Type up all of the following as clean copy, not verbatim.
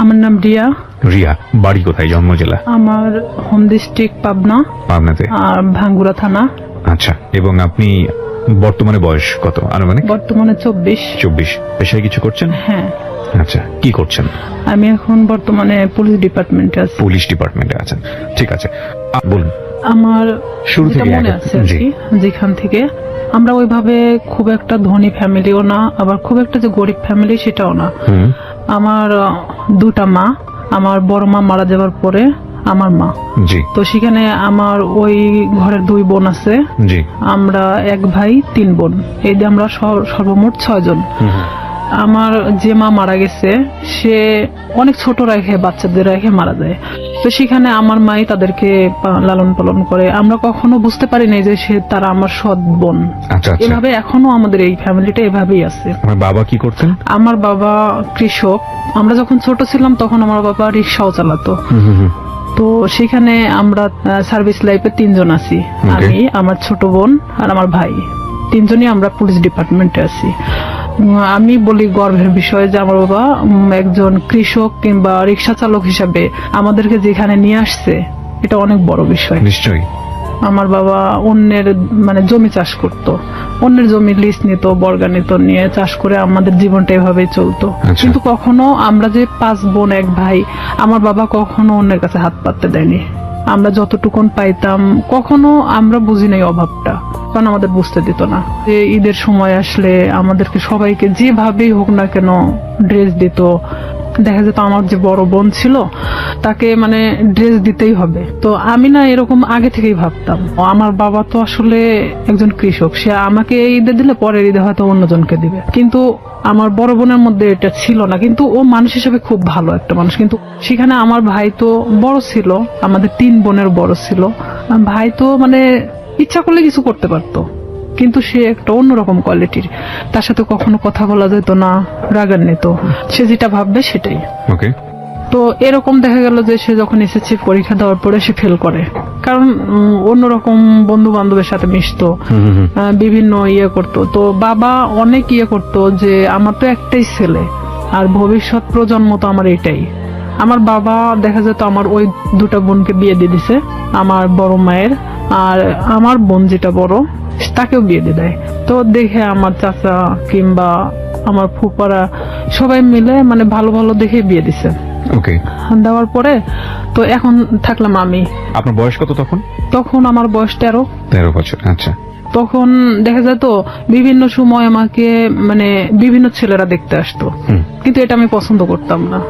আমার নাম রিয়া। রিয়া, বাড়ি কোথায়, জন্ম জেলা? আমার হোম ডিস্ট্রিক্ট পাবনা। পাবনাতে। আর ভাঙ্গুরা থানা। আচ্ছা, এবং আপনি বর্তমানে বয়স কত আনুমানিক? বর্তমানে 24। 24। পেশায় কিছু করছেন? হ্যাঁ, আচ্ছা, কি করছেন? আমি এখন বর্তমানে পুলিশ ডিপার্টমেন্টে আছি। পুলিশ ডিপার্টমেন্টে আছেন, ঠিক আছে। বলুন। আমার শুরু যেটা থেকে মনে আছে আর জি। কি, যেখান থেকে আমরা ওইভাবে খুব একটা ধনী ফ্যামিলিও না, আবার খুব একটা যে গরিব ফ্যামিলি সেটাও না। আমার দুটা মা, আমার বড় মা মারা যাওয়ার পরে আমার মা। জি। তো সেখানে আমার ওই ঘরের 2 বোন আছে। জি। আমরা 1 ভাই 3 বোন, এই যে আমরা সর্বমোট 6 জন। আমার যে মা মারা গেছে সে অনেক ছোট রেখে, বাচ্চাদের রেখে মারা যায়। তো সেখানে আমার মাই তাদেরকে লালন পালন করে। আমরা কখনো বুঝতে পারি নাই যে তারা আমার সৎ বোন। আচ্ছা, আচ্ছা। এভাবে এখনো আমাদের এই ফ্যামিলিটা এভাবেই আছে। আমার বাবা কি করতেন? আমার বাবা কৃষক। আমরা যখন ছোট ছিলাম তখন আমার বাবা রিক্সাও চালাতো। তো সেখানে আমরা সার্ভিস লাইফে 3 জন আছি। আমি, আমার ছোট বোন আর আমার ভাই, 3 জনই আমরা পুলিশ ডিপার্টমেন্টে আছি। আমি বলি গর্বের বিষয় যে আমার বাবা একজন কৃষক কিংবা রিক্সা চালক হিসাবে আমাদেরকে যেখানে নিয়ে আসছে, এটা অনেক বড় বিষয়। নিশ্চয়ই। আমার বাবা অন্যের জমি চাষ করত, অন্যের জমি লিজ নিত, বর্গা নিত, নিয়ে চাষ করে আমাদের জীবনটা এভাবেই চলতো। কিন্তু কখনো আমরা যে 5 বোন 1 ভাই, আমার বাবা কখনো অন্যের কাছে হাত পাততে দেয়নি। আমরা যতটুকুন পাইতাম, কখনো আমরা বুঝি নাই অভাবটা, কারণ আমাদের বুঝতে দিত না। যে ঈদের সময় আসলে আমাদেরকে সবাইকে যেভাবেই হোক না কেন ড্রেস দিত। দেখা যেত আমার যে বড় বোন ছিল তাকে ড্রেস দিতেই হবে। তো আমি না এরকম আগে থেকেই ভাবতাম, আমার বাবা তো আসলে একজন কৃষক, সে আমাকে ঈদে দিলে পরের ঈদে হয়তো অন্যজনকে দিবে। কিন্তু আমার বড় বোনের মধ্যে এটা ছিল না। কিন্তু ও মানুষ হিসেবে খুব ভালো একটা মানুষ। কিন্তু সেখানে আমার ভাই তো বড় ছিল, আমাদের 3 বোনের বড় ছিল। ভাই তো ইচ্ছা করলে কিছু করতে পারতো, কিন্তু সে একটা অন্যরকম কোয়ালিটির। তার সাথে কখনো কথা বলা যেত না, রাগান্বিত, সে যেটা ভাববে সেটাই। ওকে। তো এরকম দেখা গেল যে সে যখন এসএসসি পরীক্ষা দেওয়ার পরে সে ফেল করে, কারণ অন্যরকম বন্ধু বান্ধবের সাথে মিশতো, বিভিন্ন করতো। তো বাবা অনেক করতো যে আমার তো একটাই ছেলে, আর ভবিষ্যৎ প্রজন্ম তো আমার এটাই। আমার বাবা দেখা যেত আমার ওই 2টা বোনকে বিয়ে দিয়ে দিছে, আমার বড় মায়ের, আর আমার বোন যেটা বড় তাকেও বিয়ে দিয়ে দেয়। তো দেখে আমার চাচা কিংবা আমার ফুপারা সবাই মিলে ভালো ভালো দেখে বিয়ে দিছে। ওকে। দেওয়ার পরে তো এখন থাকলাম আমি। আপনার বয়স কত তখন? তখন আমার বয়স 13। 13 বছর। আচ্ছা। তখন দেখা যেত বিভিন্ন সময় আমাকে বিভিন্ন ছেলেরা দেখতে আসতো, কিন্তু এটা আমি পছন্দ করতাম না।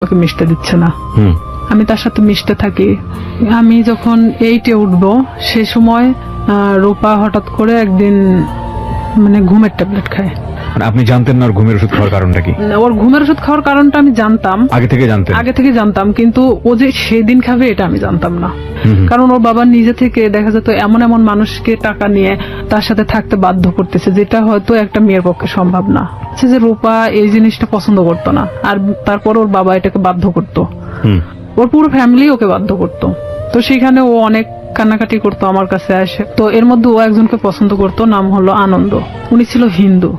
ওকে মিশতে দিচ্ছে না। হুম। আমি তার সাথে মিশতে থাকি। আমি যখন 8-এ উঠবো সেই সময় রূপা হঠাৎ করে একদিন মানে ঘুমের ট্যাবলেট খায়। মানে আপনি জানতেন না ওর ঘুমের ওষুধ খাওয়ার কারণটা কি? ওর ঘুমের ওষুধ খাওয়ার কারণটা আমি জানতাম, আগে থেকে জানতেন? আগে থেকে জানতাম, কিন্তু ও যে সেদিন খাবে এটা আমি জানতাম না। কারণ ওর বাবা নিজে থেকে দেখা যেত এমন এমন মানুষকে টাকা নিয়ে তার সাথে থাকতে বাধ্য করতেছে, যেটা হয়তো একটা মেয়ের পক্ষে সম্ভব না। সে যে রূপা এই জিনিসটা পছন্দ করতো না, আর তারপর ওর বাবা এটাকে বাধ্য করতো। ওর পুরো ফ্যামিলি ওকে বাধ্য করতো। তো সেখানে ও অনেক কান্নাকাটি করতো আমার কাছে আসে। তো এর মধ্যে ও একজনকে পছন্দ করতো, নাম হলো আনন্দ। উনি ছিল হিন্দু,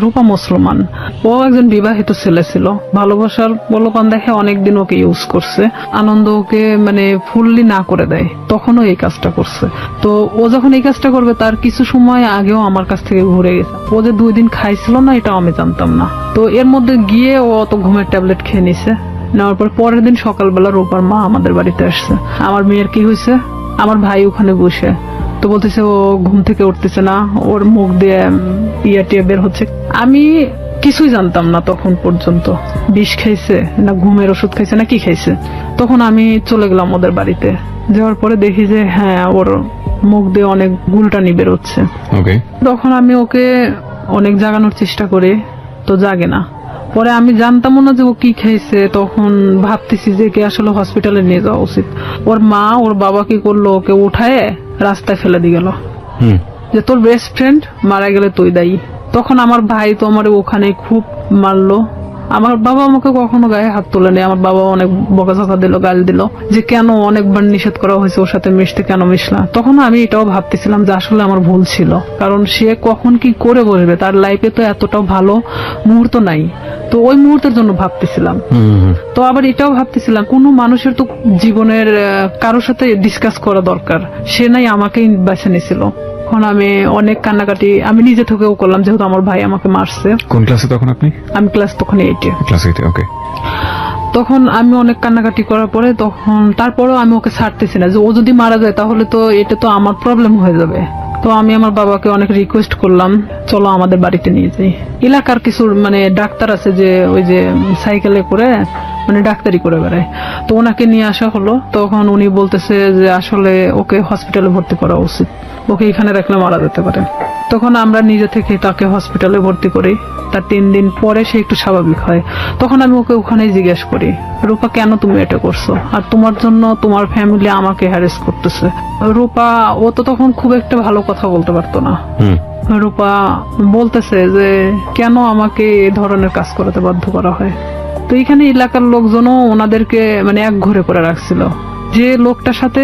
রূপা মুসলমান। ও একজন বিবাহিত ছেলে ছিল। ভালোবাসার প্রলোভন দেখে অনেকদিন ওকে ইউজ করছে। আনন্দ ওকে মানে ফুললি না করে দেয়, তখনও এই কাজটা করছে। তো ও যখন এই কাজটা করবে তার কিছু সময় আগেও আমার কাছ থেকে ঘুরে গেছে। ও যে 2 দিন খাইছিল না এটাও আমি জানতাম না। তো এর মধ্যে গিয়ে ও তো ঘুমের ট্যাবলেট খেয়ে নিছে। নেওয়ার পর পরের দিন সকালবেলা রূপার মা আমাদের বাড়িতে আসছে। আমার মেয়ের কি হয়েছে, আমার ভাই ওখানে বসে তো বলতেছে ও ঘুম থেকে উঠতেছে না, ওর মুখ দিয়ে টিয়া বের হচ্ছে। আমি কিছুই জানতাম না তখন পর্যন্ত, বিষ খাইছে না ঘুমের ওষুধ খাইছে না কি খাইছে। তখন আমি চলে গেলাম ওদের বাড়িতে। যাওয়ার পরে দেখি যে হ্যাঁ ওর মুখ দিয়ে অনেক গুলটানি বেরোচ্ছে। তখন আমি ওকে অনেক জাগানোর চেষ্টা করি, তো জাগে না। পরে আমি জানতামও না যে ও কি খাইছে। তখন ভাবতেছি যে কে আসলে হসপিটালে নিয়ে যাওয়া উচিত। ওর মা ওর বাবা কি করলো, ওকে উঠায় রাস্তায় ফেলে দিয়ে গেল যে তোর বেস্ট ফ্রেন্ড মারা গেলে তুই দায়ী। তখন আমার ভাই তো আমার ওখানে খুব মারলো। আমার বাবা আমাকে কখনো গায়ে হাত তোলেনি। আমার বাবা অনেক বকাঝকা দিল, গাল দিল যে কেন অনেকবার নিষেধ করা হয়েছে ওর সাথে মিশতে, কেন মিশলা। তখন আমি এটাও ভাবতেছিলাম যে আসলে আমার ভুল ছিল, কারণ সে কখন কি করে বসবে, তার লাইফে তো এতটাও ভালো মুহূর্ত নাই। তো ওই মুহূর্তের জন্য ভাবতেছিলাম। তো আবার এটাও ভাবতেছিলাম কোনো মানুষের তো জীবনের কারোর সাথে ডিসকাস করা দরকার, সে নাই আমাকেই বেছে নিয়েছিল। তখন আমি অনেক কান্নাকাটি আমি নিজে থেকেও করলাম, যেহেতু আমার ভাই আমাকে মারছে। কোন ক্লাসে তখন আপনি? আমি ক্লাস তখন 8-এ। ক্লাস 8-এ, ওকে। তখন আমি অনেক কান্নাকাটি করার পরে তখন তারপরেও আমি ওকে ছাড়তেছি না, যে ও যদি মারা যায় তাহলে তো এটা তো আমার প্রবলেম হয়ে যাবে। তো আমি আমার বাবাকে অনেক রিকোয়েস্ট করলাম, চলো আমাদের বাড়িতে নিয়ে যাই। এলাকার কিছু মানে ডাক্তার আছে যে ওই যে সাইকেলে করে মানে ডাক্তারি করে বেড়ায়, তো ওনাকে নিয়ে আসা হলো। তখন উনি বলতেছে যে আসলে ওকে হসপিটালে ভর্তি করা উচিত, ওকে এখানে রাখলে মারা যেতে পারে। তখন আমরা নিজে থেকে তাকে হসপিটালে ভর্তি করি। তার 3 দিন পরে সে একটু স্বাভাবিক হয়। তখন আমি ওকে ওখানে জিজ্ঞেস করি, রূপা কেন তুমি এটা করছো, আর তোমার জন্য তোমার ফ্যামিলি আমাকে হ্যারেস করতেছে। রূপা ও তো তখন খুব একটা ভালো কথা বলতে পারতো না। রূপা বলতেছে যে কেন আমাকে এই ধরনের কাজ করতে বাধ্য করা হয়। তো এখানে এলাকার লোকজনও ওনাদেরকে মানে এক ঘরে করে রাখছিল। যে লোকটার সাথে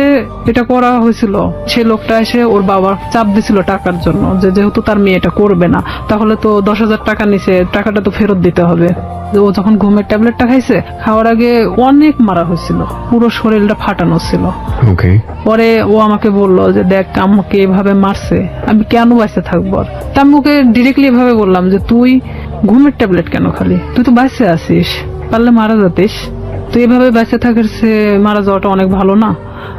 এটা করা হয়েছিল সে লোকটা এসে ওর বাবার চাপ দিছিল টাকার জন্য, যে যেহেতু তার মেয়ে এটা করবে না তাহলে তো 10,000 টাকা নিছে, টাকাটা তো ফেরত দিতে হবে। ও যখন ঘুমের ট্যাবলেটটা খাইছে, খাওয়ার আগে অনেক মারা হয়েছিল, পুরো শরীরটা ফাটানো ছিল। পরে ও আমাকে বলল যে দেখ আমাকে এভাবে মারছে, আমি কেন বাইসে থাকবো। তা আমি ওকে ডিরেক্টলি এভাবে বললাম যে তুই ঘুমের ট্যাবলেট কেন খালি, তুই তো বাইসে আছিস, পারলে মারা যাতিস। তো এভাবে বেঁচে থাকার সে মারা যাওয়াটা অনেক ভালো না।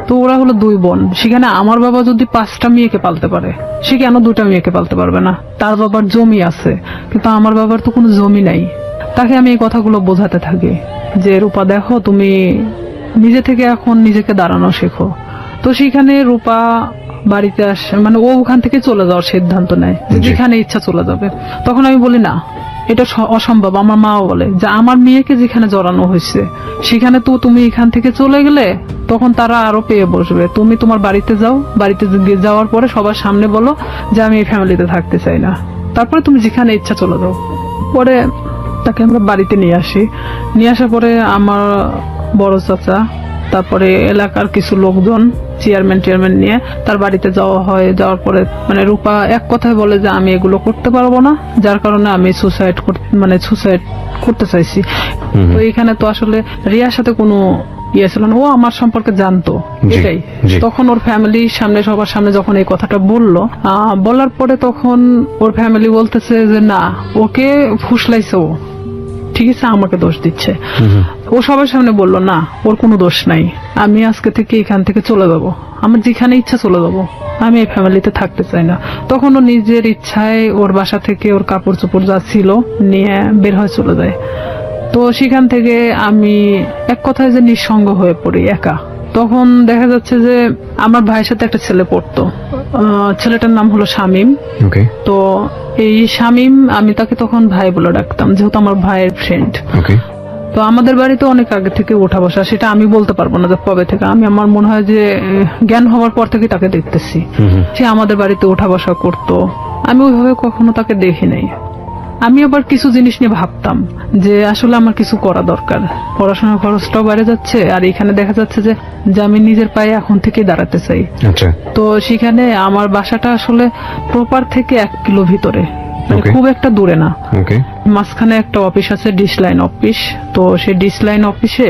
তো ওরা হলো 2 বোন, সেখানে আমার বাবা যদি 5টা মেয়েকে পালতে পারে, সে কেন 2টা মেয়েকে পালতে পারবে না। তার বাবার জমি আছে, কিন্তু আমার বাবার তো কোনো জমি নাই। তাকে আমি এই কথাগুলো বোঝাতে থাকি যে রূপা দেখো তুমি নিজে থেকে এখন নিজেকে দাঁড়ানো শেখো। তো সেখানে রূপা বাড়িতে আসে, মানে ও ওখান থেকে চলে যাওয়ার সিদ্ধান্ত নেয়, যেখানে ইচ্ছা চলে যাবে। তখন আমি বলি না, এটা অসম্ভব। আমার মাও বলে যে আমার মেয়েকে যেখানে জড়ানো হয়েছে সেখানে তো তুমি এখান থেকে চলে গেলে তখন তারা আরো পেয়ে বসবে। তুমি তোমার বাড়িতে যাও, বাড়িতে যাওয়ার পরে সবার সামনে বলো যে আমি এই ফ্যামিলিতে থাকতে চাই না, তারপরে তুমি যেখানে ইচ্ছা চলে যাও। পরে তাকে আমরা বাড়িতে নিয়ে আসি। নিয়ে আসার পরে আমার বড় চাচা, তারপরে এলাকার কিছু লোকজন, চেয়ারম্যান নিয়ে তার বাড়িতে যাওয়া হয়। যাওয়ার পরে মানে রূপা এক কথায় বলে যে আমি এগুলো করতে পারবো না, যার কারণে আমি সুসাইড করতে চাইছি। তো এখানে তো আসলে রিয়ার সাথে কোনো ইয়ে ছিল না, ও আমার সম্পর্কে জানতো এটাই। তখন ওর ফ্যামিলির সামনে, সবার সামনে যখন এই কথাটা বললো, বলার পরে তখন ওর ফ্যামিলি বলতেছে যে না, ওকে ফুসলাইছে, ও ঠিক আছে আমাকে দোষ দিচ্ছে। ও সবার সামনে বললো না ওর কোনো দোষ নাই, আমি আজকে থেকে এখান থেকে চলে যাবো, আমার যেখানে ইচ্ছা চলে যাবো, আমি এই ফ্যামিলিতে থাকতে চাই না। তখন ও নিজের ইচ্ছায় ওর বাসা থেকে ওর কাপড় চোপড় যা ছিল নিয়ে বের হয়ে চলে যায়। তো সেখান থেকে আমি এক কথায় যে নিঃসঙ্গ হয়ে পড়ি, একা। তখন দেখা যাচ্ছে যে আমার ভাইয়ের সাথে একটা ছেলে পড়তো, ছেলেটার নাম হলো শামীম। ওকে। তো এই শামীম, আমি তাকে তখন ভাই বলে ডাকতাম, যেহেতু আমার ভাইয়ের ফ্রেন্ড। ওকে। তো আমাদের বাড়িতে অনেক আগে থেকে উঠা বসা, সেটা আমি বলতে পারবো না যে কবে থেকে। আমার মনে হয় যে জ্ঞান হওয়ার পর থেকে তাকে দেখতেছি। সে আমাদের বাড়িতে উঠা বসা করতো, আমি ওইভাবে কখনো তাকে দেখি নাই। আমি আবার কিছু জিনিস নিয়ে ভাবতাম যে আসলে আমার কিছু করা দরকার, পড়াশোনার খরচটাও বেড়ে যাচ্ছে, আর এখানে দেখা যাচ্ছে যে আমি নিজের পায়ে এখন থেকে দাঁড়াতে চাই। আচ্ছা। তো সেখানে আমার বাসাটা আসলে প্রপার থেকে 1 কিলো ভিতরে, মানে Okay. খুব একটা দূরে না। ওকে। মাঝখানে একটা অফিস আছে, ডিশ লাইন অফিস। তো সেই ডিশ লাইন অফিসে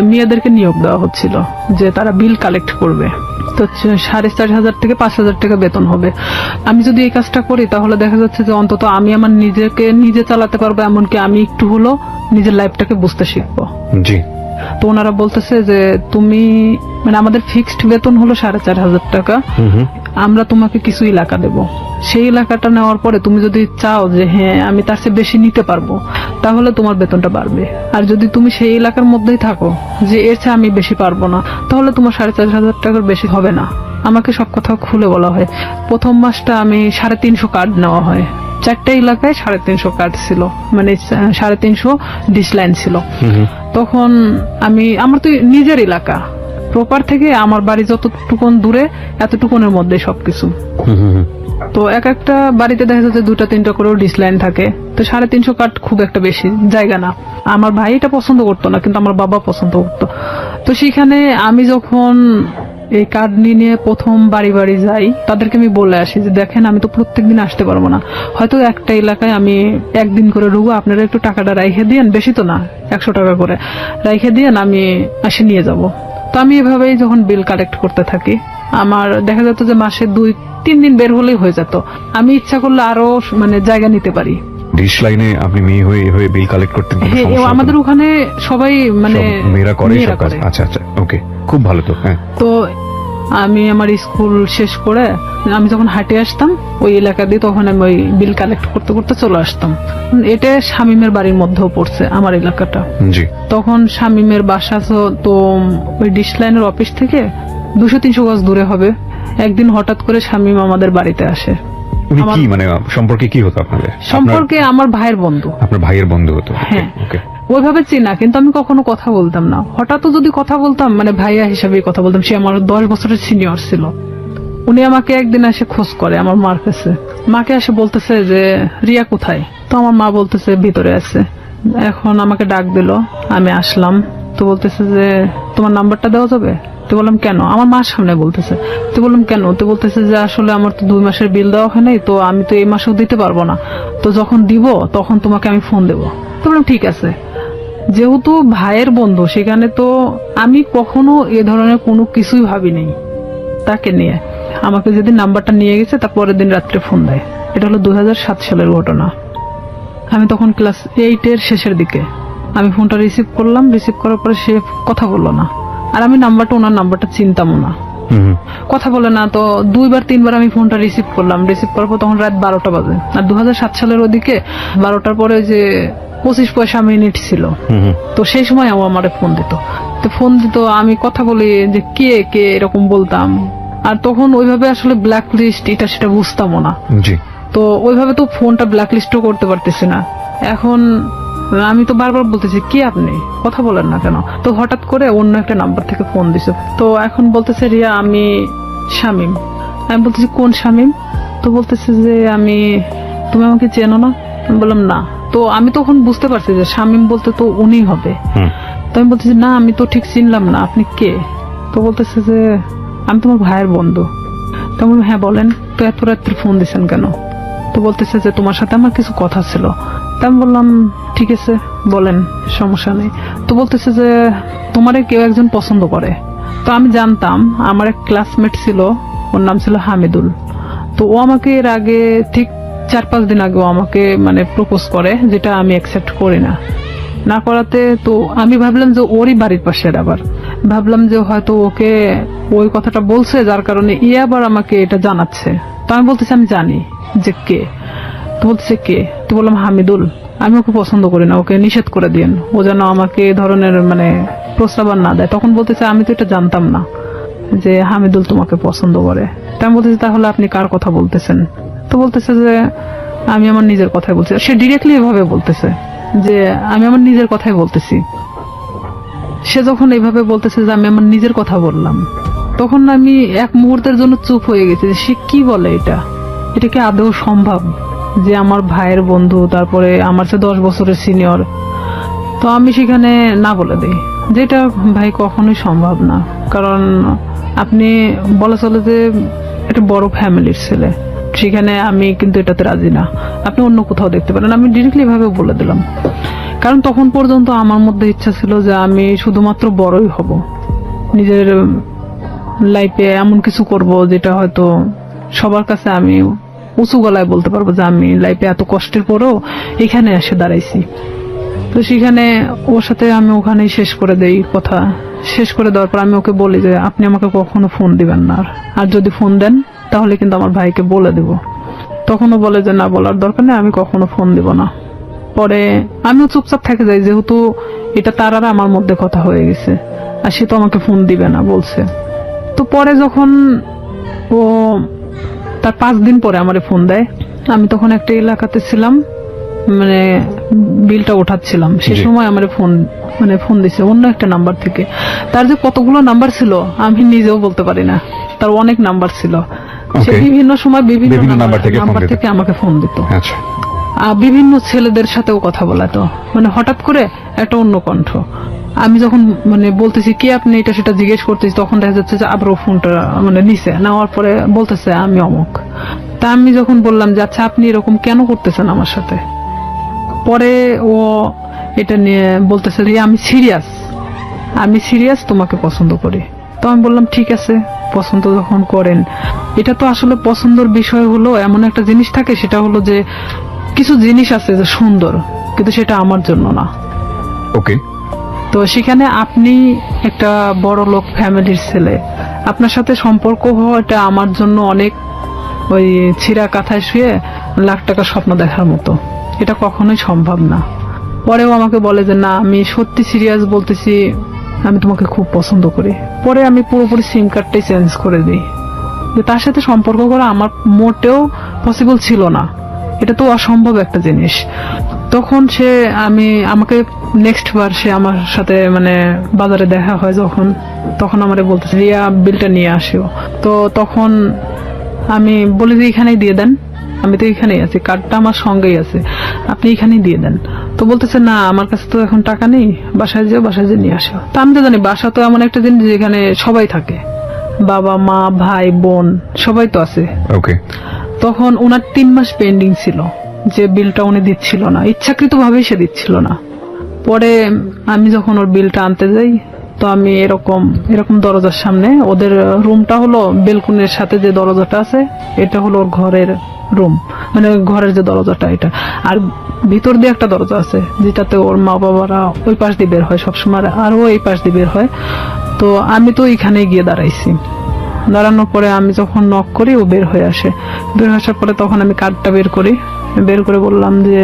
মেয়েদেরকে নিয়োগ দেওয়া হচ্ছিল যে তারা বিল কালেক্ট করবে। তো 4,500 থেকে 5,000 টাকা বেতন হবে। আমি যদি এই কাজটা করি তাহলে দেখা যাচ্ছে যে অন্তত আমি আমার নিজেকে নিজে চালাতে পারবো, এমনকি আমি একটু হলো নিজের লাইফটাকে বুঝতে শিখবো। জি। তো ওনারা বলতেছে যে তুমি, মানে আমাদের ফিক্সড বেতন হলো 4,500 টাকা, আমরা তোমাকে কিছু এলাকা দেব। সেই এলাকাটা নেওয়ার পরে তুমি যদি চাও যে হ্যাঁ আমি তার চেয়ে বেশি নিতে পারবো, তাহলে তোমার বেতনটা বাড়বে। আর যদি তুমি সেই এলাকার মধ্যেই থাকো যে এর চেয়ে আমি বেশি পারবো না, তাহলে তোমার 4,500 টাকার বেশি হবে না। আমাকে সব কথা খুলে বলা হয়। প্রথম মাসটা আমি 350 কার্ড নেওয়া হয়। 4টা এলাকায় 350 কার্ড ছিল, মানে 350 ডিশ লাইন ছিল। তখন আমার তো নিজের এলাকা, প্রপার থেকে আমার বাড়ি যতটুকুন দূরে এতটুকুনের মধ্যে সবকিছু। তো এক একটা বাড়িতে দেখা যাচ্ছে 2টা-3টা করেও ডিশ লাইন থাকে। তো 350 কাঠ খুব একটা বেশি জায়গা না। আমার ভাই এটা পছন্দ করতো না, কিন্তু আমার বাবা পছন্দ করতো। তো সেখানে আমি যখন এই কার্ড নিয়ে প্রথম বাড়ি বাড়ি যাই, তাদেরকে আমি বলে আসি যে দেখেন আমি তো প্রত্যেকদিন আসতে পারবো না, হয়তো একটা এলাকায় আমি একদিন করে ঢুকবো, আপনারা একটু টাকাটা রাইখে দিয়েন, বেশি তো না, 100 টাকা করে রাইখে দিয়েন, আমি এসে নিয়ে যাব। তো আমি এভাবেই যখন বিল কালেক্ট করতে থাকি, আমার দেখা যেত যে মাসে 2-3 দিন বের হলেই হয়ে যেত। আমি ইচ্ছা করলে আরো মানে জায়গা নিতে পারি। ডিশ লাইনে আপনি মেয়ে হয়ে হয়ে বিল কালেক্ট করতেন? কোনো হ্যাঁ, সমস্যা হতো না? আমাদের ওখানে সবাই মানে সব মেয়েরা করে সব কাজ? আচ্ছা আচ্ছা, ওকে, খুব ভালো তো। হ্যাঁ। তো আমি আমার স্কুল শেষ করে আমি যখন হাঁটে আসতাম ওই এলাকা দিয়ে, তখন আমি ওই বিল কালেক্ট করতে করতে চলে আসতাম। এটা শামীমের বাড়ির মধ্যেও পড়ছে আমার এলাকাটা। জি। তখন শামীমের বাসা তো ওই ডিশ লাইনের অফিস থেকে 200-300 গজ দূরে হবে। একদিন হঠাৎ করে শামীম আমাদের বাড়িতে আসে। উনি কি মানে সম্পর্কে কি হতো আপনাদের? সম্পর্কে আমার ভাইয়ের বন্ধু। আপনার ভাইয়ের বন্ধু হতো? হ্যাঁ। ওকে। ওইভাবে চিনা, কিন্তু আমি কখনো কথা বলতাম না। হঠাৎ যদি কথা বলতাম, মানে ভাইয়া হিসাবে কথা বলতাম। সে আমার 10 বছরের সিনিয়র ছিল। উনি আমাকে একদিন এসে খোঁজ করে আমার মার কাছে। মাকে এসে বলতেছে যে রিয়া কোথায়? তো আমার মা বলতেছে ভিতরে আছে। এখন আমাকে ডাক দিল, আমি আসলাম। তো বলতেছে যে তোমার নাম্বারটা দেওয়া যাবে? তো বললাম কেন? আমার মার সামনে বলতেছে। তো বললাম কেন? তো বলতেছে যে আসলে আমার তো 2 মাসের বিল দেওয়া হয় নাই, তো আমি তো এই মাসেও দিতে পারবো না, তো যখন দিব তখন তোমাকে আমি ফোন দেবো। তো বললাম ঠিক আছে। যেহেতু ভাইয়ের বন্ধু, সেখানে তো আমি কখনো এ ধরনের কোনো কিছুই ভাবিনি তাকে নিয়ে। আমাকে যেদিন নাম্বারটা নিয়ে গেছে তার পরের দিন রাত্রে ফোন দেয়। এটা হলো 2007 সালের ঘটনা। আমি তখন ক্লাস 8-এর শেষের দিকে। আমি ফোনটা রিসিভ করলাম, রিসিভ করার পরে সে কথা বললো না। আর আমি ওনার নাম্বারটা চিনতামও না, কথা বলে না। তো 2-3বার আমি ফোনটা রিসিভ করলাম। রিসিভ করার পর তখন রাত 12টা বাজে। আর 2007 সালের ওদিকে 12টার পরে যে 25 পয়সা মিনিট ছিল, তো সেই সময় ও আমারে ফোন দিত। তো ফোন দিত, আমি কথা বলি যে কে কে এরকম বলতাম। আর তখন ওইভাবে আসলে ব্ল্যাক লিস্ট এটা সেটা বুঝতামও না। জি। তো ওইভাবে তো ফোনটা ব্ল্যাক লিস্টও করতে পারতেছি না। এখন আমি তো বারবার বলতেছি কি আপনি কথা বলেন না কেন? তো হঠাৎ করে অন্য একটা নাম্বার থেকে ফোন দিছে। তো এখন বলতেছে রিয়া আমি শামীম। আমি বলতেছি কোন শামীম? তো বলতেছে যে তুমি আমাকে চেনো না? আমি বললাম না। তো আমি তখন বুঝতে পারছি যে শামীম বলতে তো উনি হবে। তো আমি বলতেছি না, আমি তো ঠিক চিনলাম না, আপনি কে? তো বলতেছে যে আমি তোমার ভাইয়ের বন্ধু। তো আমি বললাম হ্যাঁ বলেন। তো এত রাত্রে ফোন দিছেন কেন? তো বলতেছে যে তোমার সাথে আমার কিছু কথা ছিল। তা আমি বললাম ঠিক আছে বলেন, সমস্যা নেই। তো বলতেছে যে তোমারে কেউ একজন পছন্দ করে। তো আমি জানতাম, আমার এক ক্লাসমেট ছিল, ওর নাম ছিল হামিদুল। তো ও আমাকে এর আগে ঠিক 4-5 দিন আগে আমাকে মানে প্রপোজ করে, যেটা আমি অ্যাকসেপ্ট করি না করাতে তো আমি ভাবলাম যে ওরই বাড়ির পাশের, আবার ভাবলাম যে হয়তো ওকে ওই কথাটা বলছে, যার কারণে আবার আমাকে এটা জানাচ্ছে। তো আমি বলতেছি আমি জানি যে কে। তো বলতেছে কে? তো বললাম হামিদুল। আমি ওকে পছন্দ করি না, ওকে নিষেধ করে দিন, ও যেন আমাকে এই ধরনের মানে প্রস্তাব আর না দেয়। তখন বলতেছে আমি তো এটা জানতাম না যে হামিদুল তোমাকে পছন্দ করে। তাই আমি বলতেছি তাহলে আপনি কার কথা বলতেছেন? তো বলতেছে যে আমি আমার নিজের কথাই বলছি। সে ডিরেক্টলি এভাবে বলতেছে যে আমি আমার নিজের কথাই বলতেছি। সে যখন এইভাবে বলতেছে যে আমি আমার নিজের কথা বললাম, তখন আমি এক মুহূর্তের জন্য চুপ হয়ে গেছি যে সে কি বলে, এটা কি আদৌ সম্ভব যে আমার ভাইয়ের বন্ধু, তারপরে আমার চেয়ে 10 বছরের সিনিয়র। তো আমি সেখানে না বলে দিই যেটা ভাই কখনোই সম্ভব না, কারণ আপনি বলা চলে যে একটা বড় ফ্যামিলির ছেলে, সেখানে আমি কিন্তু এটাতে রাজি না, আপনি অন্য কোথাও দেখতে পারেন। আমি ডিরেক্টলি ভাবে বলে দিলাম, কারণ তখন পর্যন্ত আমার মধ্যে ইচ্ছা ছিল যে আমি শুধুমাত্র বড়ই হব, নিজের লাইফে এমন কিছু করব যেটা হয়তো সবার কাছে আমি উঁচু গলায় বলতে পারবো যে আমি লাইফে এত কষ্টের পরেও এখানে এসে দাঁড়াইছি। তো সেখানে ওর সাথে আমি ওখানেই শেষ করে দেই কথা। শেষ করে দেওয়ার পর আমি ওকে বলি যে আপনি আমাকে কখনো ফোন দিবেন না, আর যদি ফোন দেন তাহলে কিন্তু আমার ভাইকে বলে দেব। তখনও বলে যে না, বলার দরকার নেই, আমি কখনো ফোন দিব না। পরে আমিও চুপচাপ থেকে যাই, যেহেতু এটা তার আর আমার মধ্যে কথা হয়ে গেছে, আর সে তো আমাকে ফোন দিবে না বলছে। তো পরে যখন ও তার 5 দিন পরে আমারে ফোন দেয়, আমি তখন একটা এলাকাতে ছিলাম, মানে বিলটা ওঠাচ্ছিলাম, সেই জি। সময় আমার ফোন দিছে অন্য একটা নাম্বার থেকে। তার যে কতগুলো নাম্বার ছিল আমি নিজেও বলতে পারি না, তার অনেক নাম্বার ছিল। সে Okay. বিভিন্ন সময় বিভিন্ন বিভিন্ন নাম্বার থেকে ফোন নাম্বার দিত। থেকে আমাকে ফোন দিত, আচ্ছা, আর বিভিন্ন ছেলেদের সাথেও কথা বলাতো, মানে হঠাৎ করে একটা অন্য কণ্ঠ। আমি যখন মানে বলতেছি কি আপনি, এটা সেটা জিজ্ঞেস করতেছি, তখন দেখা যাচ্ছে যে আবারও ফোনটা মানে নিচে নেওয়ার পরে বলতেছে আমি অমুক। তা আমি যখন বললাম যে আচ্ছা আপনি এরকম কেন করতেছেন আমার সাথে, পরে ও এটা নিয়ে বলতেছে যে আমি সিরিয়াস, তোমাকে পছন্দ করি। তো আমি বললাম ঠিক আছে, পছন্দ যখন করেন, এটা তো আসলে পছন্দের বিষয় হলো এমন একটা জিনিস থাকে, সেটা হলো যে কিছু জিনিস আছে যে সুন্দর, কিন্তু সেটা আমার জন্য না। ওকে। তো সেখানে আপনি একটা বড় লোক ফ্যামিলির ছেলে, আপনার সাথে সম্পর্ক হওয়া এটা আমার জন্য অনেক ওই ছিঁড়া কাঁথায় শুয়ে লাখ টাকার স্বপ্ন দেখার মতো, এটা কখনোই সম্ভব না। পরেও আমাকে বলে যে না, আমি সত্যি সিরিয়াস বলতেছি, আমি তোমাকে খুব পছন্দ করি। পরে আমি পুরোপুরি সিম কার্ডটাই চেঞ্জ করে দিই, যে তার সাথে সম্পর্ক করা আমার মোটেও পসিবল ছিল না, এটা তো অসম্ভব একটা জিনিস। তখন আমাকে নেক্সট বার সে আমার সাথে মানে বাজারে দেখা হয় যখন, তখন আমারে বলতেছে রিয়া বিলটা নিয়ে আসিও। তো তখন আমি বলি যে এখানেই দিয়ে দেন, আমি তো এখানেই আছি, কার্ডটা আমার সঙ্গেই আছে, আপনি এখানেই দিয়ে দেন। তো বলতেছে না আমার কাছে তো এখন টাকা নেই, বাসায় যেয়ে নিয়ে আসো। তো আমি তো জানি বাসা তো এমন একটা জিনিস যেখানে সবাই থাকে, বাবা মা ভাই বোন সবাই তো আছে। ওকে। তখন ওনার 3 মাস পেন্ডিং ছিল, যে বিলটা উনি দিচ্ছিল না, ইচ্ছাকৃত ভাবেই সে দিচ্ছিল না। পরে আমি যখন ওর বিলটা আনতে যাই, তো আমি এরকম দরজার সামনে, ওদের রুমটা হলো বেলকুনির সাথে যে দরজাটা আছে, এটা হলো ওর ঘরের রুম, মানে ঘরের যে দরজাটা এটা, আর ভিতর দিয়ে একটা দরজা আছে যেটাতে ওর মা বাবারা ওই পাশ দিয়ে বের হয় সবসময়, আর ও এই পাশ দিয়ে বের হয়। তো আমি তো এখানে গিয়ে দাঁড়াইছি, দাঁড়ানোর পরে আমি যখন নক করি ও বের হয়ে আসে। বের হয়ে আসার পরে তখন আমি কার্ডটা বের করে বললাম যে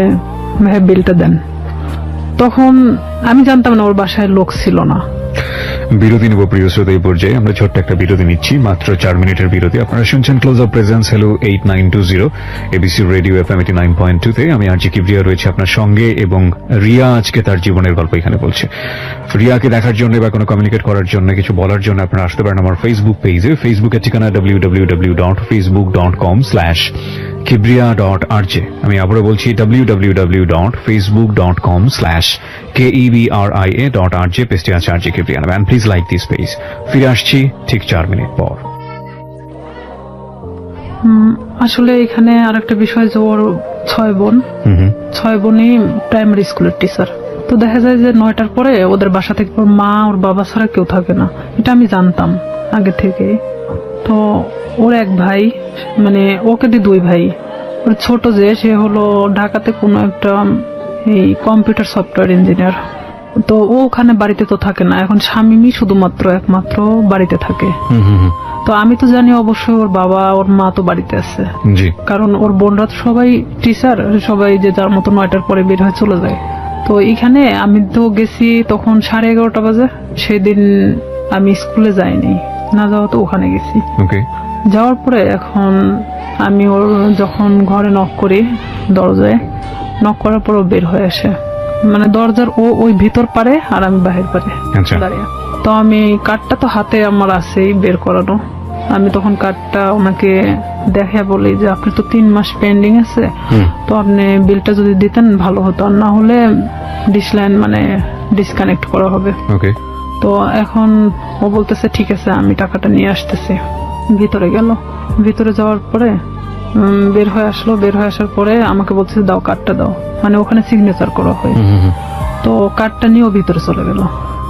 ভাই বিলটা দেন। তখন আমি জানতাম না ওর বাসায় লোক ছিল না। বিরতি নেব প্রিয় শ্রোতা। এই পর্যায়ে আমরা ছোট্ট একটা বিরতি নিচ্ছি, মাত্র 4 মিনিটের বিরতি। আপনারা শুনছেন close up presence hello 8920 ABC radio FM 89.2 তে। আমি আরজি কিবরিয়া রয়েছে আপনার সঙ্গে, এবং রিয়া আজকে তার জীবনের গল্প এখানে বলছে। রিয়াকে দেখার জন্য বা কোনো কমিউনিকেট করার জন্য, কিছু বলার জন্য আপনারা আসতে পারেন আমার ফেসবুক পেজে। ফেসবুকের ঠিকানা www.facebook.com/kibriya.rj। আমি আবারও বলছি www.facebook.com/KEBRIA.RJ। পেজটি আছে আরজি কিবরিয়া নামে। Please like this page. ফিরে আসছি ঠিক 4 মিনিট পর। আসলে এখানে আরেকটা বিষয় যে ওর 6 বোন, হুম। 6 বোনই প্রাইমারি স্কুলের টিচার। তো দেখা যায় যে 9টার পরে ওদের বাসা থেকে ওর মা ওর বাবা ছাড়া কেউ থাকে না, এটা আমি জানতাম আগে থেকে। তো ওর এক ভাই, মানে ওকে দিয়ে 2 ভাই, ওর ছোট যে সে হলো ঢাকাতে কোনো একটা এই কম্পিউটার সফটওয়্যার ইঞ্জিনিয়ার। তো ও ওখানে বাড়িতে তো থাকে না, এখন স্বামী শুধুমাত্র একমাত্র বাড়িতে থাকে। তো আমি তো জানি অবশ্যই ওর বাবা ওর মা তো বাড়িতে আছে, জি। কারণ ওর বোনরা তো সবাই টিচার, সবাই যে যার মতো 9টার পরে বের হয়ে চলে যায়। তো এখানে আমি তো গেছি তখন 11:30 বাজে। সেদিন আমি স্কুলে যাইনি, না যাওয়া তো ওখানে গেছি। ওকে। যাওয়ার পরে এখন আমি ওর যখন ঘরে নক করি, দরজায় নক করার পর ও বের হয়ে আসে, মানে দরজার ও ওই ভিতর পারে আর আমি বাহির পারে আচ্ছা। দাঁড়িয়ে। তো আমি কার্ডটা তো হাতে আমার আছেই বের করানো, আমি তখন কার্ডটা ওনাকে দেখে বলি যে আপনি তো 3 মাস পেন্ডিং আছে, তো আপনি বিলটা যদি দিতেন ভালো হতো, আর না হলে ডিশ লাইন মানে ডিসকানেক্ট করা হবে। ওকে। তো এখন ও বলতেছে ঠিক আছে আমি টাকাটা নিয়ে আসতেছি। ভিতরে গেল, ভিতরে যাওয়ার পরে বের হয়ে আসলো, বের হয়ে আসার পরে আমাকে বলছে দাও কার্ডটা দাও, মানে ওখানে সিগনেচার করা হয়। তো কার্ডটা নিয়েও ভিতরে চলে গেল।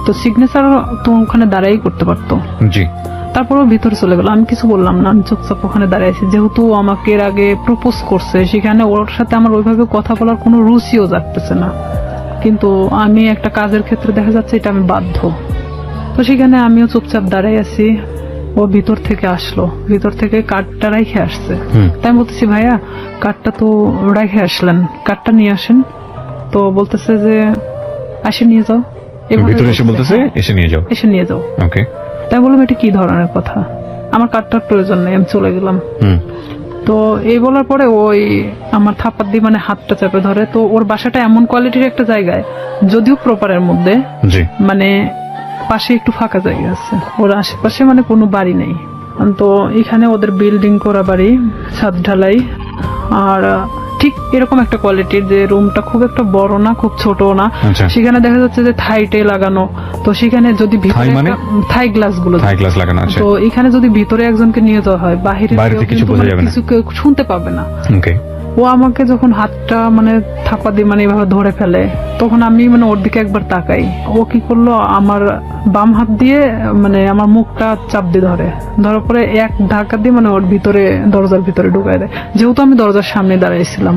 তো সিগনেচার তো ওখানে দাঁড়াই করতে পারতো, জি। তারপরেও ভিতরে চলে গেল। আমি কিছু বললাম না, আমি চুপচাপ ওখানে দাঁড়িয়ে আছি। যেহেতু আমাকে এর আগে প্রপোজ করছে, সেখানে ওর সাথে আমার ওইভাবে কথা বলার কোনো রুচিও জাগতেছে না, কিন্তু আমি একটা কাজের ক্ষেত্রে দেখা যাচ্ছে এটা আমি বাধ্য। তো সেখানে আমিও চুপচাপ দাঁড়িয়ে আছি। ও ভিতর থেকে আসলো, ভিতর থেকে কার্ডটা রেখে আসছে। তাই আমি বলতেছি ভাইয়া কার্ডটা তো রেখে আসলেন, কার্ডটা নিয়ে আসেন। তো বলতেছে যে আসে নিয়ে যাও। এভাবে ভিতরে এসে বলতেছে হ্যাঁ, এসে নিয়ে যাও। এসে নিয়ে যাও। ওকে। তাই বললাম এটা কি ধরনের কথা, আমার কার্ডটার প্রয়োজন নেই, আমি চলে গেলাম। তো এই বলার পরে ওই আমার থাপ্পড় দিয়ে মানে হাতটা চেপে ধরে। তো ওর বাসাটা এমন কোয়ালিটির একটা জায়গায়, যদিও প্রপারের মধ্যে, জি। মানে পাশে একটু ফাঁকা জায়গা আছে, ওর আশেপাশে মানে কোনো বাড়ি নেই। তো এখানে ওদের বিল্ডিং করা বাড়ি, ছাদ ঢালাই, আর ঠিক এরকম একটা কোয়ালিটির যে রুমটা খুব একটা বড় না খুব ছোট না। আচ্ছা। সেখানে দেখা যাচ্ছে যে থাইটে লাগানো। তো সেখানে যদি ভিতরে মানে? থাই গ্লাস গুলো, থাই গ্লাস লাগানো আছে। তো এখানে যদি ভিতরে একজনকে নিয়ে যাওয়া হয়, বাইরে কিছু বোঝা যাবে না, কিছু কেউ শুনতে পাবে না। ওকে। ও আমাকে যখন হাতটা মানে থাপা দিয়ে মানে এভাবে ধরে ফেলে, তখন আমি মানে ওর দিকে একবার তাকাই। ও কি করলো, আমার বাম হাত দিয়ে মানে আমার মুখটা চাপ দিয়ে ধরে, ধরার পরে এক ধাক্কা দিয়ে মানে ওর ভিতরে দরজার ভিতরে ঢুকায় দেয়। যেহেতু আমি দরজার সামনে দাঁড়াইছিলাম,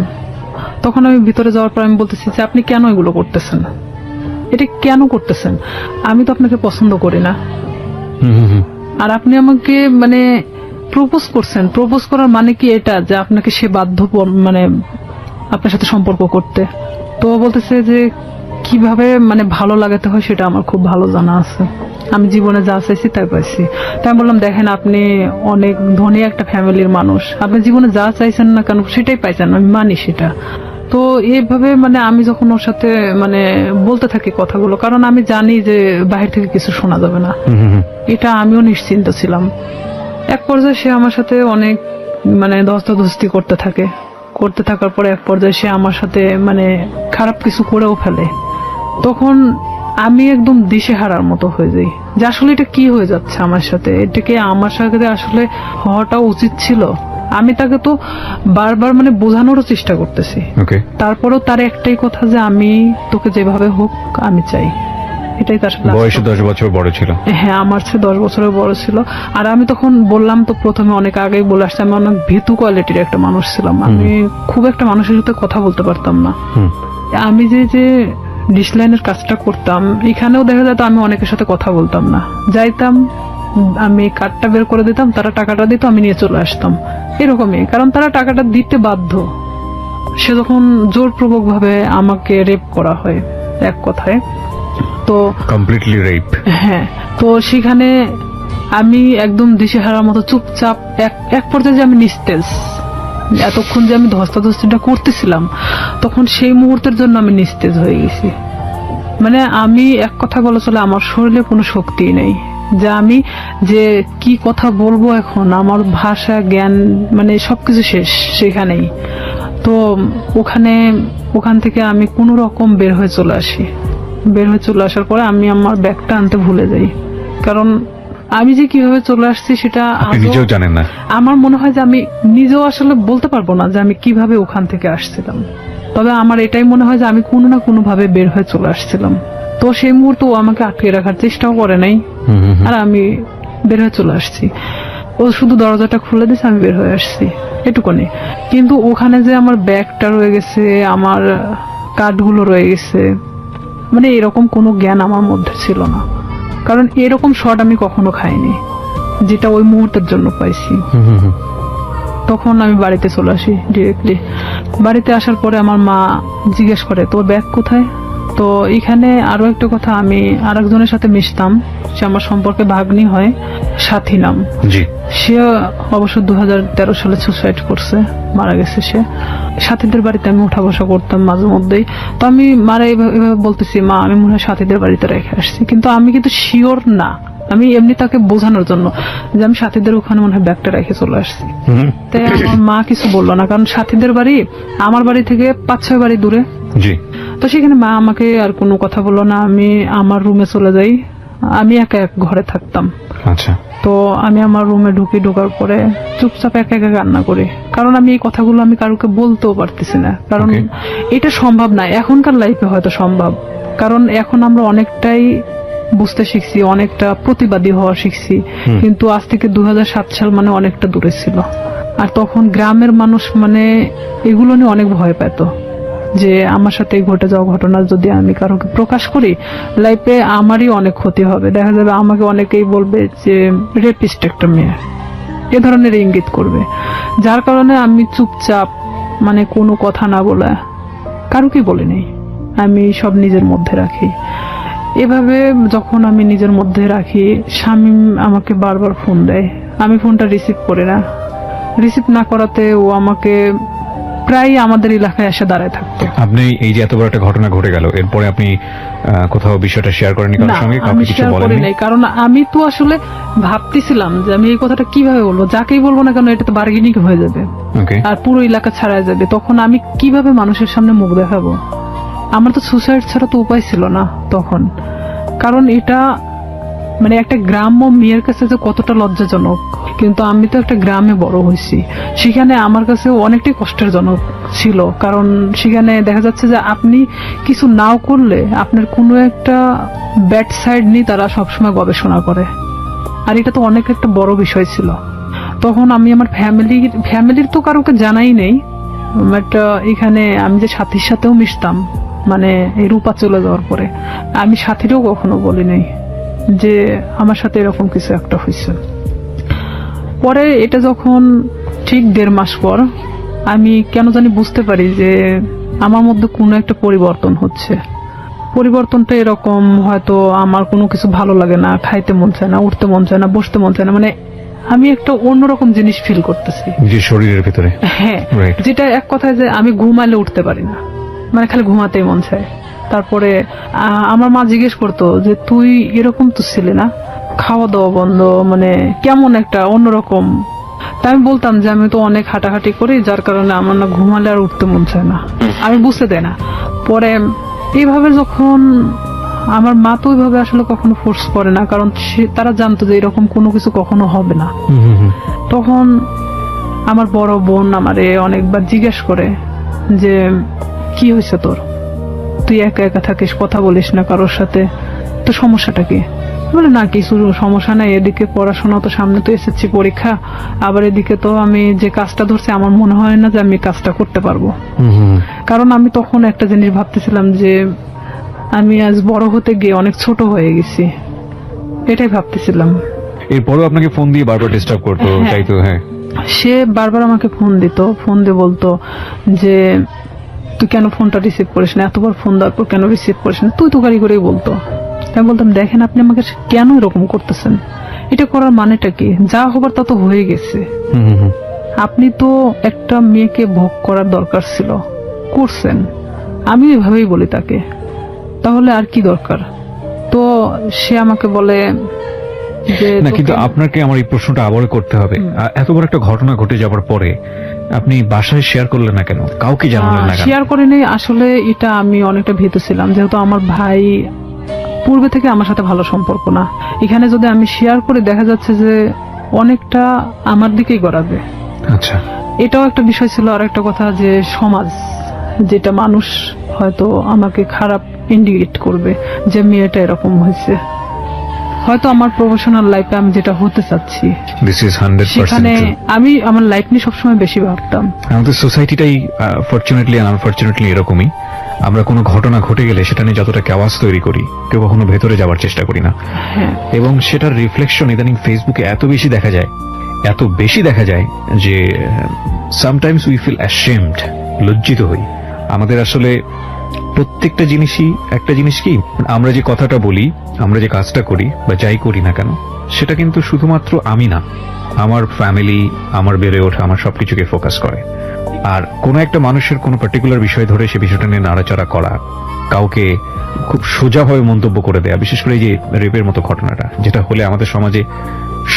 তখন আমি ভিতরে যাওয়ার পর আমি বলতেছি যে আপনি কেন এগুলো করতেছেন, এটা কেন করতেছেন? আমি তো আপনাকে পছন্দ করি না, আর আপনি আমাকে মানে প্রপোজ করছেন। প্রপোজ করার মানে কি এটা যে আপনাকে সে বাধ্য মানে আপনার সাথে সম্পর্ক করতে? তো বলতেছে যে কিভাবে মানে ভালো লাগাতে হয় সেটা আমার খুব ভালো জানা আছে, আমি জীবনে যা চাইছি তাই পাইছি। তাই আমি বললাম দেখেন আপনি অনেক ধনী একটা ফ্যামিলির মানুষ, আপনি জীবনে যা চাইছেন না কেন সেটাই পাইছেন, আমি মানি সেটা। তো এইভাবে মানে আমি যখন ওর সাথে মানে বলতে থাকি কথাগুলো, কারণ আমি জানি যে বাহির থেকে কিছু শোনা যাবে না, এটা আমিও নিশ্চিন্ত ছিলাম। এক পর্যায়ে সে আমার সাথে অনেক মানে ধস্তাধস্তি করতে থাকে, করতে থাকার পরে এক পর্যায়ে সে আমার সাথে মানে খারাপ কিছু করেও ফেলে। তখন আমি একদম দিশেহারার মতো হয়ে যাই যে আসলে এটা কি হয়ে যাচ্ছে আমার সাথে, এটাকে আমার সাথে আসলে হওয়াটা উচিত ছিল। আমি তাকে তো বারবার মানে বোঝানোরও চেষ্টা করতেছি, তারপরেও তার একটাই কথা যে আমি তোকে যেভাবে হোক আমি চাই, এটাই তার সাথে। বয়স 10 বছর বড় ছিল। হ্যাঁ, আমার চেয়ে 10 বছরের বড় ছিল। আর আমি তখন বললাম তো প্রথমে অনেক আগেই বলে আসছি, আমি অনেক ভীতু কোয়ালিটির একটা মানুষ ছিলাম, আমি খুব একটা মানুষের সাথে কথা বলতে পারতাম না। আমি যে ডিশ লাইনের কাজটা করতাম, এখানেও দেখা যেত আমি অনেকের সাথে কথা বলতাম না, যাইতাম আমি কার্ডটা বের করে দিতাম, তারা টাকাটা দিত, আমি নিয়ে চলে আসতাম, এরকমই। কারণ তারা টাকাটা দিতে বাধ্য। সে যখন জোরপূর্বক ভাবে আমাকে রেপ করা হয় এক কথায়, তো কমপ্লিটলি রেপ। হ্যাঁ, তো সেখানে আমি একদম দিশেহারার মতো চুপচাপ, এক পর্যায়ে যে আমি নিস্তেজ, এতক্ষণ যে আমি ধস্তাধস্তিটা করতেছিলাম তখন সেই মুহূর্তের জন্য আমি নিস্তেজ হয়ে গেছি। মানে আমি এক কথা বলা চলে আমার শরীরে কোনো শক্তি নেই, যে আমি যে কি কথা বলবো এখন, আমার ভাষা জ্ঞান মানে সবকিছু শেষ সেখানেই। তো ওখান থেকে আমি কোনো রকম বের হয়ে চলে আসি। বের হয়ে চলে আসার পরে আমি আমার ব্যাগটা আনতে ভুলে যাই, কারণ আমি যে কিভাবে চলে আসছি সেটা নিজেও জানেন না। আমার মনে হয় যে আমি নিজেও আসলে বলতে পারবো না যে আমি কিভাবে ওখান থেকে আসছিলাম, তবে আমার এটাই মনে হয় যে আমি কোনো না কোনো ভাবে বের হয়ে চলে আসছিলাম। তো সেই মুহূর্তে ও আমাকে আটকে রাখার চেষ্টাও করে নাই, আর আমি বের হয়ে চলে আসছি। ও শুধু দরজাটা খুলে দিয়েছে, আমি বের হয়ে আসছি, এটুকুনি। কিন্তু ওখানে যে আমার ব্যাগটা রয়ে গেছে, আমার কার্ডগুলো রয়ে গেছে, মানে এরকম কোনো জ্ঞান আমার মধ্যে ছিল না, কারণ এরকম শট আমি কখনো খাইনি যেটা ওই মুহূর্তের জন্য পাইছি। তখন আমি বাড়িতে চলে আসি ডিরেক্টলি। বাড়িতে আসার পরে আমার মা জিজ্ঞেস করে তোর ব্যাগ কোথায়। তো এখানে আরো একটা কথা, আমি আরেকজনের সাথে মিশতাম, সে আমার সম্পর্কে ভাগ্নি হয়, সাথী নাম। জি। সে অবশ্য 2013 সালে সুসাইড করছে, মারা গেছে সে। সাথীদের বাড়িতে আমি উঠা বসা করতাম মাঝে মধ্যেই। তো আমি মারা এভাবে বলতেছি, মা আমি মনে হয় সাথীদের বাড়িতে রেখে আসছি, কিন্তু আমি কিন্তু শিওর না, আমি এমনি তাকে বোঝানোর জন্য যে আমি সাথীদের ওখানে মনে হয় ব্যাগটা রেখে চলে আসছি। তাই আমার মা কিছু বললো না, কারণ সাথীদের বাড়ি আমার বাড়ি থেকে 5-6 বাড়ি দূরে। জি। তো সেখানে মা আমাকে আর কোনো কথা বললো না, আমি আমার রুমে চলে যাই। আমি একা এক ঘরে থাকতাম। আচ্ছা। তো আমি আমার রুমে ঢোকার পরে চুপচাপ একা একা কান্না করি, কারণ আমি এই কথাগুলো আমি কারোকে বলতেও পারতেছি না, কারণ এটা সম্ভব না। এখনকার লাইফে হয়তো সম্ভব, কারণ এখন আমরা অনেকটাই বুঝতে শিখছি, অনেকটা প্রতিবাদী হওয়া শিখছি, কিন্তু আজ থেকে 2007 সাল মানে অনেকটা দূরে ছিল। আর তখন গ্রামের মানুষ মানে এগুলো নিয়ে অনেক ভয় পেত, যে আমার সাথে ঘটে যাওয়া ঘটনা যদি আমি কারোকে প্রকাশ করি, লাইফে আমারই অনেক ক্ষতি হবে। দেখা যাবে আমাকে অনেকেই বলবে যে রেপিস্ট একটা মেয়ে, এ ধরনের ইঙ্গিত করবে। যার কারণে আমি চুপচাপ মানে কোনো কথা না বলে কারোকে বলিনি, আমি সব নিজের মধ্যে রাখি। এভাবে যখন আমি নিজের মধ্যে রাখি, শামীম আমাকে বারবার ফোন দেয়, আমি ফোনটা রিসিভ করি না। রিসিভ না করাতে ও আমাকে প্রায় আমাদের এলাকায় এসে দাঁড়ায় থাকতো। আপনি এই যে এত বড় একটা ঘটনা ঘটে গেল, এরপরে আপনি কোথাও বিষয়টা শেয়ার করেননি কারোর সঙ্গে? আমি শেয়ার করি নাই, কারণ আমি তো আসলে ভাবতেছিলাম যে আমি এই কথাটা কিভাবে বলবো, যাকেই বলবো না কেন এটা তো বার্গেনিং হয়ে যাবে আর পুরো এলাকা ছাড়াই যাবে। তখন আমি কিভাবে মানুষের সামনে মুখ দেখাবো? আমার তো সুসাইড ছাড়া তো উপায় ছিল না তখন, কারণ এটা মানে একটা গ্রাম্য মেয়ের কাছে যে কতটা লজ্জাজনক। কিন্তু আমি তো একটা গ্রামে বড় হয়েছি, সেখানে আমার কাছে অনেকটাই কষ্টের জনক ছিল, কারণ সেখানে দেখা যাচ্ছে যে আপনি কিছু নাও করলে আপনার কোনো একটা ব্যাড সাইড নিয়ে তারা সবসময় গবেষণা করে, আর এটা তো অনেক একটা বড় বিষয় ছিল। তখন আমি আমার ফ্যামিলির তো কারোকে জানাই নেই, বাট এখানে আমি যে সাথীর সাথেও মিশতাম, মানে এই রূপা চলে যাওয়ার পরে আমি সাথীরও কখনো বলি নাই যে আমার সাথে এরকম কিছু একটা হয়েছে। পরে এটা যখন ঠিক 1.5 মাস পর আমি কেন জানি বুঝতে পারি যে আমার মধ্যে কোনো একটা পরিবর্তন হচ্ছে। পরিবর্তনটা এরকম, হয়তো আমার কোনো কিছু ভালো লাগে না, খাইতে মন চায় না, উঠতে মন চায় না, বসতে মন চায় না, মানে আমি একটা অন্যরকম জিনিস ফিল করতেছি যে শরীরের ভিতরে। হ্যাঁ, যেটা এক কথায় যে আমি ঘুমালে উঠতে পারি না, মানে খালি ঘুমাতেই মন চায়। তারপরে আমার মা জিজ্ঞেস করতো যে তুই এরকম তো ছিলি না, খাওয়া দাওয়া বন্ধ, মানে কেমন একটা অন্যরকম। তাই আমি বলতাম যে আমি তো অনেক হাঁটাহাঁটি করি, যার কারণে আমার না ঘুমালে আর উঠতে মন চায় না, আমি বুঝতে দেয় না। পরে এইভাবে যখন আমার মা তো ওইভাবে আসলে কখনো ফোর্স করে না, কারণ তারা জানতো যে এরকম কোনো কিছু কখনো হবে না। তখন আমার বড় বোন আমারে অনেকবার জিজ্ঞেস করে যে কি হয়েছে তোর, তুই একা একা থাকিস, কথা বলিস না কারোর সাথে, তো সমস্যাটা কি? বলে না কিছু সমস্যা নাই, এদিকে পড়াশোনা তো সামনে, তো এসেছি পরীক্ষা, আবার এদিকে তো আমি যে কাজটা ধরছি আমার মনে হয় না যে আমি কাজটা করতে পারবো। কারণ আমি তখন একটা জিনিস ভাবতেছিলাম যে আমি আজ বড় হতে গিয়ে অনেক ছোট হয়ে গেছি, এটাই ভাবতেছিলাম। এরপরও আপনাকে ফোন দিয়ে বারবার ডিস্টার্ব করতো, তাই তো? হ্যাঁ, সে বারবার আমাকে ফোন দিত, ফোন দিয়ে বলতো যে তুই কেন ফোনটা রিসিভ করিস না, এতবার ফোন দেওয়ার পর কেন রিসিভ করিস না, তুই তো গাড়ি করেই বলতো। আমি বলতাম দেখেন আপনি আমাকে কেন এরকম করতেছেন, এটা করার মানেটা কি? যা হবার তা তো হয়ে গেছে, আপনি তো একটা মেয়েকে ভোগ করার দরকার ছিল, করছেন। আমি এভাবেই বলি তাকে, তাহলে আর কি দরকার? তো সে আমাকে বলে না, কিন্তু আপনাকে আমার এই প্রশ্নটা আবারও করতে হবে। এত বড় একটা ঘটনা ঘটে যাবার পরে আপনি বাসায় শেয়ার করলেন না কেন, কাউকে জানালেন না কেন? শেয়ার করিনি আসলে, এটা আমি অনেকটা ভীত ছিলাম, যেহেতু আমার ভাই পূর্বে থেকে আমার সাথে ভালো সম্পর্ক না। এখানে যদি আমি শেয়ার করি দেখা যাচ্ছে যে অনেকটা আমার দিকেই গড়াবে। আচ্ছা, এটাও একটা বিষয় ছিল। আর একটা কথা যে সমাজ, যেটা মানুষ হয়তো আমাকে খারাপ ইন্ডিকেট করবে যে মেয়েটা এরকম হয়েছে। হয়তো আমার প্রফেশনাল লাইফে আমি যেটা হতে চাচ্ছি দিস ইজ 100% সেখানে true. আমি আমার লাইফ নিয়ে সবসময় বেশি ভাবতাম। আমাদের সোসাইটিটাই ফরচুনেটলি এন্ড আনফরচুনেটলি এরকমই। আমরা কোনো ঘটনা ঘটে গেলে সেটা নিয়ে যতটা কেওয়াস তৈরি করি, কেউ কখনো ভেতরে যাওয়ার চেষ্টা করি না। হ্যাঁ, এবং সেটার রিফ্লেকশন ইদানিং ফেসবুকে এত বেশি দেখা যায় যে সামটাইমস উই ফিল অ্যাশেমড, লজ্জিত হই। আমাদের আসলে প্রত্যেকটা জিনিসই একটা জিনিস কি, আমরা যে কথাটা বলি, আমরা যে কাজটা করি বা যাই করি না কেন, সেটা কিন্তু শুধুমাত্র আমি না, আমার ফ্যামিলি, আমার বেড়ে ওঠা, আমার সবকিছুকে ফোকাস করে। আর কোনো একটা মানুষের কোনো পার্টিকুলার বিষয় ধরে সে বিষয়টা নিয়ে নাড়াচাড়া করা, কাউকে খুব সোজাভাবে মন্তব্য করে দেয়া, বিশেষ করে এই যে রেপের মতো ঘটনাটা, যেটা হলে আমাদের সমাজে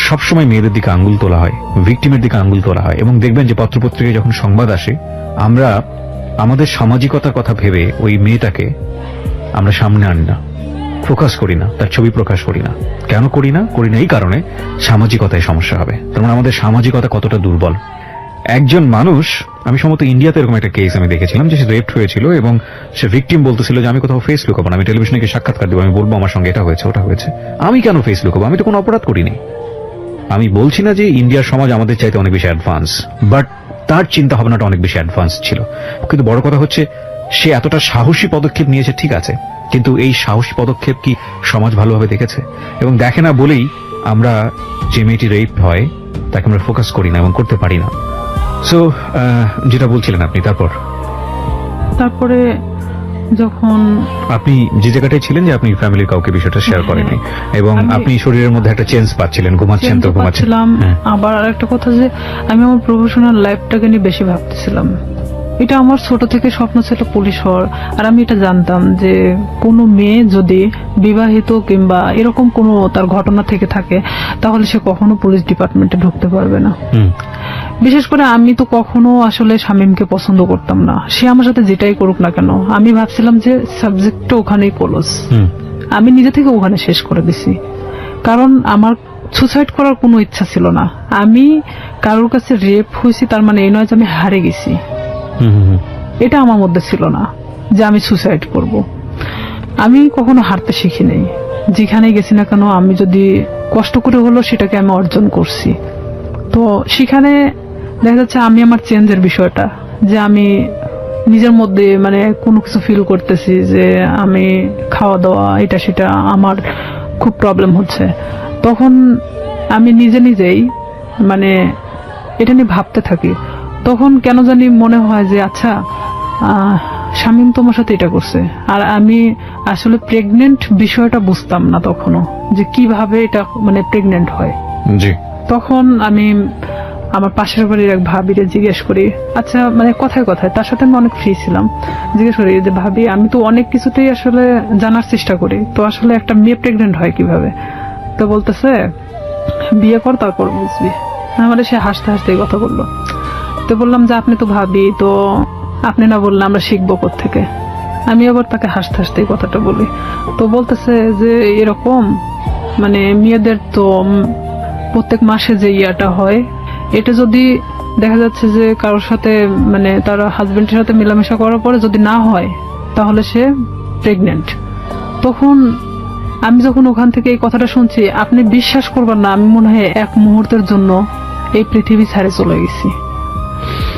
সবসময় মেয়েদের দিকে আঙ্গুল তোলা হয়, ভিকটিমের দিকে আঙ্গুল তোলা হয়। এবং দেখবেন যে পত্রপত্রিকায় যখন সংবাদ আসে, আমরা আমাদের সামাজিকতার কথা ভেবে ওই মেয়েটাকে আমরা সামনে আনি না, ফোকাস করি না, তার ছবি প্রকাশ করি না। কেন করি না এই কারণে সামাজিকতায় সমস্যা হবে। তার মানে আমাদের সামাজিকতা কতটা দুর্বল। একজন মানুষ, আমি সম্ভবত ইন্ডিয়াতে এরকম একটা কেস আমি দেখেছিলাম যে সে রেপড হয়েছিল এবং সে ভিকটিম বলতেছিল যে আমি কোথাও ফেস লুকাবো না, আমি টেলিভিশনে গিয়ে সাক্ষাৎকার দেবো, আমি বলবো আমার সঙ্গে এটা হয়েছে ওটা হয়েছে। আমি কেন ফেস লুকাবো? আমি তো কোনো অপরাধ করিনি। আমি বলছি না যে ইন্ডিয়ার সমাজ আমাদের চাইতে অনেক বেশি অ্যাডভান্স, বাট তার চিন্তা ভাবনাটা অনেক বেশি অ্যাডভান্স ছিল। কিন্তু বড় কথা হচ্ছে সে এতটা সাহসী পদক্ষেপ নিয়েছে, ঠিক আছে, কিন্তু এই সাহসী পদক্ষেপ কি সমাজ ভালোভাবে দেখেছে? এবং দেখে না বলেই আমরা যে মেয়েটি রেপ হয় তাকে আমরা ফোকাস করি না এবং করতে পারি না। সো যেটা বলছিলেন আপনি, তারপরে যখন আপনি যে জায়গাটায় ছিলেন যে আপনি ফ্যামিলির কাউকে বিষয়টা শেয়ার করেননি এবং আমি- আপনি শরীরের মধ্যে একটা চেঞ্জ পাচ্ছিলেন, ঘুমাচ্ছেন তো ঘুমাচ্ছেন। পাচ্ছিলাম। হ্যাঁ। আবার আরেকটা কথা যে আমি আমার প্রফেশনাল লাইফটাকে নিয়ে বেশি ভাবতেছিলাম। এটা আমার ছোট থেকে স্বপ্ন ছিল পুলিশ হওয়ার। আর আমি এটা জানতাম যে কোনো মেয়ে যদি বিবাহিত কিংবা এরকম কোনো তার ঘটনা থেকে থাকে, তাহলে সে কখনো পুলিশ ডিপার্টমেন্টে ঢুকতে পারবে না। হুম, বিশেষ করে আমি তো কখনো আসলে শামীমকে পছন্দ করতাম না, সে আমার সাথে যেটাই করুক না কেন। আমি ভাবছিলাম যে সাবজেক্টটা ওখানেই ক্লোজ, হুম, আমি নিজে থেকে ওখানে শেষ করে দিছি। কারণ আমার সুসাইড করার কোনো ইচ্ছা ছিল না। আমি কারোর কাছে রেপ হয়েছি তার মানে এই নয় যে আমি হারে গেছি, হুম, হুম, এটা আমার মধ্যে ছিল না যে আমি সুসাইড করব। আমি কখনো হারতে শিখি নাই, যেখানে গেছি না কেন আমি যদি কষ্ট করে হলো সেটাকে আমি অর্জন করছি। তো সেখানে দেখা যাচ্ছে আমি আমার চেঞ্জের বিষয়টা, যে আমি নিজের মধ্যে মানে কোনো কিছু ফিল করতেছি যে আমি খাওয়া দাওয়া এটা সেটা আমার খুব প্রবলেম হচ্ছে, তখন আমি নিজেই মানে এটা নিয়ে ভাবতে থাকি। তখন কেন জানি মনে হয় যে আচ্ছা শামীম তোমার সাথে এটা করছে। আর আমি আসলে প্রেগনেন্ট বিষয়টা বুঝতাম না তখনও, যে কিভাবে এটা মানে প্রেগনেন্ট হয়। জি, তখন আমি আমার পাশের বাড়ির এক ভাবিরে জিজ্ঞেস করি, আচ্ছা মানে কথায় কথায়, তার সাথে আমি অনেক ফ্রি ছিলাম, জিজ্ঞেস করি যে ভাবি আমি তো অনেক কিছুতেই আসলে জানার চেষ্টা করি, তো আসলে একটা মেয়ে প্রেগনেন্ট হয় কিভাবে? তো বলতেছে বিয়ে কর তারপর বুঝবি। মানে সে হাসতে হাসতে এই কথা বললো। তো বললাম যে আপনি তো ভাবি, তো আপনি না বললে আমরা শিখবো কোত্থেকে? আমি আবার তাকে হাসতে হাসতে এই কথাটা বলি। তো বলতেছে যে এরকম মানে মেয়েদের তো প্রত্যেক মাসে যে ইয়াটা হয়, এটা যদি দেখা যাচ্ছে যে কারোর সাথে মানে তার হাজবেন্ডের সাথে মেলামেশা করার পরে যদি না হয়, তাহলে সে প্রেগনেন্ট। তখন আমি যখন ওখান থেকে এই কথাটা শুনছি, আপনি বিশ্বাস করবেন না, আমি মনে হয় এক মুহূর্তের জন্য এই পৃথিবী ছেড়ে চলে গেছি।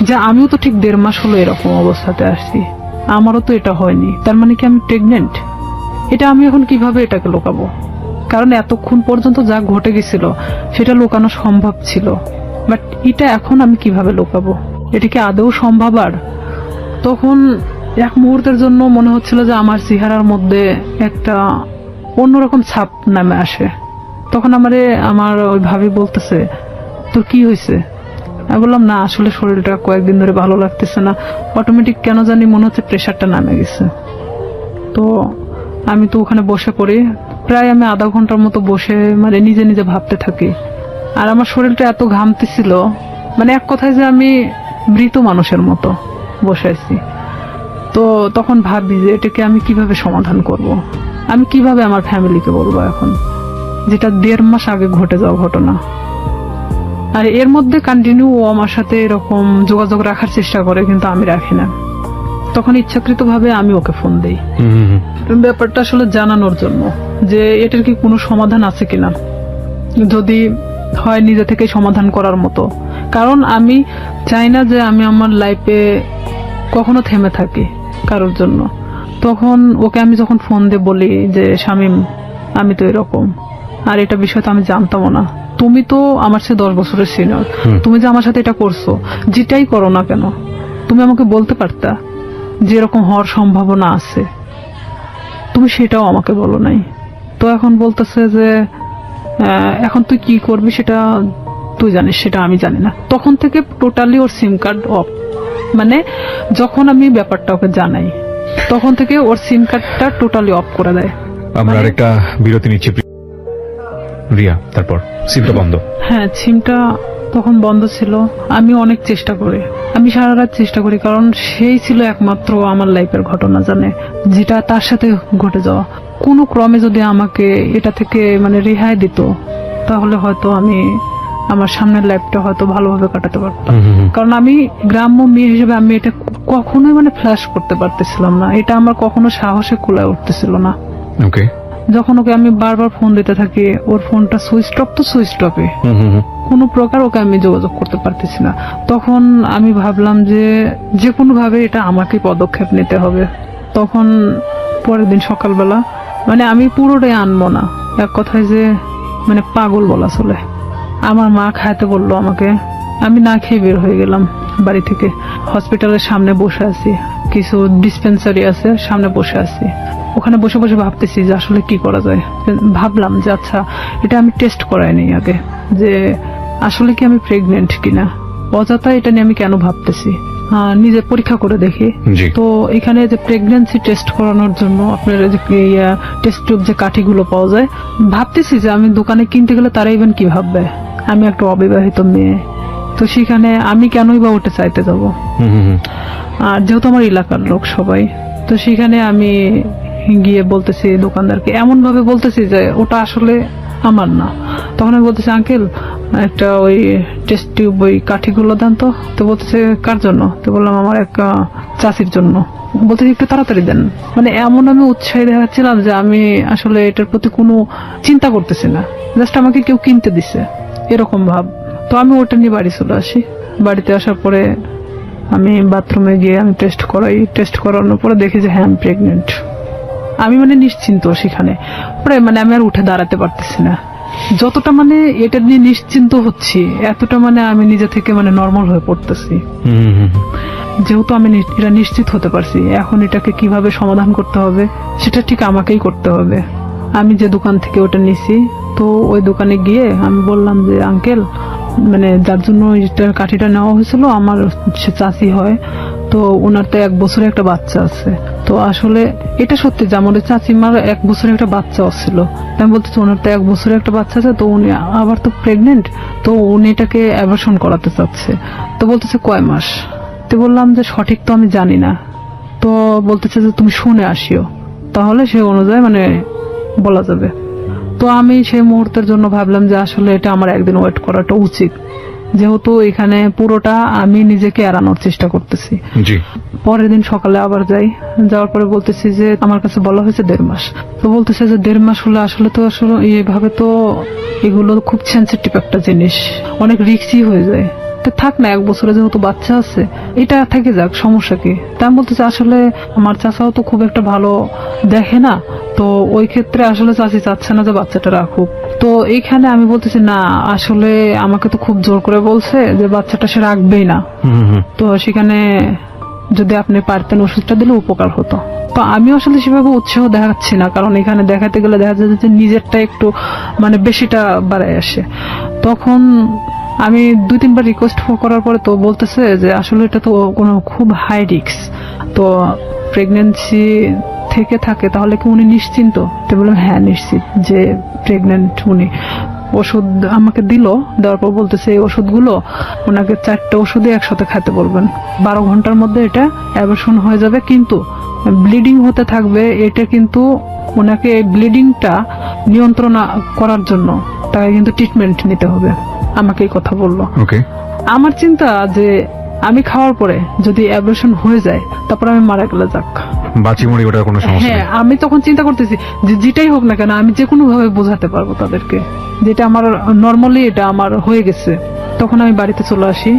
যে আমিও তো ঠিক 1.5 মাস হলো এরকম অবস্থাতে আসছি, আমারও তো এটা হয়নি, তার মানে কি আমি প্রেগনেন্ট? এটা আমি এখন কিভাবে এটাকে লুকাবো? কারণ এতক্ষণ পর্যন্ত যা ঘটে গেছিল সেটা লুকানো সম্ভব ছিল, বাট এটা এখন আমি কিভাবে লুকাবো? এটা কি আদৌ সম্ভব? আর তখন এক মুহূর্তের জন্য মনে হচ্ছিল যে আমার চেহারার মধ্যে একটা অন্যরকম ছাপ নামে আসে। তখন আমার ওই ভাবি বলতেছে তোর কি হয়েছে? আমি বললাম না আসলে শরীরটা কয়েকদিন ধরে ভালো লাগতেছে না, অটোমেটিক কেন জানি মনে হচ্ছে প্রেশারটা নামে গেছে। তো আমি তো ওখানে বসে পড়ি, প্রায় আমি আধা ঘন্টার মতো বসে মানে নিজে ভাবতে থাকি। আর আমার শরীরটা এত ঘামতেছিল, মানে এক কথায় যে আমি মৃত মানুষের মতো বসে আছি। তো তখন ভাবি যে এটাকে আমি কিভাবে সমাধান করব, আমি কিভাবে আমার ফ্যামিলিকে বলবো এখন, যেটা 1.5 মাস আগে ঘটে যাওয়া ঘটনা। আর এর মধ্যে কন্টিনিউ ও আমার সাথে এরকম যোগাযোগ রাখার চেষ্টা করে, কিন্তু আমি রাখি না। তখন ইচ্ছাকৃতভাবে আমি ওকে ফোন দেই হুম, হুম, হুম। ব্যাপারটা আসলে জানানোর জন্য। যে এটার কি কোনো সমাধান আছে কিনা, যদি হয় নিজে থেকে সমাধান করার মতো। কারণ আমি চাই না যে আমি আমার লাইফে কখনো থেমে থাকি কারোর জন্য। তখন ওকে আমি যখন ফোন দিয়ে বলি যে শামীম, আমি তো এরকম, আর এটা বিষয় তো আমি জানতামও না, তুমি তো আমার সাথে 10 বছরের সিনিয়র, তুমি যে আমার সাথে এটা করছো, যেটাই করো না কেন তুমি আমাকে বলতে পারতা যে এরকম হওয়ার সম্ভাবনা আছে, তুমি সেটাও আমাকে বলো নাই। তো এখন বলতেছে যে এখন তুই কি করবি সেটা তুই জানিস, সেটা আমি জানি না। তখন থেকে totally or SIM card of, মানে যখন আমি ব্যাপারটা ওকে জানাই তখন থেকে ওর সিম কার্ডটা টোটালি অফ করে দেয়। আমরা আরেকটা বিরতি নিচ্ছি রিয়া, তারপর সিমটা বন্ধ। হ্যাঁ, সিমটা তখন বন্ধ ছিল। আমি অনেক চেষ্টা করি, আমি সারা রাত চেষ্টা করি, কারণ সেই ছিল একমাত্র আমার লাইফের ঘটনা জানে, যেটা তার সাথে ঘটে যাওয়া। কোনো ক্রমে যদি আমাকে এটা থেকে মানে রেহাই দিত, তাহলে হয়তো আমি আমার সামনের লাইফটা হয়তো ভালোভাবে কাটাতে পারতাম। কারণ আমি গ্রাম্য মেয়ে হিসেবে আমি এটা কখনোই মানে ফ্ল্যাশ করতে পারতেছিলাম না, এটা আমার কখনো সাহসে কুলায় উঠতেছিল না। ওকে, যখন ওকে আমি বারবার ফোন দিতে থাকি, ওর ফোনটা সুইচ অফ তো সুইচ অফে, কোনো প্রকার ওকে আমি যোগাযোগ করতে পারতেছি না। তখন আমি ভাবলাম যে কোনো ভাবে এটা আমাকে পদক্ষেপ নিতে হবে। তখন পরের দিন সকালবেলা মানে আমি পুরোটাই আনবো না, এক কথায় যে মানে পাগল বলা চলে, আমার মা খাইতে বললো আমাকে, আমি না খেয়ে বের হয়ে গেলাম বাড়ি থেকে। হসপিটালের সামনে বসে আছি, কিছু ডিসপেন্সারি আছে সামনে বসে আছি, ওখানে বসে বসে ভাবতেছি যে আসলে কি করা যায়। ভাবলাম যে আচ্ছা এটা আমি টেস্ট করাই নেই আগে, যে আসলে কি আমি প্রেগনেন্ট কিনা, অযথা এটা নিয়ে আমি কেন ভাবতেছি, নিজে পরীক্ষা করে দেখি। তো এখানে যে প্রেগন্যান্সি টেস্ট করানোর জন্য আপনার যে টেস্ট টিউব যে কাঠিগুলো পাওয়া যায়, ভাবতেছি যে আমি দোকানে কিনতে গেলে তারা ইভেন কি ভাববে আমি একটা অবিবাহিত মেয়ে, তো সেখানে আমি কেনই বা ওটা চাইতে যাব। আর যেহেতু আমার এলাকার লোক সবাই, তো সেখানে আমি গিয়ে বলতেছি দোকানদারকে, এমন ভাবে বলতেছি যে ওটা আসলে আমার না। তখন আমি বলতেছি আঙ্কেল একটা ওই টেস্ট টিউব ওই কাঠিগুলো দেন তো। তো বলতেছে কার জন্য? তো বললাম আমার এক চাষির জন্য। বলতেছি একটু তাড়াতাড়ি দেন। মানে এমন আমি উৎসাহী দেখাচ্ছিলাম যে আমি আসলে এটার প্রতি কোনো চিন্তা করতেছি না, জাস্ট আমাকে কেউ কিনতে দিছে এরকম ভাব। তো আমি ওটা নিয়ে বাড়ি চলে আসি। বাড়িতে আসার পরে আমি বাথরুমে গিয়ে আমি টেস্ট করাই, টেস্ট করানোর পরে দেখি যে হ্যাঁ আমি প্রেগনেন্ট। আমি মানে নিশ্চিন্ত সেখানে, পরে মানে আমি আর উঠে দাঁড়াতে পারতেছি না। যতটা মানে এটা নিয়ে নিশ্চিন্ত হচ্ছি, এতটা মানে আমি নিজে থেকে মানে নর্মাল হয়ে পড়তেছি। যেহেতু আমি এটা নিশ্চিত হতে পারছি, এখন এটাকে কিভাবে সমাধান করতে হবে সেটা ঠিক আমাকেই করতে হবে। আমি যে দোকান থেকে ওটা নিছি, তো ওই দোকানে গিয়ে আমি বললাম যে আঙ্কেল, মানে যার জন্য এটার কাঠিটা নেওয়া হয়েছিল আমার সে চাষি হয়, তো ওনার তো 1 বছরে একটা বাচ্চা আছে। তো আসলে এটা সত্যি যে আমাদের চাচিমার 1 বছরে একটা বাচ্চা ছিল। আমি বলতেছি ওনার তো 1 বছরে একটা বাচ্চা আছে, তো উনি আবার তো প্রেগনেন্ট, তো উনি এটাকে অ্যাবর্শন করাতে চাচ্ছে। তো বলতেছে কয় মাস? তো বললাম যে সঠিক তো আমি জানি না। তো বলতেছে যে তুমি শুনে আসিও, তাহলে সে অনুযায়ী মানে বলা যাবে। তো আমি সেই মুহূর্তের জন্য ভাবলাম যে আসলে এটা আমার একদিন ওয়েট করাটা উচিত, যেহেতু এখানে পুরোটা আমি নিজেকে এড়ানোর চেষ্টা করতেছি। পরের দিন সকালে আবার যাই, যাওয়ার পরে বলতেছি যে আমার কাছে বলা হয়েছে 1.5 মাস। তো বলতেছে যে 1.5 মাস হলে আসলে তো আসলে এইভাবে তো এগুলো খুব সেন্সিটিভ একটা জিনিস, অনেক রিস্কি হয়ে যায়। তো থাক না, 1 বছরে যেহেতু বাচ্চা আছে এটা থেকে যাক, সমস্যা কি। তা আমি বলতেছি আসলে আমার চাচাও তো খুব একটা ভালো দেখে না, তো ওই ক্ষেত্রে আসলে চাচি চাচ্ছে না যে বাচ্চাটা রাখুক। তো এইখানে আমি বলতেছি না, আসলে আমাকে তো খুব জোর করে বলছে যে বাচ্চাটা সে রাখবেই না, তো সেখানে যদি আপনি পারতেন ওষুধটা দিলে উপকার হতো। তো আমি আসলে সেভাবে উৎসাহ দেখাচ্ছি না, কারণ এখানে দেখাতে গেলে দেখা যায় যে নিজেরটা একটু মানে বেশিটা বাড়ায় আসে। তখন আমি 2-3 বার রিকোয়েস্ট করার পরে তো বলতেছে যে আসলে এটা তো কোনো খুব হাই রিস্ক, তো প্রেগন্যান্সি থেকে থাকে তাহলে কি উনি নিশ্চিন্ত? তো বললাম হ্যাঁ নিশ্চিত যে প্রেগন্যান্ট উনি। ওষুধ আমাকে দিল, দেওয়ার পর বলতেছে এই ওষুধগুলো ওনাকে 4টা ওষুধই একসাথে খেতে বলবেন, 12 ঘন্টার মধ্যে এটা অ্যাবর্শন হয়ে যাবে, কিন্তু ব্লিডিং হতে থাকবে। এটা কিন্তু ওনাকে এই ব্লিডিংটা নিয়ন্ত্রণ করার জন্য তাকে কিন্তু ট্রিটমেন্ট নিতে হবে, আমাকে এই কথা বললো। আমার চিন্তা যে আমি খাওয়ার পরে যদি অ্যাবর্শন হয়ে যায় তারপর আমি মারা গেলে যাক, বাঁচি মরি ওটার কোনো সমস্যা হ্যাঁ, নেই। আমি তখন চিন্তা করতেছি যে যেটাই হোক না কেন আমি যে কোনো ভাবে বোঝাতে পারবো তাদেরকে, যেটা আমার নর্মালি এটা আমার হয়ে গেছে। তখন আমি বাড়িতে চলে আসি।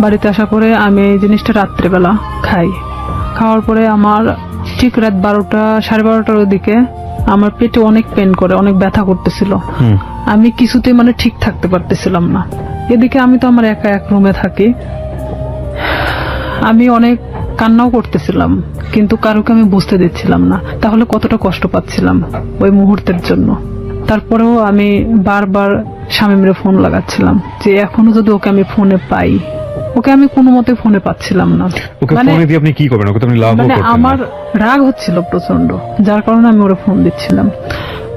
বাড়িতে আসার পরে আমি এই জিনিসটা রাত্রেবেলা খাই। খাওয়ার পরে আমার ঠিক রাত 12টা 12:30টার দিকে আমার পেটে অনেক পেন করে, অনেক ব্যথা করতেছিল। হুম। আমি কিছুতে মানে ঠিক থাকতে পারতেছিলাম না। এদিকে আমি তো আমার একা এক রুমে থাকি, আমি অনেক কান্নাও করতেছিলাম, কিন্তু কারোকে আমি বুঝতে দিচ্ছিলাম না তাহলে কতটা কষ্ট পাচ্ছিলাম ওই মুহূর্তের জন্য। তারপরেও আমি বারবার শামীমের ফোন লাগাচ্ছিলাম যে এখনো যদি ওকে আমি ফোনে পাই। ওকে আমি কোনো মতে ফোনে পাচ্ছিলাম না। ওকে মানে ফোনে দিয়ে আপনি কি করবেন? ওকে তো আপনি লাভও মানে করতেন না। আমার রাগ হচ্ছিল প্রচন্ড, যার কারণে আমি ওরা ফোন দিচ্ছিলাম।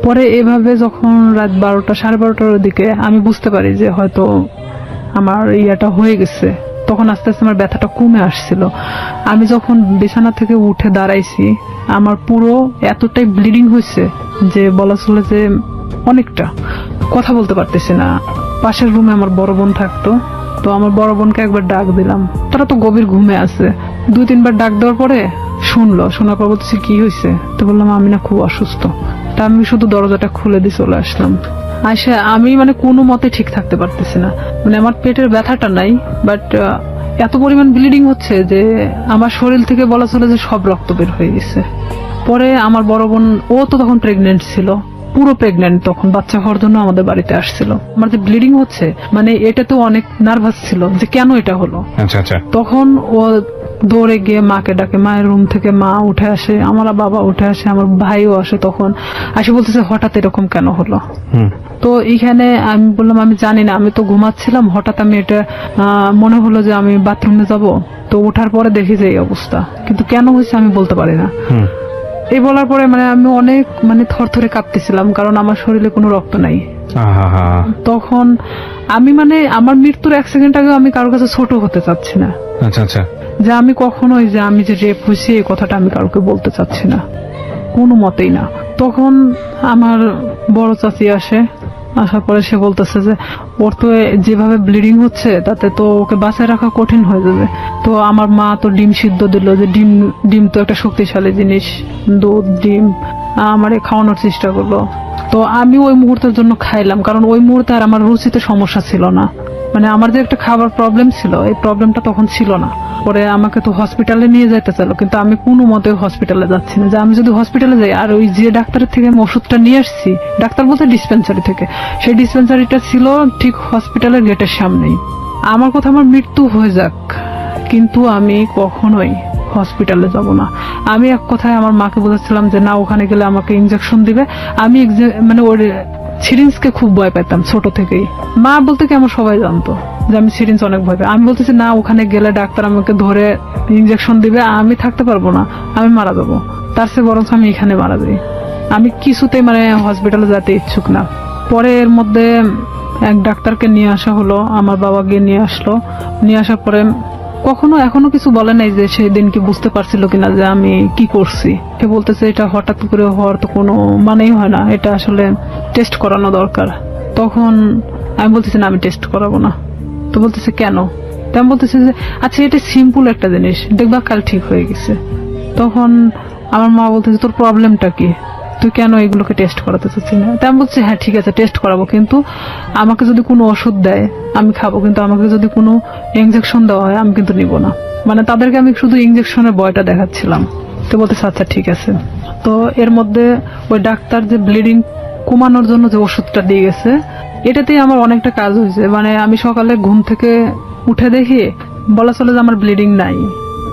পরে এভাবে যখন রাত 12টা 12:30টার দিকে আমি বুঝতে পারি যে হয়তো আমার ইয়াটা হয়ে গেছে, তখন আস্তে আস্তে আমার ব্যথাটা কমে আসছিল। আমি যখন বিছানা থেকে উঠে দাঁড়াইছি আমার পুরো এতটাই ব্লিডিং হয়েছে যে বলা চলে যে অনেকটা, কথা বলতে পারতেছি না। পাশের রুমে আমার বড় বোন থাকতো, তো আমার বড় বোনকে একবার ডাক দিলাম, তারা তো গভীর ঘুমে আছে। 2-3বার ডাক দেওয়ার পরে শোনার পর বলতেছি কি হয়েছে, তো বললাম আমি না খুব অসুস্থ। তা আমি শুধু দরজাটা খুলে দিয়ে চলে আসলাম। আসে আমি মানে কোনো মতে ঠিক থাকতে পারতেছি না, মানে আমার পেটের ব্যথাটা নাই, বাট এত পরিমাণ ব্লিডিং হচ্ছে যে আমার শরীর থেকে বলা চলে যে সব রক্ত বের হয়ে গেছে। পরে আমার বড় বোন, ও তো তখন প্রেগনেন্ট ছিল, পুরো প্রেগনেন্ট, তখন বাচ্চা হওয়ার জন্য আমাদের বাড়িতে আসছিল। আমার যে ব্লিডিং হচ্ছে মানে এটা তো অনেক নার্ভাস ছিল যে কেন এটা হলো। আচ্ছা আচ্ছা। তখন ও দৌড়ে গিয়ে মাকে ডাকে, মায়ের রুম থেকে মা উঠে আসে, আমার বাবা উঠে আসে, আমার ভাইও আসে। তখন আসে বলতেছে হঠাৎ এরকম কেন হলো। হুম। তো এইখানে আমি বললাম আমি জানি না, আমি তো ঘুমাচ্ছিলাম, হঠাৎ আমি এটা মনে হলো যে আমি বাথরুমে যাব, তো ওঠার পরে দেখি যে এই অবস্থা, কিন্তু কেন হয়েছে আমি বলতে পারি না। হুম। এই বলার পরে মানে আমি অনেক মানে থরথরে কাঁপতেছিলাম, কারণ আমার শরীরে কোনো রক্ত নাই। আহা। তখন আমি মানে আমার মৃত্যুর 1 সেকেন্ড আগে আমি কারোর কাছে ছোট হতে চাচ্ছি না, আচ্ছা আচ্ছা। যে আমি কখনোই যে আমি যে রেপ হয়েছি এই কথাটা আমি কাউকে বলতে চাচ্ছি না, কোনো মতেই না। তখন আমার বড় চাচি আসে, আসার পরে সে বলতেছে যে ওর তো যেভাবে ব্লিডিং হচ্ছে তাতে তো ওকে বাঁচায় রাখা কঠিন হয়ে যাবে। তো আমার মা তো ডিম সিদ্ধ দিল, যে ডিম তো একটা শক্তিশালী জিনিস, দুধ ডিম আমারে খাওয়ানোর চেষ্টা করলো। তো আমি ওই মুহূর্তের জন্য খাইলাম, কারণ ওই মুহূর্তে আর আমার রুচিতে সমস্যা ছিল না, মানে আমার যে একটা খাবার প্রবলেম ছিল এই প্রবলেমটা তখন ছিল না। পরে আমাকে তো হসপিটালে নিয়ে যেতে চাইলো, কিন্তু আমি কোনো মতে হসপিটালে যাচ্ছি না, যে আমি যদি হসপিটালে যাই আর ওই যে ডাক্তারের থেকে আমি ওষুধটা নিয়ে আসছি, ডাক্তার বলতে ডিসপেন্সারি থেকে, সেই ডিসপেন্সারিটা ছিল ঠিক হসপিটালের গেটের সামনেই। আমার কথা আমার মৃত্যু হয়ে যাক, কিন্তু আমি কখনোই হসপিটালে যাব না। আমি এক কথায় আমার মাকে বলেছিলাম যে না, ওখানে গেলে আমাকে ইনজেকশন দিবে। আমি মানে ওর সিরিঞ্জকে খুব ভয় পেতাম ছোট থেকেই। মা বলতে কি আমার সবাই জানতো যে আমি সিরিঞ্জ অনেক ভয় পাই। আমি বলতেছি না, ওখানে গেলে ডাক্তার আমাকে ধরে ইনজেকশন দিবে, আমি থাকতে পারবো না, আমি মারা যাবো। তার চেয়ে বরঞ্চ আমি এখানে মারা যাই। আমি কিছুতেই মানে হসপিটালে যেতে ইচ্ছুক না। পরে এর মধ্যে এক ডাক্তারকে নিয়ে আসা হলো, আমার বাবা গিয়ে নিয়ে আসলো। নিয়ে আসার পরে এখনো কিছু বলে নাই যে সেই দিন কি বুঝতে পারছিল কিনা যে আমি কি করছি। সে বলতেছে এটা হঠাৎ করে হওয়ার তো কোনো মানেই হয় না, এটা আসলে টেস্ট করানো দরকার। তখন আমি বলতেছি না, আমি টেস্ট করাবো না। তো বলতেছে কেন? তো আমি বলতেছি যে আচ্ছা এটা সিম্পল একটা জিনিস, দেখবা কাল ঠিক হয়ে গেছে। তখন আমার মা বলতেছে তোর প্রবলেমটা কি, তুই কেন এগুলোকে টেস্ট করাতে চাচ্ছিস না? তাই আমি বলছি হ্যাঁ ঠিক আছে টেস্ট করাবো, কিন্তু আমাকে যদি কোনো ওষুধ দেয় আমি খাবো, কিন্তু আমাকে যদি কোনো ইনজেকশন দেওয়া হয় আমি কিন্তু নিব না। মানে তাদেরকে আমি শুধু ইনজেকশনের ভয়টা দেখাচ্ছিলাম। তো বলতেছে আচ্ছা ঠিক আছে। তো এর মধ্যে ওই ডাক্তার যে ব্লিডিং কমানোর জন্য যে ওষুধটা দিয়ে গেছে, এটাতেই আমার অনেকটা কাজ হয়েছে। মানে আমি সকালে ঘুম থেকে উঠে দেখি বলা চলে যে আমার ব্লিডিং নাই,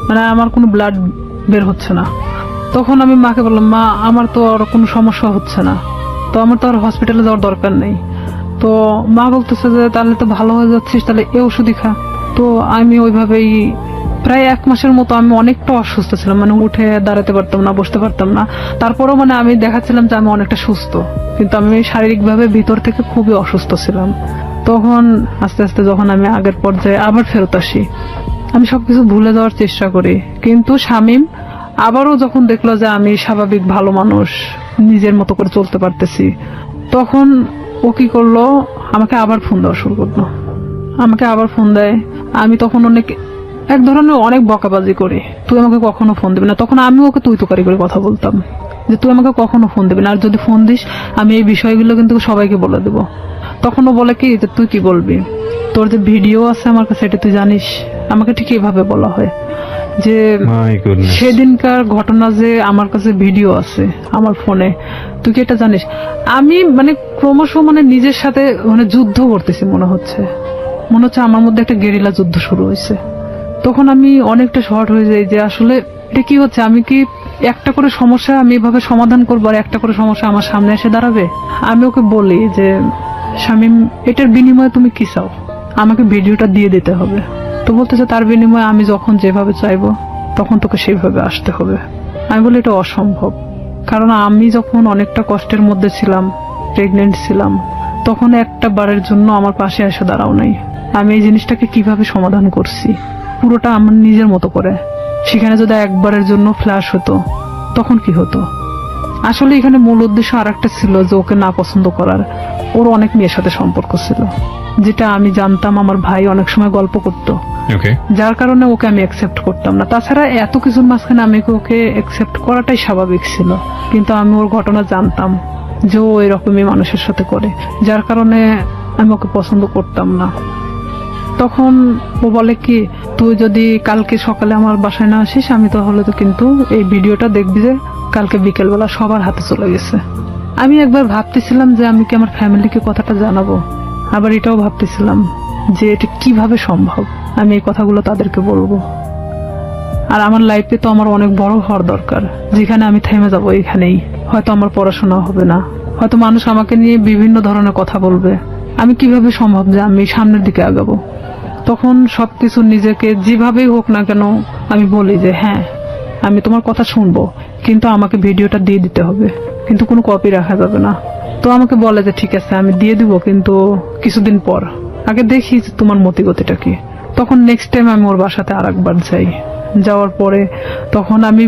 মানে আমার কোনো ব্লাড বের হচ্ছে না। তখন আমি মাকে বললাম মা আমার তো আর কোনো সমস্যা হচ্ছে না, তো আমার তো আর হসপিটালে যাওয়ার দরকার নেই। তো মা বলতেছে যে তাহলে তো ভালো হয়ে যাচ্ছিস, তাহলে এই ওষুধই খা। তো আমি ওইভাবেই প্রায় 1 মাসের মতো আমি অনেকটা অসুস্থ ছিলাম, মানে উঠে দাঁড়াতে পারতাম না, বসতে পারতাম না। তারপরেও মানে আমি দেখাচ্ছিলাম যে আমি অনেকটা সুস্থ, কিন্তু আমি শারীরিকভাবে ভিতর থেকে খুবই অসুস্থ ছিলাম। তখন আস্তে আস্তে যখন আমি আগের পর্যায়ে আবার ফেরত আসি, আমি সবকিছু ভুলে যাওয়ার চেষ্টা করি, কিন্তু শামীম আবারও যখন দেখলো যে আমি স্বাভাবিক ভালো মানুষ, নিজের মতো করে চলতে পারতেছি, তখন ও কি করলো, আমাকে আবার ফোন দেওয়া শুরু করলো। আমাকে আবার ফোন দেয়। আমি তখন অনেক এক ধরনের অনেক বকাবাজি করে, তুই আমাকে কখনো ফোন দিবি না। তখন আমি ওকে তুই তোকারি করে কথা বলতাম যে তুই আমাকে কখনো ফোন দিবি না, আর যদি ফোন দিস আমি এই বিষয়গুলো কিন্তু সবাইকে বলে দেবো। তখন ও বলে কি যে তুই কি বলবি, তোর যে ভিডিও আছে আমার কাছে এটা তুই জানিস। আমাকে ঠিক এইভাবে বলা হয় যে My goodness. সেদিনকার ঘটনা যে আমার কাছে ভিডিও আছে আমার ফোনে, তুই কি এটা জানিস। আমি মানে ক্রমশ মানে নিজের সাথে মানে যুদ্ধ করতেছি মনে হচ্ছে আমার মধ্যে একটা গেরিলা যুদ্ধ শুরু হয়েছে। তখন আমি অনেকটা শর্ট হয়ে যাই যে আসলে এটা কি হচ্ছে, আমি কি একটা করে সমস্যা আমি এভাবে সমাধান করবো আর একটা করে সমস্যা আমার সামনে এসে দাঁড়াবে। আমি ওকে বলি যে শামীম, এটার বিনিময়ে তুমি কি চাও, আমাকে ভিডিওটা দিয়ে দিতে হবে। তো বলতেছে তার বিনিময়ে আমি যখন যেভাবে চাইবো তখন তোকে সেইভাবে আসতে হবে। আমি বলি এটা অসম্ভব, কারণ আমি যখন অনেকটা কষ্টের মধ্যে ছিলাম, প্রেগনেন্ট ছিলাম, তখন একটা বারের জন্য আমার পাশে এসে দাঁড়াও নাই। আমি এই জিনিসটাকে কিভাবে সমাধান করছি পুরোটা আমার নিজের মতো করে। সেখানে যদি একবারের জন্য ফ্ল্যাশ হতো তখন কি হতো। আসলে এখানে মূল উদ্দেশ্য আরেকটা ছিল যে ওকে না পছন্দ করার। ওর অনেক মেয়ের সাথে সম্পর্ক ছিল, যেটা আমি জানতাম, আমার ভাই অনেক সময় গল্প করতো, ওকে, যার কারণে ওকে আমি অ্যাকসেপ্ট করতাম না। তাছাড়া এত কিছুর মাঝখানে আমি ওকে অ্যাকসেপ্ট করাটাই স্বাভাবিক ছিল, কিন্তু আমি ওর ঘটনা জানতাম যে ও এরকমই মানুষের সাথে করে, যার কারণে আমি ওকে পছন্দ করতাম না। তখন ও বলে কি, তুই যদি কালকে সকালে আমার বাসায় না আসিস আমি তাহলে তো কিন্তু এই ভিডিওটা দেখবি যে কালকে বিকেলবেলা সবার হাতে চলে গেছে। আমি একবার ভাবতেছিলাম যে আমি কি আমার ফ্যামিলিকে কথাটা জানাবো, আবার এটাও ভাবতেছিলাম যে এটা কিভাবে সম্ভব আমি এই কথাগুলো তাদেরকে বলবো। আর আমার লাইফে তো আমার অনেক বড় হওয়ার দরকার, যেখানে আমি থেমে যাবো এখানেই। হয়তো আমার পড়াশোনা হবে না, হয়তো মানুষ আমাকে নিয়ে বিভিন্ন ধরনের কথা বলবে। আমি কিভাবে সম্ভব যে আমি সামনের দিকে আগাবো। তখন সবকিছু নিজেকে যেভাবেই হোক না কেন আমি বলি যে হ্যাঁ আমি তোমার কথা শুনবো, কিন্তু আমাকে ভিডিওটা দিয়ে দিতে হবে, কিন্তু কোনো কপি রাখা যাবে না। তো আমাকে বলে যে ঠিক আছে আমি দিয়ে দিব, কিন্তু কিছুদিন পর আগে দেখি যে তোমার মতিগতিটা কি। তখন নেক্সট টাইম আমি ওর বাসাতে আরেকবার যাই। যাওয়ার পরে তখন আমি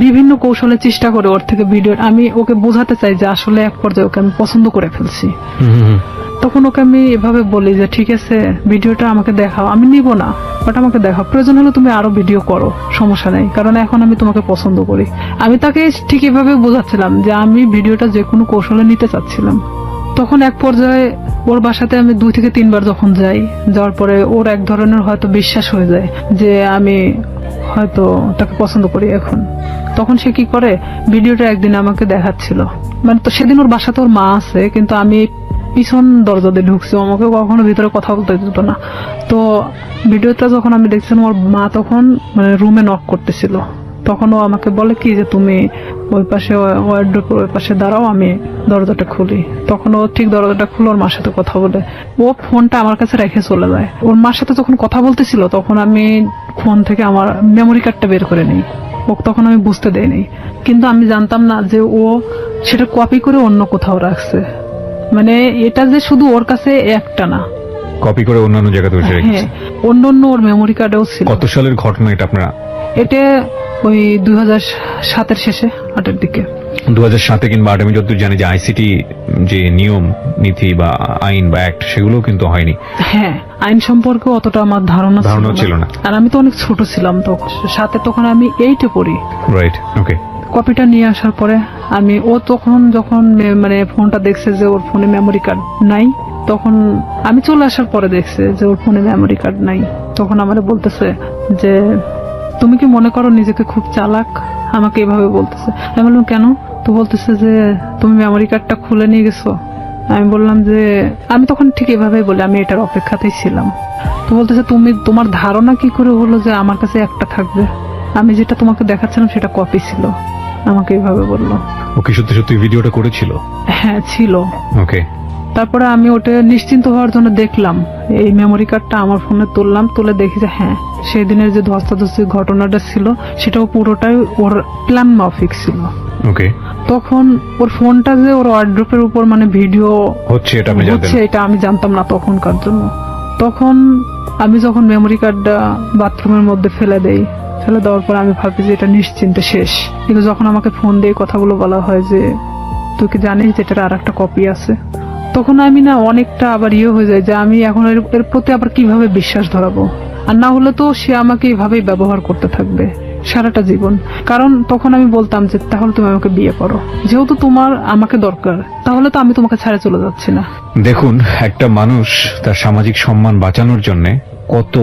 বিভিন্ন কৌশলে চেষ্টা করি ওর থেকে ভিডিও, আমি ওকে বোঝাতে চাই যে আসলে এক পর্যায়ে ওকে আমি পছন্দ করে ফেলছি। তখন ওকে আমি এভাবে বলি যে ঠিক আছে ভিডিওটা আমাকে দেখাও, আমি নিব না, বাট আমাকে দেখাও, প্রয়োজন হলে তুমি আরো ভিডিও করো, সমস্যা নেই, কারণ এখন আমি তোমাকে পছন্দ করি। আমি তাকে ঠিক এভাবে বোঝাচ্ছিলাম যে আমি ভিডিওটা যে কোনো কৌশলে নিতে চাচ্ছিলাম। তখন এক পর্যায়ে ওর বাসাতে আমি 2 থেকে 3 বার যখন যাই, যাওয়ার পরে ওর এক ধরনের হয়তো বিশ্বাস হয়ে যায় যে আমি হয়তো তাকে পছন্দ করি এখন। তখন সে কি করে, ভিডিওটা একদিন আমাকে দেখাচ্ছিল, মানে তো সেদিন ওর বাসাতে ওর মা আছে, কিন্তু আমি পিছন দরজা দিয়ে ঢুকছি, আমাকে কখনো ভিতরে কথা বলতে দিত না। তো ভিডিওটা যখন আমি দেখছিলাম ওর মা তখন মানে রুমে নক করতেছিল, তখন ও আমাকে বলে কি যে তুমি ওই পাশে ওয়ার্ডরোবের ওই পাশে দাঁড়াও, আমি দরজাটা খুলি। তখন ও ঠিক দরজাটা খুলে ওর মার সাথে কথা বলে, ও ফোনটা আমার কাছে রেখে চলে যায়। ওর মার সাথে যখন কথা বলতেছিল তখন আমি ফোন থেকে আমার মেমোরি কার্ডটা বের করে নিই, ও তখন আমি বুঝতে দেইনি, কিন্তু আমি জানতাম না যে ও সেটা কপি করে অন্য কোথাও রাখছে। মানে এটা যে শুধু ওর কাছে একটা না, কপি করে অন্যান্য জায়গাতে বসে হ্যাঁ রেখেছে। অন্য অন্য ওর মেমোরি কার্ডেও ছিল। কত সালের ঘটনা এটা আপনারা? এটা ওই 2007-এর শেষে 8-এর দিকে। 2007 কিংবা 8 আমি যতদূর জানি যে আইসিটি যে নিয়ম নীতি বা আইন বা অ্যাক্ট সেগুলো কিন্তু হয়নি। হ্যাঁ আইন সম্পর্কে অতটা আমার ধারণা ছিল না, আর আমি তো অনেক ছোট ছিলাম তখন, সাথে তখন আমি 8-এ পড়ি। রাইট, ওকে। কপিটা নিয়ে আসার পরে আমি ও তখন যখন মানে ফোনটা দেখছে যে ওর ফোনে মেমোরি কার্ড নাই, তখন আমি চলে আসার পরে দেখছে যে ওর ফোনে মেমোরি কার্ড নাই। তখন আমারে বলতেছে যে তুমি কি মনে করো নিজেকে খুব চালাক, আমাকে এভাবে বলতেছে। আমি বললাম কেন? তো বলতেছে যে তুমি মেমোরি কার্ডটা খুলে নিয়ে গেছো। আমি বললাম যে আমি তখন ঠিক এভাবেই বলি আমি এটার অপেক্ষাতেই ছিলাম। তো বলতেছে তুমি তোমার ধারণা কি করে হলো যে আমার কাছে একটা থাকবে, আমি যেটা তোমাকে দেখাচ্ছিলাম সেটা কপি ছিল, আমাকে এইভাবে বললো। ও কি সত্যি সত্যি ভিডিওটা করেছিল? হ্যাঁ ছিল। ওকে। তারপরে আমি ওটা নিশ্চিন্ত হওয়ার জন্য দেখলাম এই মেমোরি কার্ডটা আমার ফোনে তুললাম, তুলে দেখি যে হ্যাঁ সেই দিনের যে ধস্তাধস্তি ঘটনাটা ছিল সেটাও পুরোটাই ওর প্ল্যান মাফিক ছিল। ওকে। তখন ওর ফোনটা যে ওর ওয়ার্ড্রোপের উপর মানে ভিডিও হচ্ছে এটা আমি জানতাম না তখনকার জন্য। তখন আমি যখন মেমোরি কার্ডটা বাথরুমের মধ্যে ফেলে দেওয়ার পর আমি ভাবি যে এটা নিশ্চিন্তে শেষ, কিন্তু যখন আমাকে ফোন দিয়ে কথাগুলো বলা হয় যে তুই কি জানিস যে এটার আর একটা কপি আছে, তখন আমি না অনেকটা আবার হয়ে যায় যে আমি এখন এর প্রতি আবার কিভাবে বিশ্বাস ধরাবো। আর না হলে তো সে আমাকে এইভাবেই ব্যবহার করতে থাকবে সারাটা জীবন। কারণ তখন আমি বলতাম যে তাহলে তুমি আমাকে বিয়ে করো, যেহেতু তোমার আমাকে দরকার, তাহলে তো আমি তোমাকে ছেড়ে চলে যাচ্ছি না। দেখুন, একটা মানুষ তার সামাজিক সম্মান বাঁচানোর জন্য কত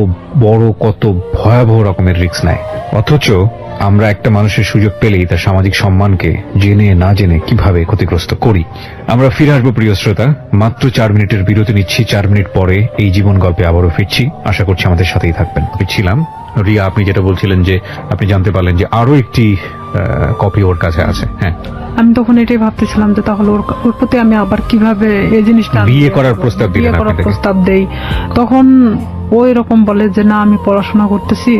বড় কত ভয়াবহ রকমের রিস্ক নেয়, অথচ আমরা একটা মানুষের সুযোগ পেলেই তার সামাজিক সম্মানকে জেনে না জেনে কিভাবে ক্ষতিগ্রস্ত করি। আমরা ফিরে আসবো প্রিয় শ্রোতা, মাত্র 4 মিনিটের বিরতি নিচ্ছি। 4 মিনিট পরে এই জীবন গল্পে আবারও ফিরছি, আশা করছি আমাদের সাথেই থাকবেন। ফিরছিলাম রিয়া, আপনি যেটা বলছিলেন যে আপনি জানতে পারলেন যে আরো একটি কপি ওর কাছে আছে। হ্যাঁ, আমি তখন এটাই ভাবতেছিলাম যে তাহলে ওর প্রতি আমি আবার কিভাবে এই জিনিসটা বিয়ে করার প্রস্তাব দিলেন, বিয়ে করার প্রস্তাব দেই। তখন ও এরকম বলে যে না, আমি পড়াশোনা করতেছি,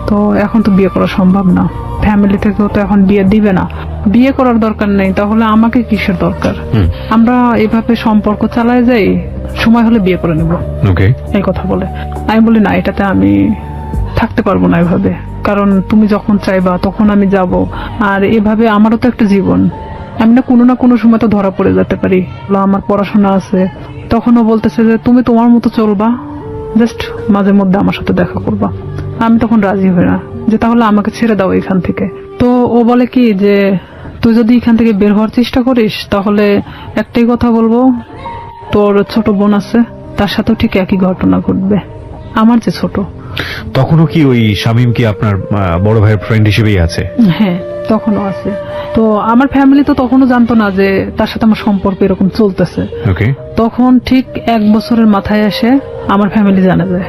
তো এখন তো বিয়ে করা সম্ভব না, ফ্যামিলি থেকেও তো এখন বিয়ে দিবে না, বিয়ে করার দরকার নেই, তাহলে আমাকে কিসের দরকার, আমরা এভাবে সম্পর্ক চালায় যাই, সময় হলে বিয়ে করে নেব, এই কথা বলে। আমি বলি না, এটাতে আমি থাকতে পারবো না এভাবে, কারণ তুমি যখন চাইবা তখন আমি যাব, আর এভাবে আমারও তো একটা জীবন, আমি না কোনো সময় তো ধরা পড়ে যেতে পারি, আমার পড়াশোনা আছে। তখনও বলতেছে যে তুমি তোমার মতো চলবা, জাস্ট মাঝে মধ্যে আমার সাথে দেখা করবা। আমি তখন রাজি হই না, যে তাহলে আমাকে ছেড়ে দাও এখান থেকে। তো ও বলে কি যে তুই যদি এখান থেকে বের হওয়ার চেষ্টা করিস, তাহলে একটাই কথা বলবো, তোর ছোট বোন আছে, তার সাথেও ঠিক একই ঘটনা ঘটবে, আমার যে ছোট। তখনও কি ওই শামীম কি আপনার বড় ভাইয়ের ফ্রেন্ড হিসেবেই আছে? হ্যাঁ, তখনও আছে। তো আমার ফ্যামিলি তো তখনও জানতো না যে তার সাথে আমার সম্পর্ক এরকম চলতেছে। তখন ঠিক 1 বছরের মাথায় এসে আমার ফ্যামিলি জানে যায়।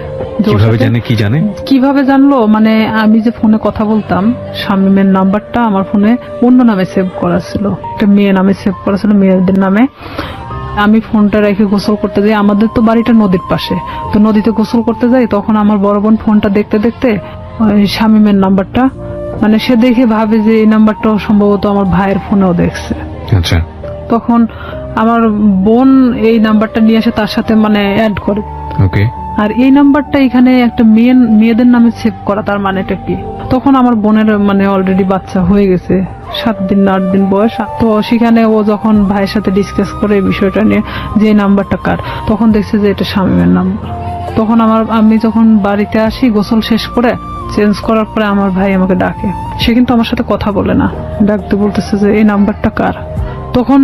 কিভাবে জানলো, মানে আমি যে ফোনে কথা বলতাম, শামীমের নাম্বারটা আমার ফোনে অন্য নামে সেভ করা ছিল, একটা মেয়ে নামে সেভ করা ছিল, মেয়েদের নামে। আমি ফোনটা রেখে গোসল করতে যাই, আমাদের তো বাড়িটা নদীর পাশে, তো নদীতে গোসল করতে যাই, তখন আমার বড় বোন ফোনটা দেখতে দেখতে শামীমের নাম্বারটা, মানে সে দেখে ভাবে যে এই নাম্বারটাও সম্ভবত আমার ভাইয়ের ফোনেও দেখছে। আচ্ছা, তখন আমার বোন এই নাম্বারটা নিয়ে এসে তার সাথে মানে অ্যাড করে। আর এই নাম্বারটা এখানে একটা মেয়েদের নামে সেভ করা, তার মানেটা কি? তখন আমার বোনের মানে অলরেডি বাচ্চা হয়ে গেছে, 7 দিন না 8 দিন বয়স। তো সেখানে ও যখন ভাইয়ের সাথে ডিসকাস করে এই বিষয়টা নিয়ে যে এই নাম্বারটা কার, তখন দেখছে যে এটা শামীমের নাম্বার। তখন আমি যখন বাড়িতে আসি গোসল শেষ করে চেঞ্জ করার পরে আমার ভাই আমাকে ডাকে, সে কিন্তু আমার সাথে কথা বলে না, ডাকতে বলতেছে যে এই নাম্বারটা কার। তখন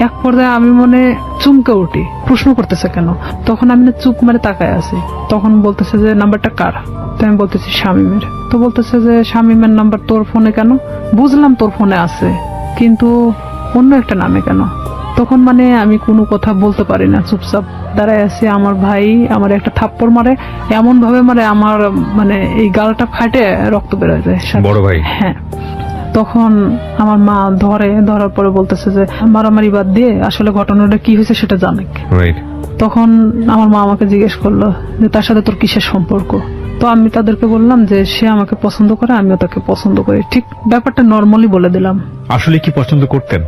এক পর্যায়ে আমি মনে চমকে উঠি, প্রশ্ন করতেছে কেন। তখন আমি না চুপ মারে তাকায় আছি, তখন বলতেছে যে নাম্বারটা কার। তো আমি বলতেছি শামীমের। তো বলতেছে যে শামীমের নাম্বার তোর ফোনে কেন? বুঝলাম তোর ফোনে আছে, কিন্তু অন্য একটা নামে কেন? তখন মানে আমি কোনো কথা বলতে পারি না, চুপচাপ দাঁড়ায় আছি। আমার ভাই আমার একটা থাপ্পড় মারে, এমন ভাবে মারে আমার মানে এই গালটা ফাটে রক্ত বেরোয় যায়। বড় ভাই? হ্যাঁ। তখন আমার মা ধরার পরে বলতেছে যে মারামারি বাদ দিয়ে আসলে ঘটনাটা কি হয়েছে সেটা জানে। তখন আমার মা আমাকে জিজ্ঞেস করলো যে তার সাথে তোর কিসের সম্পর্ক। তো আমি তাদেরকে বললাম যে সে আমাকে পছন্দ করে, আমিও তাকে পছন্দ করি, ঠিক ব্যাপারটা নর্মালি বলে দিলাম। আসলে কি পছন্দ করতেন?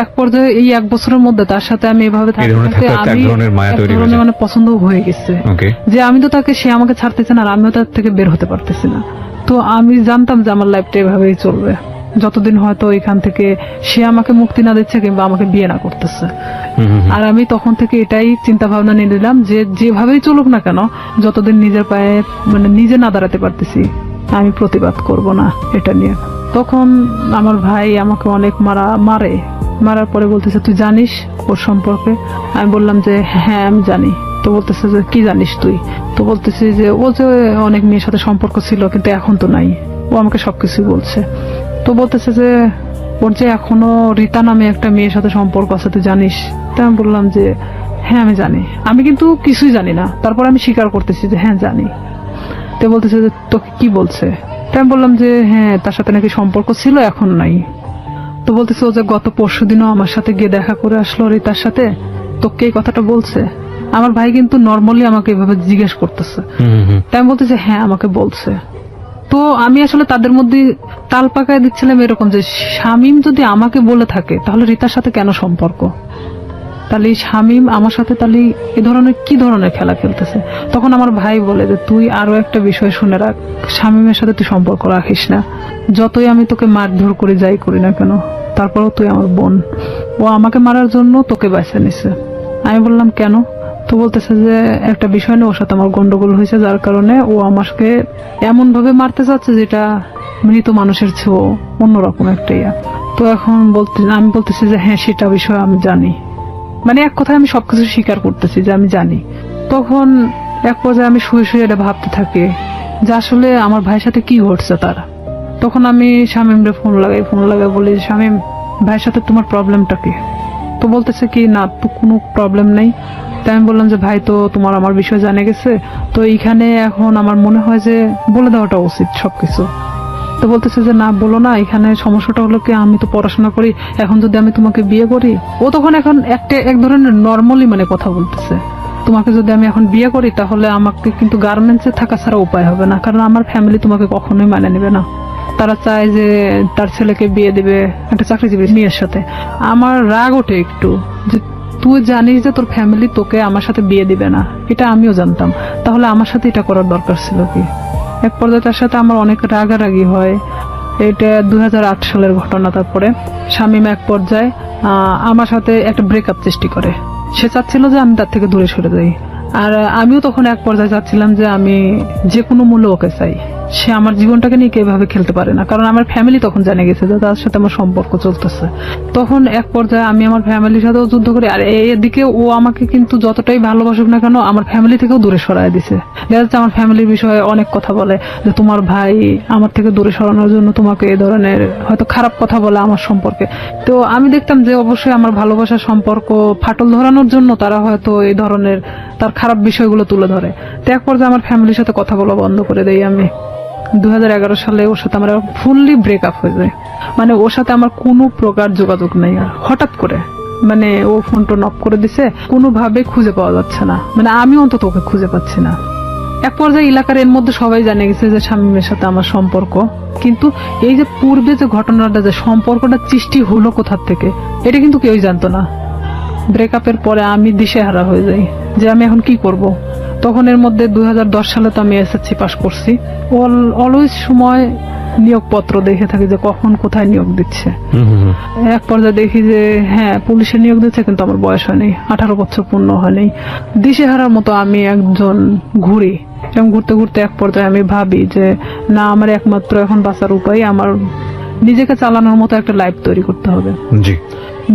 এক পর্যায়ে এই 1 বছরের মধ্যে তার সাথে আমি এভাবে মানে পছন্দ হয়ে গেছে, যে আমি তো তাকে, সে আমাকে ছাড়তেছে না আর আমিও তার থেকে বের হতে পারতেছি না। তো আমি জানতাম যে আমার লাইফটা এভাবেই চলবে, যতদিন হয়তো এখান থেকে সে আমাকে মুক্তি না দিচ্ছে কিংবা আমাকে বিয়ে না করতেছে। আর আমি তখন থেকে এটাই চিন্তা ভাবনা নিয়ে নিলাম যে যেভাবেই চলুক না কেন, যতদিন নিজের পায়ে মানে নিজে না দাঁড়াতে পারতেছি আমি প্রতিবাদ করব না এটা নিয়ে। তখন আমার ভাই আমাকে অনেক মারার পরে বলতেছে তুই জানিস ওর সম্পর্কে? আমি বললাম যে হ্যাঁ আমি জানি। তো বলতেছে যে কি জানিস তুই? তো বলতেছি যে ও যে অনেক মেয়ের সাথে সম্পর্ক ছিল কিন্তু এখন তো নাই, ও আমাকে সবকিছু বলছে। তো বলতেছে যে ওর যে এখনো রীতা নামে একটা মেয়ের সাথে সম্পর্ক আছে তুই জানিস? তো আমি বললাম যে হ্যাঁ আমি জানি, আমি কিন্তু কিছুই জানি না, তারপর আমি স্বীকার করতেছি যে হ্যাঁ জানি। তো বলতেছে যে তোকে কি বলছে? তো আমি বললাম যে হ্যাঁ তার সাথে নাকি সম্পর্ক ছিল এখন নাই। তো বলতেছে ও যে গত পরশুদিনও আমার সাথে গিয়ে দেখা করে আসলো রীতার সাথে, তোকে এই কথাটা বলছে? আমার ভাই কিন্তু নর্মালি আমাকে এভাবে জিজ্ঞেস করতেছে। তাই আমি বলতেছি হ্যাঁ আমাকে বলছে। তো আমি আসলে তাদের মধ্যে তাল পাকায় দিচ্ছিলাম এরকম যে শামীম যদি আমাকে বলে থাকে তাহলে রীতার সাথে কেন সম্পর্ক, তাহলে শামীম আমার সাথে তাহলে এ ধরনের কি ধরনের খেলা খেলতেছে। তখন আমার ভাই বলে যে তুই আরো একটা বিষয় শুনে রাখ, শামীমের সাথে তুই সম্পর্ক রাখিস না, যতই আমি তোকে মারধর করে যাই করি না কেন, তারপরেও তুই আমার বোন, ও আমাকে মারার জন্য তোকে বেছে নিছে। আমি বললাম কেন? তো বলতেছে যে একটা বিষয় নিয়ে ওর সাথে আমার গন্ডগোল হয়েছে, যার কারণে ও আমাকে এমন ভাবে মারতে চাচ্ছে যেটা মৃত মানুষের চেয়েও অন্যরকম একটা ইয়া। তো এখন আমি বলতেছি যে হ্যাঁ সেটা বিষয় আমি জানি, মানে এক কথায় আমি সবকিছু স্বীকার করতেছি যে আমি জানি। তখন এক পর্যায়ে আমি শুয়ে শুয়ে এটা ভাবতে থাকি যে আসলে আমার ভাইয়ের সাথে কি ঘটছে তার। তখন আমি শামীমরে ফোন লাগাই বলি, শামীম ভাইয়ের সাথে তোমার প্রবলেমটা কি? তো বলতেছে কি না তো কোনো প্রবলেম নেই। তাই আমি বললাম যে ভাই তো তোমার আমার বিষয় জানে গেছে, তো এইখানে এখন আমার মনে হয় যে বলে দেওয়াটা উচিত সবকিছু। তো বলতেছে যে না বলো না, এখানে সমস্যাটা হলো কি আমি তো পড়াশোনা করি, এখন যদি আমি তোমাকে বিয়ে করি, ও তখন এখন এক ধরনের নর্মালি মানে কথা বলতেছে, তোমাকে যদি আমি এখন বিয়ে করি তাহলে আমাকে কিন্তু গার্মেন্টসে থাকা ছাড়া উপায় হবে না, কারণ আমার ফ্যামিলি তোমাকে কখনোই মানে নেবে না। তারা চায় যে তার ছেলেকে বিয়ে দেবে একটা চাকরিজীবী মেয়ের সাথে। আমার রাগ ওঠে একটু যে তুই জানিস যে তোর ফ্যামিলি তোকে আমার সাথে বিয়ে দিবে না, এটা আমিও জানতাম, তাহলে আমার সাথে এটা করার দরকার ছিল কি? এক পর্যায়ে তার সাথে আমার অনেক রাগারাগি হয়। এটা 2008 সালের ঘটনা। তারপরে শামীম এক পর্যায়ে আমার সাথে একটা ব্রেকআপ সৃষ্টি করে। সে চাচ্ছিল যে আমি তার থেকে দূরে সরে যাই, আর আমিও তখন এক পর্যায়ে চাচ্ছিলাম যে আমি যে কোনো মূল্যে ওকে চাই। সে আমার জীবনটাকে নিয়ে এভাবে খেলতে পারে না, কারণ আমার ফ্যামিলি তখন জেনে গেছে যে তার সাথে আমার সম্পর্ক চলতেছে। তখন এক পর্যায়ে আমি আমার ফ্যামিলির সাথেও যুদ্ধ করি, আর এদিকে ও আমাকে কিন্তু যতটাই ভালোবাসুক না কেন আমার ফ্যামিলি থেকেও দূরে সরায় দিছে। দেখা যাচ্ছে আমার ফ্যামিলির বিষয়ে অনেক কথা বলে যে তোমার ভাই আমার থেকে দূরে সরানোর জন্য তোমাকে এই ধরনের হয়তো খারাপ কথা বলে আমার সম্পর্কে। তো আমি দেখতাম যে অবশ্যই আমার ভালোবাসার সম্পর্ক ফাটল ধরানোর জন্য তারা হয়তো এই ধরনের তার খারাপ বিষয়গুলো তুলে ধরে। তো এক পর্যায়ে আমার ফ্যামিলির সাথে কথা বলা বন্ধ করে দেই আমি। 2011 সালে ওর সাথে আমার ফুললি ব্রেকআপ হয়ে যায়, মানে ওর সাথে আমার কোনো প্রকার যোগাযোগ নেই। আর হঠাৎ করে মানে ও ফোনটা নক করে দিছে, কোনোভাবে খুঁজে পাওয়া যাচ্ছে না, মানে আমি অন্তত ওকে খুঁজে পাচ্ছি না। এক পর্যায়ে এলাকার এর মধ্যে সবাই জানে গেছে যে শামীমের সাথে আমার সম্পর্ক, কিন্তু এই যে পূর্বে যে ঘটনাটা যে সম্পর্কটা সৃষ্টি হলো কোথা থেকে এটা কিন্তু কেউই জানতো না। ব্রেকআপের পরে আমি দিশেহারা হয়ে যাই যে আমি এখন কি করব। তখন এর মধ্যে 2010 সালে তো আমি এসএসসি পাস করছি। অলওয়েজ সময় নিয়োগপত্র দেখে থাকি যে কখন কোথায় নিয়োগ দিচ্ছে। এক পর্যায়ে দেখি যে হ্যাঁ পুলিশে নিয়োগ দিচ্ছে, কিন্তু আমার বয়স হয়নি, 18 বছর পূর্ণ হয়নি। দিশেহারার মতো আমি একজন ঘুরি, এবং ঘুরতে ঘুরতে এক পর্যায়ে আমি ভাবি যে না আমার একমাত্র এখন বাঁচার উপায় আমার নিজেকে চালানোর মতো একটা লাইফ তৈরি করতে হবে।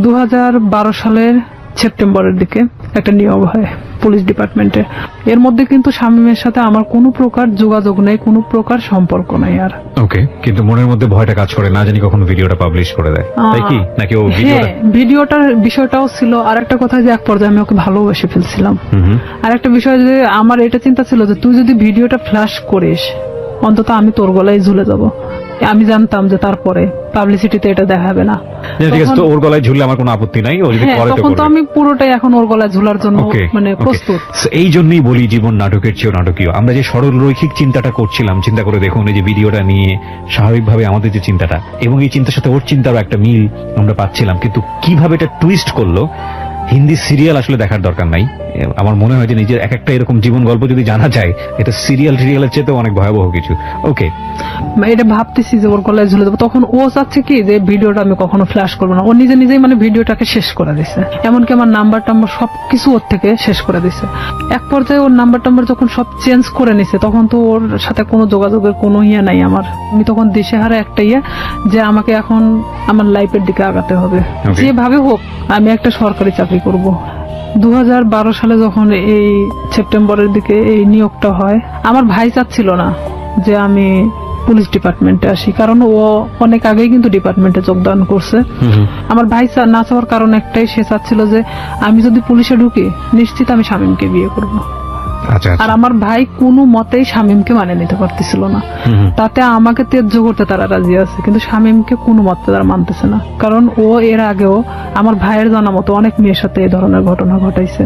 2012 সালের সেপ্টেম্বরের দিকে একটা নিয়োগ হয় পুলিশ ডিপার্টমেন্টে। এর মধ্যে কিন্তু শামীমের সাথে আমার কোনো প্রকার যোগাযোগ নেই, কোনো প্রকার সম্পর্ক নাই। আর ওকে, কিন্তু মনের মধ্যে ভয়টা কাজ করে, না জানি কখন ভিডিওটা পাবলিশ করে দেয়, তাই কি? নাকি ও ভিডিওটার বিষয়টাও ছিল। আর একটা কথা যে এক পর্যায়ে আমি ওকে ভালোবেসে ফেলছিলাম। আর একটা বিষয় যে আমার এটা চিন্তা ছিল যে তুই যদি ভিডিওটা ফ্ল্যাশ করিস অন্তত আমি তোর গলায় ঝুলে যাব। আমি জানতাম যে তারপরে পাবলিসিটিতে এটা দেখাবে না। ঠিক আছে, তো ওর গলায় ঝুললে আমার কোনো আপত্তি নাই, ও যদি করে তো তখন তো আমি পুরোটাই এখন ওর গলায় ঝুলার জন্য মানে প্রস্তুত। এই জন্যই বলি জীবন নাটকের চেয়েও নাটকীয়। আমরা যে সরল রৈখিক চিন্তাটা করছিলাম, চিন্তা করে দেখুন এই যে ভিডিওটা নিয়ে স্বাভাবিকভাবে আমাদের যে চিন্তাটা এবং এই চিন্তার সাথে ওর চিন্তারও একটা মিল আমরা পাচ্ছিলাম, কিন্তু কিভাবে এটা টুইস্ট করলো। হিন্দি সিরিয়াল আসলে দেখার দরকার নাই। আমার মনে হয় যে নিজের এক একটা এরকম জীবন গল্প যদি জানা যায়, এটা সিরিয়ালের চেয়ে অনেক ভয়াবহ কিছু। ওকে, এটা ভাবতেছি যে ওর গলায় ঝুলে দেবো। তখন ও চাচ্ছে কি যে ভিডিওটা আমি কখনো ফ্ল্যাশ করবো না। ও নিজেই মানে ভিডিওটাকে শেষ করে দিছে, এমনকি আমার নাম্বার সবকিছু ওর থেকে শেষ করে দিছে। এক পর্যায়ে ওর নাম্বার যখন সব চেঞ্জ করে নিছে, তখন তো ওর সাথে কোনো যোগাযোগের কোনো ইয়ে নাই আমার। আমি তখন দিশেহারা একটা যে আমাকে এখন আমার লাইফের দিকে আগাতে হবে, যেভাবে হোক আমি একটা সরকারি চাকরি করব। 2012 সালে যখন এই সেপ্টেম্বরের দিকে এই নিয়োগটা হয়, আমার ভাই চাচ্ছিল না যে আমি পুলিশ ডিপার্টমেন্টে আসি, কারণ ও অনেক আগেই কিন্তু ডিপার্টমেন্টে যোগদান করছে। আমার ভাই না চাওয়ার কারণ একটাই, সে চাচ্ছিল যে আমি যদি পুলিশে ঢুকি নিশ্চিত আমি শামীমকে বিয়ে করব। আর আমার ভাই কোনো মতেই শামীমকে মানে নিতে পারতেছিল না। তাতে আমাকে ত্যায্য করতে তারা রাজি আছে, কিন্তু শামীমকে কোনো মতে তারা মানতেছে না, কারণ ও এর আগেও আমার ভাইয়ের জানা মতো অনেক মেয়ের সাথে এই ধরনের ঘটনা ঘটাইছে।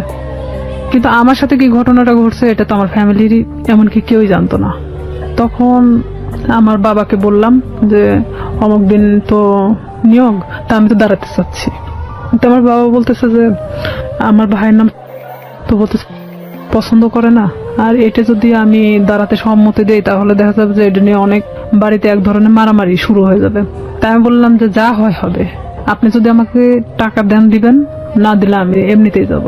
কিন্তু আমার সাথে কি ঘটনাটা ঘটছে এটা তো আমার ফ্যামিলির এমনকি কেউই জানতো না। তখন আমার বাবাকে বললাম যে অমুক দিন তো নিয়োগ, তা আমি তো দাঁড়াতে চাচ্ছি। তো আমার বাবা বলতেছে যে আমার ভাইয়ের নাম তো বলতেছে পছন্দ করে না, আর এটা যদি আমি দাঁড়াতে সম্মতি দেই তাহলে দেখা যাবে যে এটা নিয়ে অনেক বাড়িতে এক ধরনের মারামারি শুরু হয়ে যাবে। তাই আমি বললাম যে যা হয় হবে, আপনি যদি আমাকে টাকা দিবেন, না দিলে আমি এমনিতেই যাব।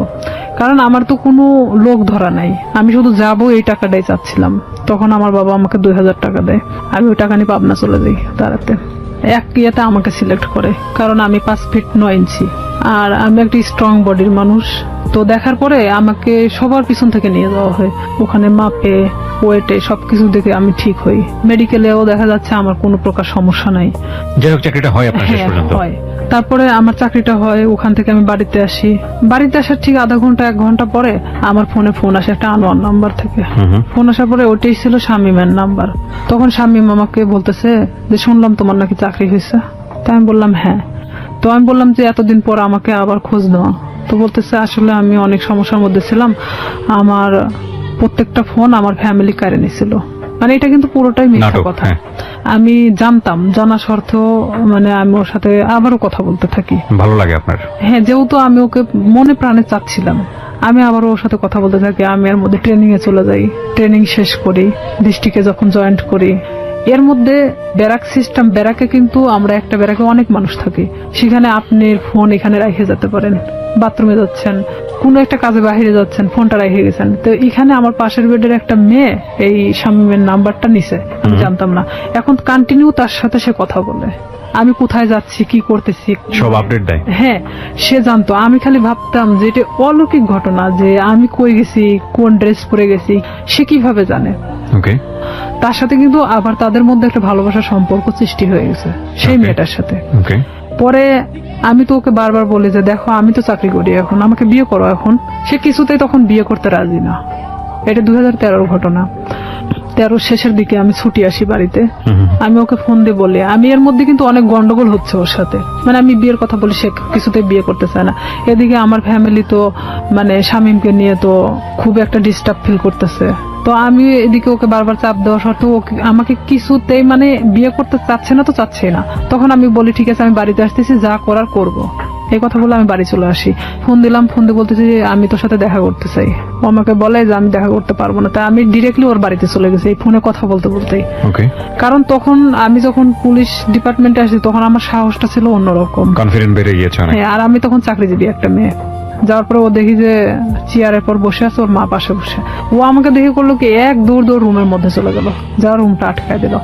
কারণ আমার তো কোনো লোক ধরা নাই, আমি শুধু যাবো এই টাকাটাই চাচ্ছিলাম। তখন আমার বাবা আমাকে 2000 টাকা দেয়, আমি ওই টাকা নিয়ে পাবনা চলে যাই দাঁড়াতে। এক ইয়েতে আমাকে সিলেক্ট করে, কারণ আমি 5 ফিট 9 ইঞ্চি আর আমি একটা স্ট্রং বডির মানুষ। তো দেখার পরে আমাকে সবার পিছন থেকে নিয়ে যাওয়া হয়, ওখানে মাপে ওয়েটে সবকিছু দেখে আমি ঠিক হই। মেডিকেলেও দেখা যাচ্ছে আমার কোনো প্রকার সমস্যা নাই। যাই হোক, চাকরিটা হয় আপনার শেষ হ্যাঁ, পর্যন্ত? হয়। তারপরে আমার চাকরিটা হয়, ওখান থেকে আমি বাড়িতে আসি। বাড়িতে আসার ঠিক আধা ঘন্টা 1 ঘন্টা পরে আমার ফোনে ফোন আসে একটা আনওয়ান নাম্বার থেকে। ফোন আসার পরে ওইটাই ছিল শামীমের নাম্বার। তখন শামীম আমাকে বলতেছে যে শুনলাম তোমার নাকি চাকরি হয়েছে। তাই আমি বললাম হ্যাঁ। তো আমি বললাম যে এতদিন পর আমাকে আবার খোঁজ দেওয়া। তো বলতেছে আসলে আমি অনেক সমস্যার মধ্যে ছিলাম, আমার প্রত্যেকটা ফোন আমার ফ্যামিলি কেড়ে নিয়েছিল। মানে এটা কিন্তু পুরোটাই মিথ্যা নাটক, কথা। হ্যাঁ। আমি জানতাম, জানা সত্ত্বেও মানে আমি ওর সাথে আবারও কথা বলতে থাকি। ভালো লাগে আপনার? হ্যাঁ, যেহেতু আমি ওকে মনে প্রাণে চাচ্ছিলাম, আমি আবার ওর সাথে কথা বলতে থাকি। আমি এর মধ্যে ট্রেনিং এ চলে যাই, ট্রেনিং শেষ করি, ডিস্ট্রিক্টে যখন জয়েন্ট করি। এর মধ্যে ব্যারাক সিস্টেম, ব্যারাকে কিন্তু আমরা একটা ব্যারাকে অনেক মানুষ থাকি, সেখানে আপনি ফোন এখানে রেখে যেতে পারেন, বাথরুমে যাচ্ছেন, কোনো একটা কাজে বাইরে যাচ্ছেন, ফোনটা রেখে গেছেন। তো এখানে আমার পাশের বেডের একটা মেয়ে এই শামীমের নাম্বারটা নিছে, আমি জানতাম না। এখন কন্টিনিউ তার সাথে সে কথা বলে, আমি কোথায় যাচ্ছি, কি করতেছি সব আপডেট দেয়। হ্যাঁ, সে জানতো। আমি খালি ভাবতাম যে এটা অলৌকিক ঘটনা, যে আমি কই গেছি, কোন ড্রেস পরে গেছি, সে কিভাবে জানে। ওকে। তার সাথে কিন্তু আবার তাদের মধ্যে একটা ভালোবাসার সম্পর্ক সৃষ্টি হয়ে গেছে সেই Okay. মেয়েটার সাথে। ওকে। পরে আমি তো ওকে বারবার বলি যে দেখো আমি তো চাকরি করি, এখন আমাকে বিয়ে করো। এখন সে কিছুতেই তখন বিয়ে করতে রাজি না। এটা 2013 ঘটনা। 13 শেষের দিকে আমি ছুটি আসি বাড়িতে। আমি ওকে ফোন দিয়ে বলি, আমি এর মধ্যে কিন্তু অনেক গন্ডগোল হচ্ছে ওর সাথে, মানে আমি বিয়ের কথা বলি, সে কিছুতেই বিয়ে করতে চায় না। এদিকে আমার ফ্যামিলি তো মানে শামীমকে নিয়ে তো খুব একটা ডিস্টার্ব ফিল করতেছে। তো আমি এদিকে ওকে বারবার চাপ দেওয়া সত্ত্বেও আমাকে কিছুতেই মানে বিয়ে করতে চাচ্ছে না, তো চাচ্ছে না। তখন আমি বলি ঠিক আছে আমি বাড়িতে আসতেছি, যা করার করব। এই কথা বলে আমি বাড়ি চলে আসি। ফোন দিলাম, ফোন দিয়ে বলতেছি যে আমি তোর সাথে দেখা করতে চাই। ও আমাকে বলে যে আমি দেখা করতে পারবো না। তাই আমি ডিরেক্টলি ওর বাড়িতে চলে গেছি এই ফোনে কথা বলতে বলতেই। ওকে। কারণ তখন আমি যখন পুলিশ ডিপার্টমেন্টে আসি তখন আমার সাহসটা ছিল অন্যরকম। কনফিডেন্ট বেড়ে গিয়েছে অনেক। হ্যাঁ, আর আমি তখন চাকরিজীবী একটা মেয়ে। যাওয়ার পরে ও দেখি যে চেয়ারের পর বসে আছে, ওর মা পাশে বসে। ও আমাকে দেখে করলো কি, এক দৌড় রুমের মধ্যে চলে গেল, যাওয়ার রুমটা আটকায় দিল।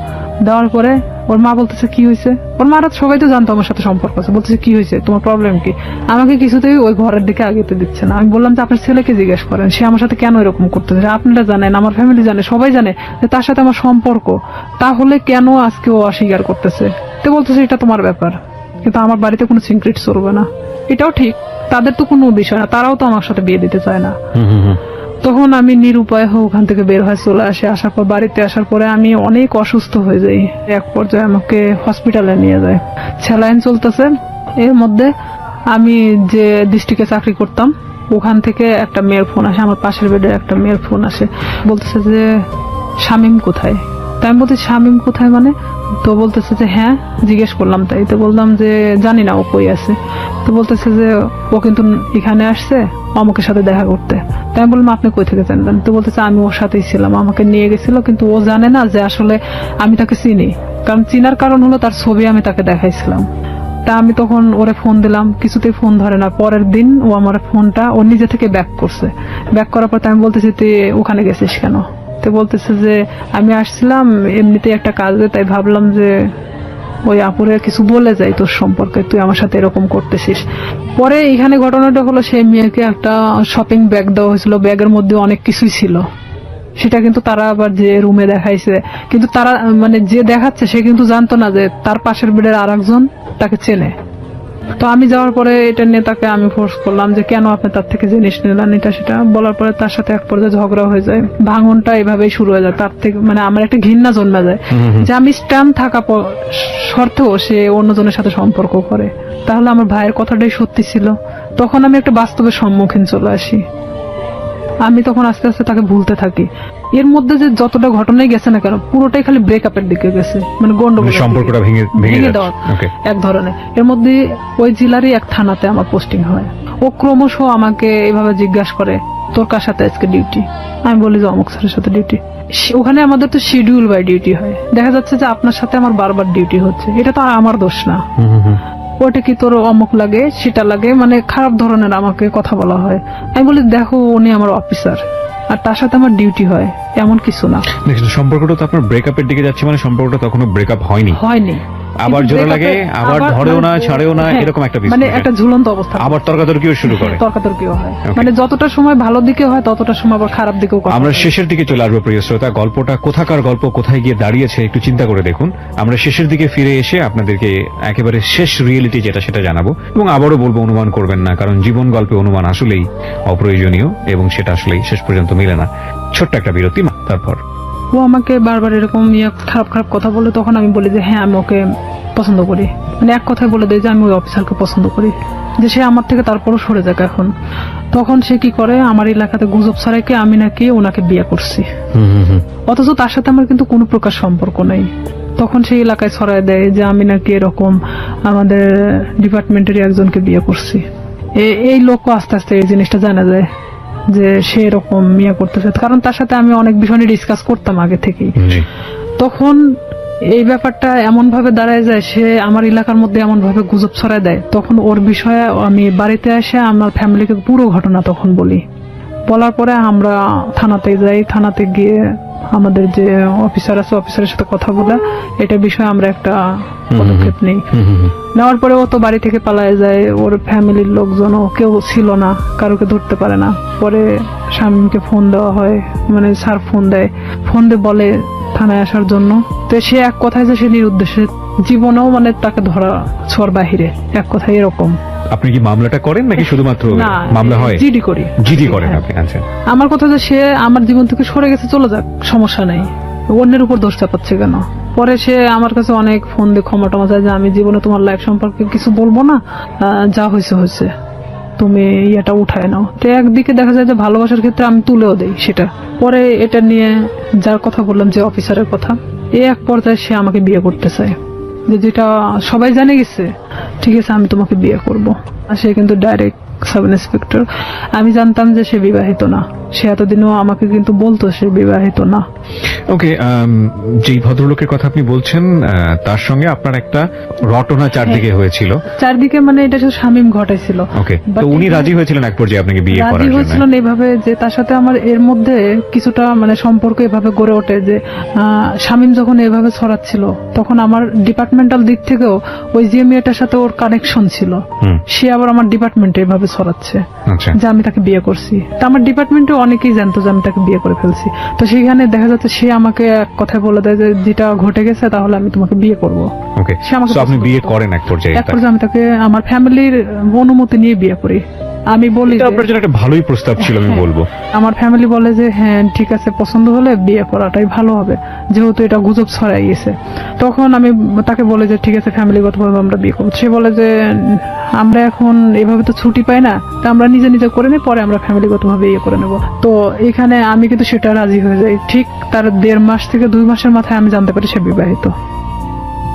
দেওয়ার পরে ওর মা বলতেছে কি হয়েছে। ওর মারা সবাই তো জানতো আমার সাথে সম্পর্ক আছে। বলতেছে কি হয়েছে, তোমার প্রবলেম কি। আমাকে কিছুতেই ওই ঘরের দিকে আগেতে দিচ্ছে না। আমি বললাম যে আপনার ছেলেকে জিজ্ঞেস করেন, সে আমার সাথে কেন এরকম করতেছে। আপনারা জানেন, আমার ফ্যামিলি জানে, সবাই জানে যে তার সাথে আমার সম্পর্ক, তাহলে কেন আজকে ও অস্বীকার করতেছে। তো বলতেছে এটা তোমার ব্যাপার, কিন্তু আমার বাড়িতে কোনো সিক্রেট চলবে না। এটাও ঠিক, তাদের তো কোনো বিষয় না, তারাও তো আমার সাথে বিয়ে দিতে চায় না। তখন আমি নিরুপায় হয়ে ওখান থেকে বের হয়ে চলে আসি। আসার পর বাড়িতে আসার পরে আমি অনেক অসুস্থ হয়ে যাই। এক পর্যায়ে আমাকে হসপিটালে নিয়ে যায়, স্যালাইন চলতেছে। এর মধ্যে আমি যে ডিস্ট্রিক্টে চাকরি করতাম ওখান থেকে একটা মেয়ের ফোন আসে, আমার পাশের বেডে একটা মেয়ের ফোন আসে, বলতেছে যে শামীম কোথায়। তাই আমি বলছি শামীম কোথায় মানে। তো বলতেছে যে হ্যাঁ, জিজ্ঞেস করলাম। তাই তো বললাম যে জানি না ও কই আছে। তো বলতেছে যে ও কিন্তু এখানে আসছে অমুকের সাথে দেখা করতে। তাই আমি বললাম আপনি কই থেকে জানলেন। তো বলতেছে আমি ওর সাথেই ছিলাম, আমাকে নিয়ে গেছিল, কিন্তু ও জানে না যে আসলে আমি তাকে চিনি। কারণ চিনার কারণ হলো তার ছবি আমি তাকে দেখাইছিলাম। তা আমি তখন ওরে ফোন দিলাম, কিছুতেই ফোন ধরে না। পরের দিন ও আমার ফোনটা ও নিজে থেকে ব্যাক করছে। ব্যাক করার পর আমি বলতেছি তুই ওখানে গেছিস কেন। তো বলতেছে যে আমি আসছিলাম এমনিতেই একটা কাজে, তাই ভাবলাম যে ওই আপুরে কিছু বলে যাই তোর সম্পর্কে, তুই আমার সাথে এরকম করতেছিস। পরে এখানে ঘটনাটা হলো সেই মেয়েকে একটা শপিং ব্যাগ দেওয়া হয়েছিল, ব্যাগের মধ্যে অনেক কিছুই ছিল। সেটা কিন্তু তারা আবার যে রুমে দেখাইছে, কিন্তু তারা মানে যে দেখাচ্ছে সে কিন্তু জানতো না যে তার পাশের বেডের আরেকজন তাকে চেনে। তো আমি যাওয়ার পরে এটা নিয়ে তাকে আমি ফোর্স করলাম যে কেন আপনি তার থেকে জিনিস নিলেন, এটা সেটা বলার পরে তার সাথে এক পর্যায়ে ঝগড়া হয়ে যায়, ভাঙনটা এভাবেই শুরু হয়ে যায়। তার থেকে মানে আমার একটা ঘৃণা জন্মে যায় যে আমি স্ট্যান্ড থাকা সত্ত্বেও সে অন্যজনের সাথে সম্পর্ক করে। তাহলে আমার ভাইয়ের কথাটাই সত্যি ছিল। তখন আমি একটা বাস্তবের সম্মুখীন চলে আসি। আমি তখন আস্তে আস্তে তাকে ভুলতে থাকি। এর মধ্যে যে যতটা ঘটনাই গেছে না কেন পুরোটাই খালি ব্রেকআপের দিকে গেছে, মানে গন্ডগোল, সম্পর্কটা ভেঙে দেওয়া ওকে। এক ধরনের। এর মধ্যে ওই জেলারই এক থানাতে আমার পোস্টিং হয়। ও ক্রমশ আমাকে এভাবে জিজ্ঞাসা করে তোর কার সাথে আজকে ডিউটি। আমি বলি যে অমুক স্যারের সাথে ডিউটি। ওখানে আমাদের তো শিডিউল বাই ডিউটি হয়, দেখা যাচ্ছে যে আপনার সাথে আমার বারবার ডিউটি হচ্ছে, এটা তো আর আমার দোষ না। ওটা কি তোর অমুক লাগে সেটা লাগে, মানে খারাপ ধরনের আমাকে কথা বলা হয়। আমি বলি দেখো উনি আমার অফিসার আর তার সাথে আমার ডিউটি হয়, এমন কিছু না। দেখুন, সম্পর্কটা তো আপনার ব্রেকআপের দিকে যাচ্ছে, মানে সম্পর্কটা তখনো ব্রেকআপ হয়নি। আবার কিন্তু জোড়া লাগে, breakup-এ আবার ধরেও না, ছাড়েও না, হ্যাঁ, এরকম একটা মানে বিষয়। একটা ঝুলন্ত অবস্থা, আবার তর্কাতর্কিও শুরু করে। তর্কাতর্কিও হয়। Okay. মানে যতটা সময় ভালো দিকে হয় ততটা সময় আবার খারাপ দিকেও কথা আমরা হয়। শেষের দিকে চলে আসবো প্রিয় শ্রোতা। গল্পটা কোথাকার গল্প, কোথায় গিয়ে দাঁড়িয়েছে একটু চিন্তা করে দেখুন। আমরা শেষের দিকে ফিরে এসে আপনাদেরকে একেবারে শেষ রিয়েলিটি যেটা সেটা জানাবো, এবং আবারও বলবো অনুমান করবেন না, কারণ জীবন গল্পে অনুমান আসলেই অপ্রয়োজনীয় এবং সেটা আসলেই শেষ পর্যন্ত মিলে না। ছোট্ট একটা বিরতি, তারপর ও আমাকে বারবার এরকম খারাপ খারাপ কথা বলে, তখন আমি বলি যে হ্যাঁ আমি ওকে পছন্দ করি, মানে এক কথায় বলে দেয় যে আমি ওই অফিসারকে পছন্দ করি, যে সে আমার থেকে তারপরও সরে যাক এখন। তখন সে কি করে, আমার এলাকাতে গুজব ছড়াইকে আমি নাকি ওনাকে বিয়ে করছি, অথচ তার সাথে আমার কিন্তু কোনো প্রকার সম্পর্ক নেই। তখন সেই এলাকায় ছড়াই দেয় যে আমি নাকি এরকম আমাদের ডিপার্টমেন্টের একজনকে বিয়ে করছি। এই লোকও আস্তে আস্তে এই জিনিসটা জানা যায় যে সে এরকম বিয়ে করতেছে, কারণ তার সাথে আমি অনেক বিষয় নিয়ে ডিসকাস করতাম আগে থেকেই। তখন এই ব্যাপারটা এমন ভাবে দাঁড়ায় যায়, সে আমার এলাকার মধ্যে এমন ভাবে গুজব ছড়ায় দেয়। তখন ওর বিষয়ে আমি বাড়িতে এসে আমার ফ্যামিলিকে পুরো ঘটনা তখন বলি। বলার পরে আমরা থানাতে যাই, থানাতে গিয়ে আমাদের যে অফিসার আছে অফিসারের সাথে কথা বলে এটা বিষয়ে আমরা একটা পদক্ষেপ নেই। নেওয়ার পরে ও তো বাড়ি থেকে পালায় যায়, ওর ফ্যামিলির লোকজনও কেউ ছিল না, কারোকে ধরতে পারে না। পরে স্বামীকে ফোন দেওয়া হয়, মানে স্যার ফোন দেয়, ফোন দিয়ে বলে থানায় আসার জন্য। তো সে এক কথায় যে সে নিরুদ্দেশে, জীবনেও মানে তাকে ধরা ছোঁয়ার বাহিরে, এক কথায় এরকম। আপনি কি মামলাটা করেন নাকি শুধুমাত্র না, মামলা হয়? জিডি করি। জিডি করেন হ্যাঁ। আপনি? আচ্ছা। আমার কথা যে সে আমার জীবন থেকে সরে গেছে, চলে যাক, সমস্যা নেই, অন্যের উপর দোষ চাপাচ্ছে কেন? পরে সে আমার কাছে অনেক ফোন দিয়ে ক্ষমা টমা চায় যে আমি জীবনে তোমার লাইফ সম্পর্কে কিছু বলবো না, যা হয়েছে হয়েছে, তুমি এটা উঠায় নাও। তো একদিকে দেখা যায় যে ভালোবাসার ক্ষেত্রে আমি তুলেও দেই সেটা। পরে এটা নিয়ে যার কথা বললাম, যে অফিসারের কথা, এক পর্যায়ে সে আমাকে বিয়ে করতে চায়, যেটা সবাই জানে গেছে, ঠিক আছে আমি তোমাকে বিয়ে করব। আর সে কিন্তু ডাইরেক্ট সাব ইন্সপেক্টর। আমি জানতাম যে সে বিবাহিত না, সে এতদিনও আমাকে কিন্তু বলতো সে বিবাহিত না। ওকে, যেই ভদ্রলোকের কথা আপনি বলছেন তার সঙ্গে আপনার একটা রটনা চারদিকে হয়েছিল। চারদিকে মানে এটা শুধু শামীম ঘটাইছিল। ওকে, But তো উনি এটা- রাজি হয়েছিলেন এক পর্যায়ে আপনাকে বিয়ে করার রাজি জন্য? হয়েছিলেন এইভাবে যে তার সাথে আমার এর মধ্যে কিছুটা মানে সম্পর্ক এভাবে গড়ে ওঠে যে শামীম যখন এভাবে ছড়াচ্ছিল তখন আমার ডিপার্টমেন্টাল দিক থেকেও ওই যে মেয়েটার সাথে ওর কানেকশন ছিল, সে আবার আমার ডিপার্টমেন্টে এভাবে ছড়াচ্ছে আচ্ছা। যে আমি তাকে বিয়ে করছি। তা আমার ডিপার্টমেন্টে অনেকেই জানতো যে আমি তাকে বিয়ে করে ফেলছি। তো সেখানে দেখা যাচ্ছে সে আমাকে এক কথায় বলে দেয় যে যেটা ঘটে গেছে তাহলে আমি তোমাকে বিয়ে করব। ওকে, সে আমাকে তো আপনি পছন্দ বিয়ে করতো। করেন এক পর্যায়ে? এক পর্যায়ে আমি তাকে আমার ফ্যামিলির অনুমতি নিয়ে বিয়ে করি। আমি বলি এটা যে- আপনার জন্য একটা ভালোই প্রস্তাব ছিল আমি হ্যাঁ। বলবো। আমার ফ্যামিলি বলে যে হ্যাঁ ঠিক আছে, পছন্দ হলে বিয়ে করাটাই ভালো হবে, যেহেতু এটা গুজব ছড়াই গেছে। তখন আমি তাকে বলে যে ঠিক আছে ফ্যামিলিগতভাবে আমরা বিয়ে করবো। সে বলে যে আমরা এখন এভাবে তো ছুটি পাই না, তা আমরা নিজে নিজে করে নিই, পরে আমরা ফ্যামিলিগতভাবে ইয়ে করে নেব। তো এখানে আমি কিন্তু সেটা রাজি হয়ে যাই। ঠিক তার 1.5 মাস থেকে 2 মাসের মাথায় আমি জানতে পারি সে বিবাহিত,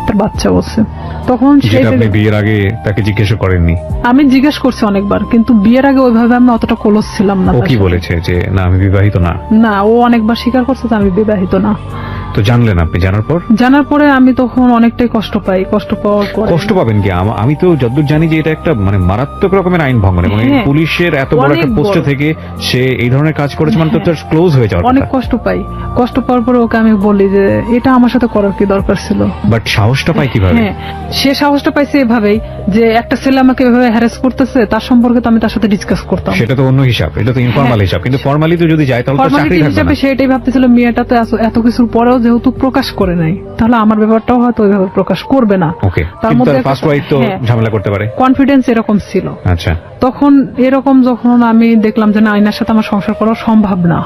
তার বাচ্চা বলছে। তখন যেটা সেই আপনি বিয়ের আগে তাকে জিজ্ঞেস করেননি? আমি জিজ্ঞেস করছি অনেকবার, কিন্তু বিয়ের আগে ওইভাবে আমি অতটা ক্লোজ ছিলাম না। ও তার কি সাথে। বলেছে যে না আমি বিবাহিত না? না, ও অনেকবার স্বীকার করছে যে আমি বিবাহিত না। তো জানলেন আপনি? জানার পর জানার পরে আমি তখন অনেকটাই কষ্ট পাই। কষ্ট পাওয়ার পরে কষ্ট পাবেন কি? আমি তো যতদূর জানি যে এটা একটা মানে মারাত্মক রকমের আইন ভঙ্গন, এবং এই হ্যাঁ। পুলিশের এত বড় একটা অনেক পোস্টে বড়। থেকে সে এই ধরনের কাজ করেছে, মানে তো তার ক্লোজ হয়ে যাওয়ার অনেক কথা। কষ্ট পাই। কষ্ট পাওয়ার পরে ওকে আমি বলি যে এটা আমার সাথে করার কি দরকার ছিল। বাট সাহসটা পাই কিভাবে? হ্যাঁ, সে সাহসটা পাইছে এভাবেই যে একটা ছেলে আমাকে এভাবে হ্যারাস করতেছে, তার সম্পর্কে তো আমি তার সাথে ডিসকাস করতাম। সেটা তো অন্য হিসাব, এটা তো ইনফর্মাল হিসাব। কিন্তু ফর্মালি তো যদি যায় তাহলে তো চাকরি ফর্মালিটি থাকবে হিসাবে না। সে এটাই ভাবতেছিল মেয়েটা তো এত কিছুর পরেও যেহেতু প্রকাশ করে নাই, তাহলে আমার ব্যাপারটাও হয়তো ওইভাবে প্রকাশ করবে না। ওকে, তার কিন্তু মধ্যে তার ফার্স্ট ওয়াইফ তো হ্যাঁ। ঝামেলা করতে পারে। কনফিডেন্স এরকম ছিল। আচ্ছা, তখন এরকম যখন আমি দেখলাম যে না, আইনার সাথে আমার সংসার করা সম্ভব না,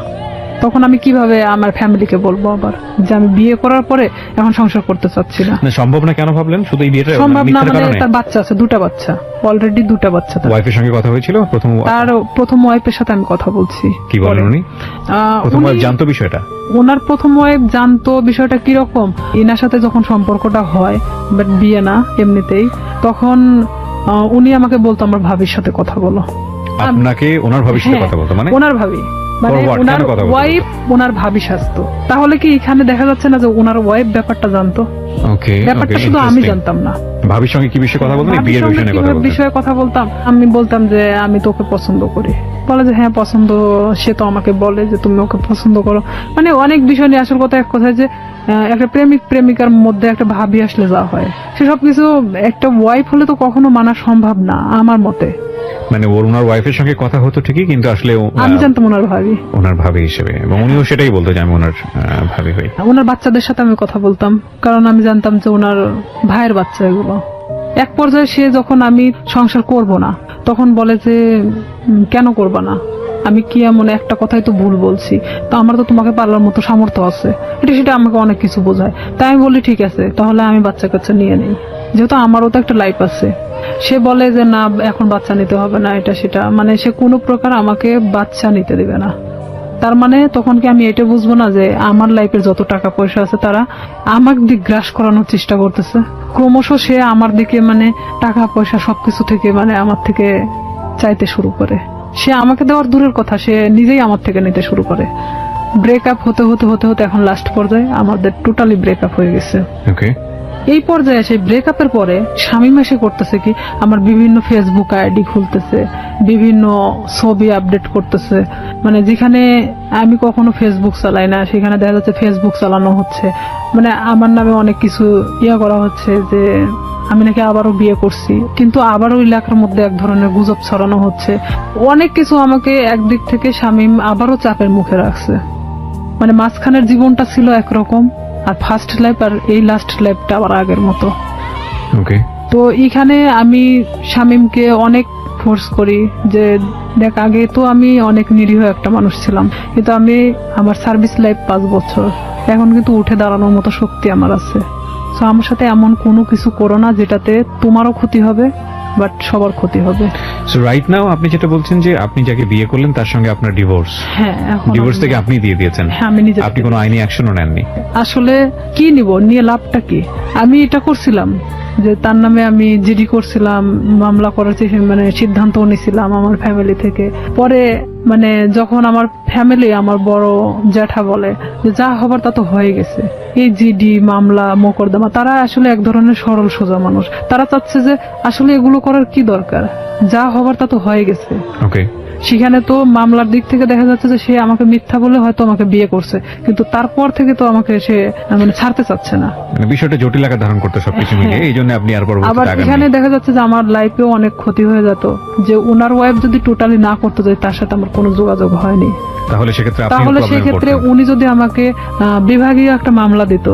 তখন আমি কিভাবে আমার ফ্যামিলিকে বলবো আবার যে আমি বিয়ে করার পরে এখন সংসার করতে চাচ্ছি না। না সম্ভব না কেন ভাবলেন? শুধু এই বিয়েটা সম্ভব না মিথ্যার মানে কারণে? তার বাচ্চা আছে, 2টা বাচ্চা, অলরেডি 2টা বাচ্চা তার। ওয়াইফের সঙ্গে কথা হয়েছিল প্রথম? তার প্রথম ওয়াইফের সাথে আমি কথা বলছি। কি বলেন উনি? প্রথম উনি- ওয়াইফ জানতো বিষয়টা? ওনার প্রথম ওয়াইফ জানতো বিষয়টা কিরকম। ইনার সাথে যখন সম্পর্কটা হয়, বাট বিয়ে না এমনিতেই, তখন উনি আমাকে বলতো আমার ভাবির সাথে কথা বলো। আপনাকে ওনার ভবিষ্যতে হ্যাঁ, কথা বলতো? মানে ওনার ভাবি, মানে For what? ওনার কেন কথা বলতো? ওয়াইফ ওনার ভাবি সাজতো। তাহলে কি এখানে দেখা যাচ্ছে না যে ওনার ওয়াইফ ব্যাপারটা জানতো? ওকে, ব্যাপারটা শুধু আমি জানতাম না। ভাবির সঙ্গে কি বিষয়ে কথা বলতেন? ভাবির বিয়ের সঙ্গে বিষয়ে কথা কিভাবে বলতেন? বিষয়ে কথা বলতাম, আমি বলতাম যে আমি তোকে পছন্দ করি, বলে যে হ্যাঁ পছন্দ, সে তো আমাকে বলে যে তুমি ওকে পছন্দ করো, মানে অনেক বিষয় নিয়ে। আসল কথা এক কথায় যে একটা প্রেমিক প্রেমিকার মধ্যে একটা ভাবি আসলে যা হয়, সেসব কিছু একটা ওয়াইফ হলে তো কখনো মানা সম্ভব না আমার মতে। মানে ওনার ওয়াইফের সঙ্গে কথা হতো ঠিকই, কিন্তু আসলে আমি জানতাম ওনার ভাবি, ওনার ভাবি হিসেবে, এবং উনিও সেটাই বলতো যে আমি ওনার ভাবি হই। ওনার বাচ্চাদের সাথে আমি কথা বলতাম, কারণ আমি জানতাম যে ওনার ভাইয়ের বাচ্চা এগুলো। এক পর্যায়ে সে যখন আমি সংসার করব না, তখন বলে যে কেন করবা না, আমি কি এমন একটা কথাই তো ভুল বলছি, তো আমার তো তোমাকে পালার মতো সামর্থ্য আছে, এটা সেটা আমাকে অনেক কিছু বোঝায়। তাই আমি বলি ঠিক আছে, তাহলে আমি বাচ্চা কাচ্চা নিয়ে নিই, যেহেতু আমারও তো একটা লাইফ আছে। সে বলে যে না এখন বাচ্চা নিতে হবে না, এটা সেটা, মানে সে কোনো প্রকার আমাকে বাচ্চা নিতে দেবে না। তার মানে তখন কি আমি এটা বুঝবো না যে আমার লাইফের যত টাকা পয়সা আছে তারা আমার দিক গ্রাস করানোর চেষ্টা করতেছে? ক্রমশ সে আমার দিকে মানে টাকা পয়সা সবকিছু থেকে মানে আমার থেকে চাইতে শুরু করে। সে আমাকে দেওয়ার দূরের কথা, সে নিজেই আমার থেকে নিতে শুরু করে। ব্রেকআপ হতে হতে হতে হতে এখন লাস্ট পর্যায়ে আমাদের টোটালি ব্রেকআপ হয়ে গেছে। ওকে। এই পর্যায়ে সেই ব্রেকআপের পরে শামীম এসে করতেছে কি, আমার বিভিন্ন ফেসবুক আইডি খুলতেছে, বিভিন্ন ছবি আপডেট করতেছে, মানে যেখানে আমি কখনো ফেসবুক চালাই না সেখানে দেখা যাচ্ছে ফেসবুক চালানো হচ্ছে, মানে আমার নামে অনেক কিছু করা হচ্ছে যে আমি নাকি আবারও বিয়ে করছি, কিন্তু আবারও এলাকার মধ্যে এক ধরনের গুজব ছড়ানো হচ্ছে। অনেক কিছু আমাকে একদিক থেকে শামীম আবারও চাপের মুখে রাখছে। মানে মাঝখানের জীবনটা ছিল একরকম, আর ফার্স্ট লাইফ আর এই লাস্ট লাইফটা আবার আগের মতো। ওকে। তো এখানে আমি শামীমকে অনেক ফোর্স করি যে দেখ, আগে তো আমি অনেক নিরীহ একটা মানুষ ছিলাম, কিন্তু আমি আমার সার্ভিস লাইফ 5 বছর, এখন কিন্তু উঠে দাঁড়ানোর মতো শক্তি আমার আছে। তো আমার সাথে এমন কোনো কিছু করো না যেটাতে তোমারও ক্ষতি হবে বাট সবার ক্ষতি হবে। সো রাইট নাও আপনি যেটা বলছেন যে আপনি যাকে বিয়ে করলেন তার সঙ্গে আপনার ডিভোর্স, হ্যাঁ, এখন ডিভোর্স থেকে আপনি দিয়ে দিয়েছেন। হ্যাঁ, আমি নিজে আপনি কোনো আইনি অ্যাকশনও নেননি। আসলে কি নিব, নিয়ে লাভটা কি? আমি এটা করছিলাম যে তার নামে আমি জিডি করছিলাম, মামলা করার মানে সিদ্ধান্ত নিয়েছিলাম আমার ফ্যামিলি থেকে। পরে মানে যখন আমার ফ্যামিলি, আমার বড় জ্যাঠা বলে যে যা হবার তা তো হয়ে গেছে, এই জিডি মামলা মোকদ্দমা, তারা আসলে এক ধরনের সরল সোজা মানুষ, তারা চাচ্ছে যে আসলে এগুলো করার কি দরকার, যা হবার তা তো হয়ে গেছে। ওকে। সেখানে তো মামলার দিক থেকে দেখা যাচ্ছে যে সে আমাকে মিথ্যা বলে হয়তো আমাকে বিয়ে করছে, কিন্তু তারপর থেকে তো আমাকে সে মানে ছাড়তে চাচ্ছে না। মানে বিষয়টা জটিল আকার ধারণ করতে সবকিছু মিলিয়ে, এই জন্য আপনি আর আবার পরবর্তীতে আগান এখানে দেখা যাচ্ছে যে আমার লাইফেও অনেক ক্ষতি হয়ে যেত, যে ওনার ওয়াইফ যদি টোটালি না করতে যায়, তার সাথে আমার কোনো যোগাযোগ হয়নি, তাহলে সেক্ষেত্রে আপনি তাহলে প্রবলেমে সেক্ষেত্রে পড়তেন। উনি যদি আমাকে বিভাগীয় একটা মামলা দিত,